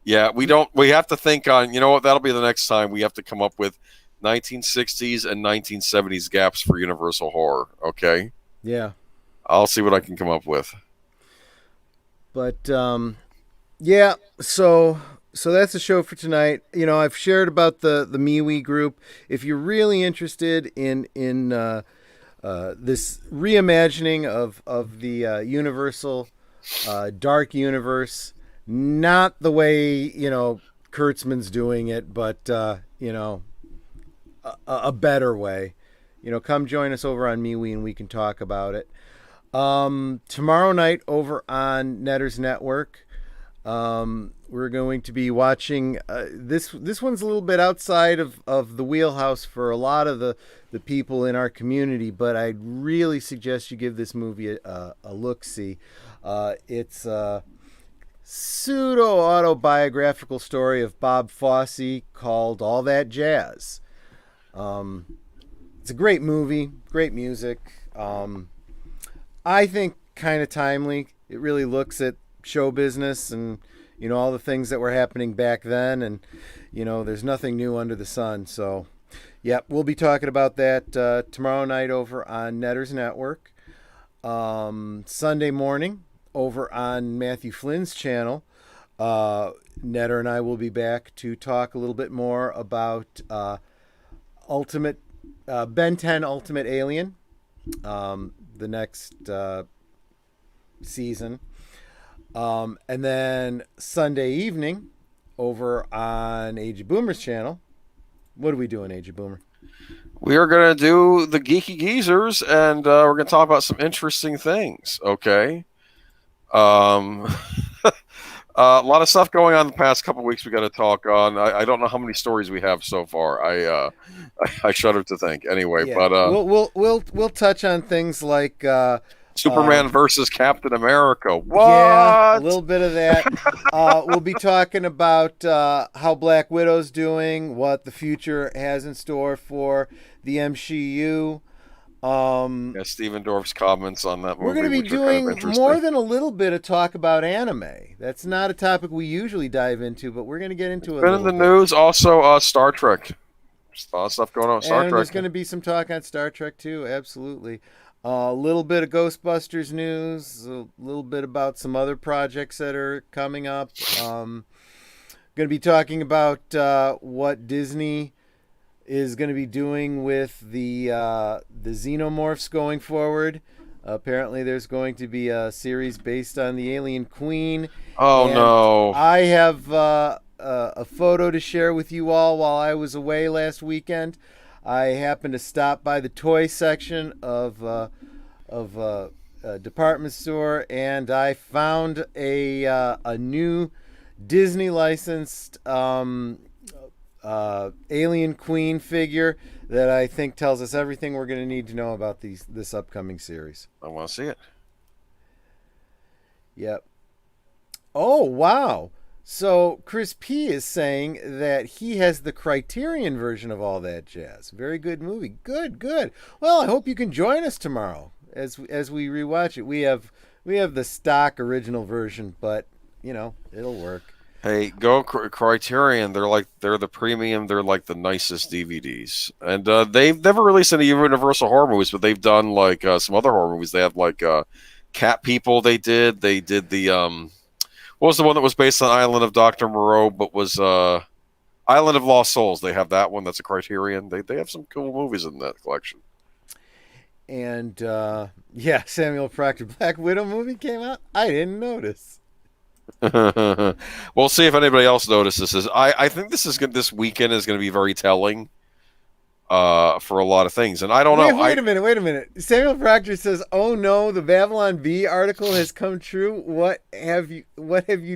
Yeah, we have to think on, you know what, that'll be the next time. We have to come up with 1960s and 1970s gaps for Universal horror. Okay. Yeah. I'll see what I can come up with. But yeah, so that's the show for tonight. I've shared about the MeWe group. If you're really interested in this reimagining of the Universal Dark Universe, not the way Kurtzman's doing it, but a better way. Come join us over on MeWe and we can talk about it. Tomorrow night over on Netters Network, we're going to be watching this one's a little bit outside of the wheelhouse for a lot of the people in our community, but I'd really suggest you give this movie a look-see. It's a pseudo-autobiographical story of Bob Fosse called All That Jazz. It's a great movie, great music. I think kind of timely. It really looks at show business and all the things that were happening back then, and there's nothing new under the sun. So yep, we'll be talking about that tomorrow night over on Netters Network. Sunday morning over on Matthew Flynn's channel, Netter and I will be back to talk a little bit more about Ultimate Ben 10 Ultimate Alien, the next season. And then Sunday evening over on Age of Boomer's channel. What are we doing, Age of Boomer? We are going to do the Geeky Geezers, and we're going to talk about some interesting things, okay? A lot of stuff going on the past couple of weeks we got to talk on. I don't know how many stories we have so far. I shudder to think. Anyway, Yeah. but we'll touch on things like Superman versus Captain America. What? Yeah, a little bit of that. We'll be talking about how Black Widow's doing, what the future has in store for the MCU. Yeah, Steven Dorff's comments on that movie. We're going to be doing kind of more than a little bit of talk about anime. That's not a topic we usually dive into, but we're going to get into it. Been in the news also. Star Trek. There's a lot of stuff going on with Star Trek. There's going to be some talk on Star Trek too. Absolutely. A little bit of Ghostbusters news, a little bit about some other projects that are coming up. Going to be talking about what Disney is going to be doing with the Xenomorphs going forward. Apparently, there's going to be a series based on the Alien Queen. Oh, and no. I have a photo to share with you all while I was away last weekend. I happened to stop by the toy section of a department store, and I found a new Disney licensed Alien Queen figure that I think tells us everything we're going to need to know about this upcoming series. I want to see it. Yep. Oh, wow. So Chris P is saying that he has the Criterion version of All That Jazz. Very good movie. Good. Well, I hope you can join us tomorrow as we rewatch it. We have the stock original version, but it'll work. Hey, go Criterion. They're the premium. They're like the nicest DVDs, and they've never released any Universal horror movies, but they've done like some other horror movies. They have like Cat People. They did the what was the one that was based on Island of Dr. Moreau, but was Island of Lost Souls? They have that one. That's a Criterion. They have some cool movies in that collection. And yeah, Samuel Proctor, Black Widow movie came out. I didn't notice. We'll see if anybody else notices. I think this weekend is going to be very telling for a lot of things, and I don't know. Wait a minute. Samuel Proctor says, "Oh no, the Babylon Bee article has come true. What have you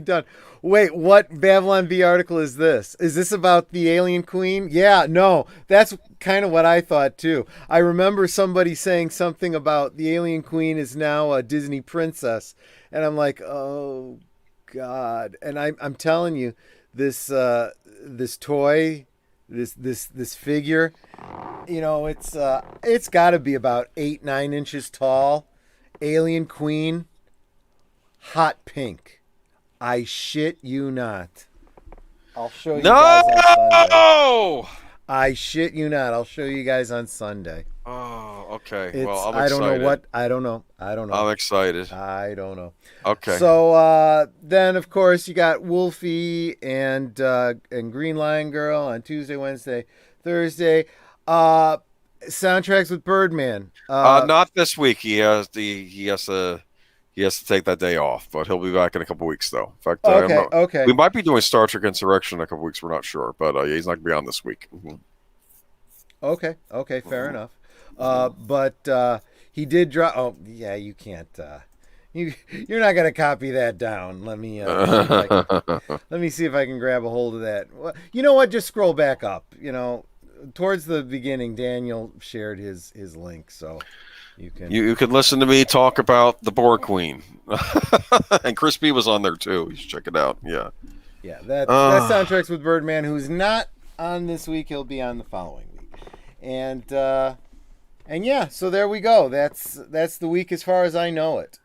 done?" Wait, what Babylon Bee article is this? Is this about the Alien Queen? Yeah, no, that's kind of what I thought too. I remember somebody saying something about the Alien Queen is now a Disney princess, and I'm like, oh God. And I'm telling you, this toy, this figure, it's got to be about 8-9 inches tall. Alien Queen, hot pink. I shit you not. I'll show you guys on Sunday. I shit you not. I'll show you guys on Sunday. Oh, Okay. Well, I'm I don't know excited. what I don't know. I don't know. I'm excited. I don't know. Okay. So then, of course, you got Wolfie and Green Lion Girl on Tuesday, Wednesday, Thursday. Soundtracks with Birdman. Not this week. He has to take that day off, but he'll be back in a couple weeks though. In fact, Okay, okay, we might be doing Star Trek Insurrection in a couple weeks. We're not sure, but yeah, he's not gonna be on this week. okay. Fair enough. But he did drop. Oh, yeah, you can't. You're not gonna copy that down. Let me let me see if I can grab a hold of that. Well, you know what? Just scroll back up. Towards the beginning, Daniel shared his link, so you can. You could listen to me talk about the Borg Queen, and Chris B was on there too. You should check it out. Yeah. Yeah, that soundtracks with Birdman, who's not on this week. He'll be on the following week, and yeah. So there we go. That's the week as far as I know it.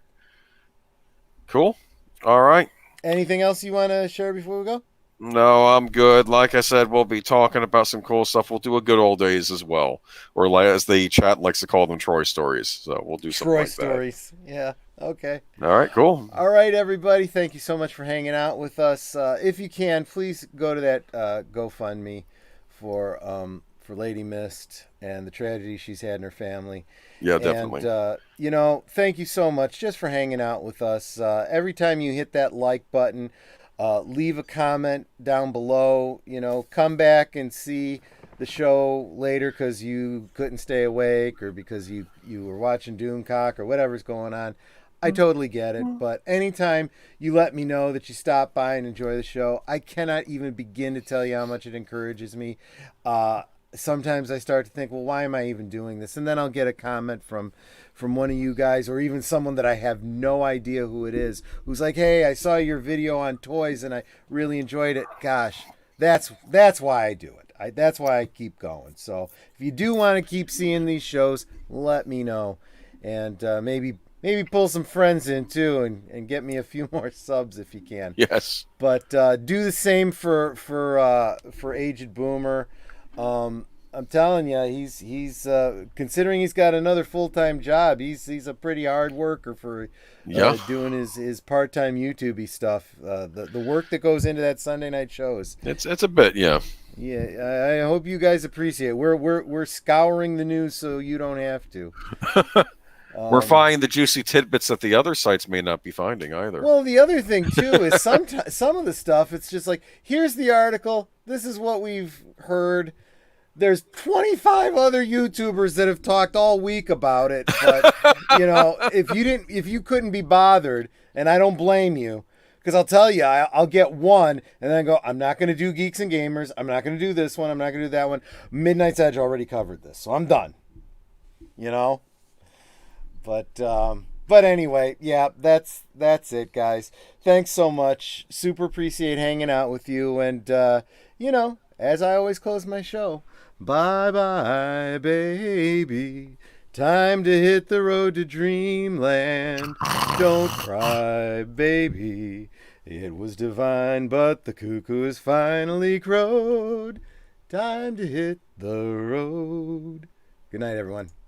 Cool. All right. Anything else you want to share before we go? No, I'm good. Like I said, we'll be talking about some cool stuff. We'll do a good old days as well, or as the chat likes to call them, Troy stories. So we'll do something Troy like stories. Yeah. Okay. that. All right. Cool. All right, everybody. Thank you so much for hanging out with us. If you can, please go to that GoFundMe for Lady Mist and the tragedy she's had in her family. Yeah, definitely. And thank you so much just for hanging out with us. Every time you hit that like button, leave a comment down below. Come back and see the show later because you couldn't stay awake or because you were watching Doomcock or whatever's going on. I totally get it, but anytime you let me know that you stop by and enjoy the show, I cannot even begin to tell you how much it encourages me. Sometimes I start to think, well, why am I even doing this? And then I'll get a comment from one of you guys or even someone that I have no idea who it is who's like, hey, I saw your video on toys and I really enjoyed it. Gosh, that's why I do it. That's why I keep going. So if you do want to keep seeing these shows, let me know. And maybe pull some friends in too and get me a few more subs if you can. Yes. But do the same for Aged Boomer. I'm telling you, he's considering he's got another full-time job. He's a pretty hard worker for doing his part-time YouTube-y stuff. The work that goes into that Sunday night shows. It's a bit, yeah. Yeah, I hope you guys appreciate it. We're scouring the news so you don't have to. We're finding the juicy tidbits that the other sites may not be finding either. Well, the other thing too is some of the stuff, it's just like, here's the article. This is what we've heard. There's 25 other YouTubers that have talked all week about it, but if you couldn't be bothered, and I don't blame you, because I'll tell you, I'll get one and then go, I'm not going to do Geeks and Gamers. I'm not going to do this one. I'm not going to do that one. Midnight's Edge already covered this, so I'm done. But anyway, yeah, that's it, guys. Thanks so much. Super appreciate hanging out with you. And, as I always close my show, bye-bye, baby. Time to hit the road to dreamland. Don't cry, baby. It was divine, but the cuckoo has finally crowed. Time to hit the road. Good night, everyone.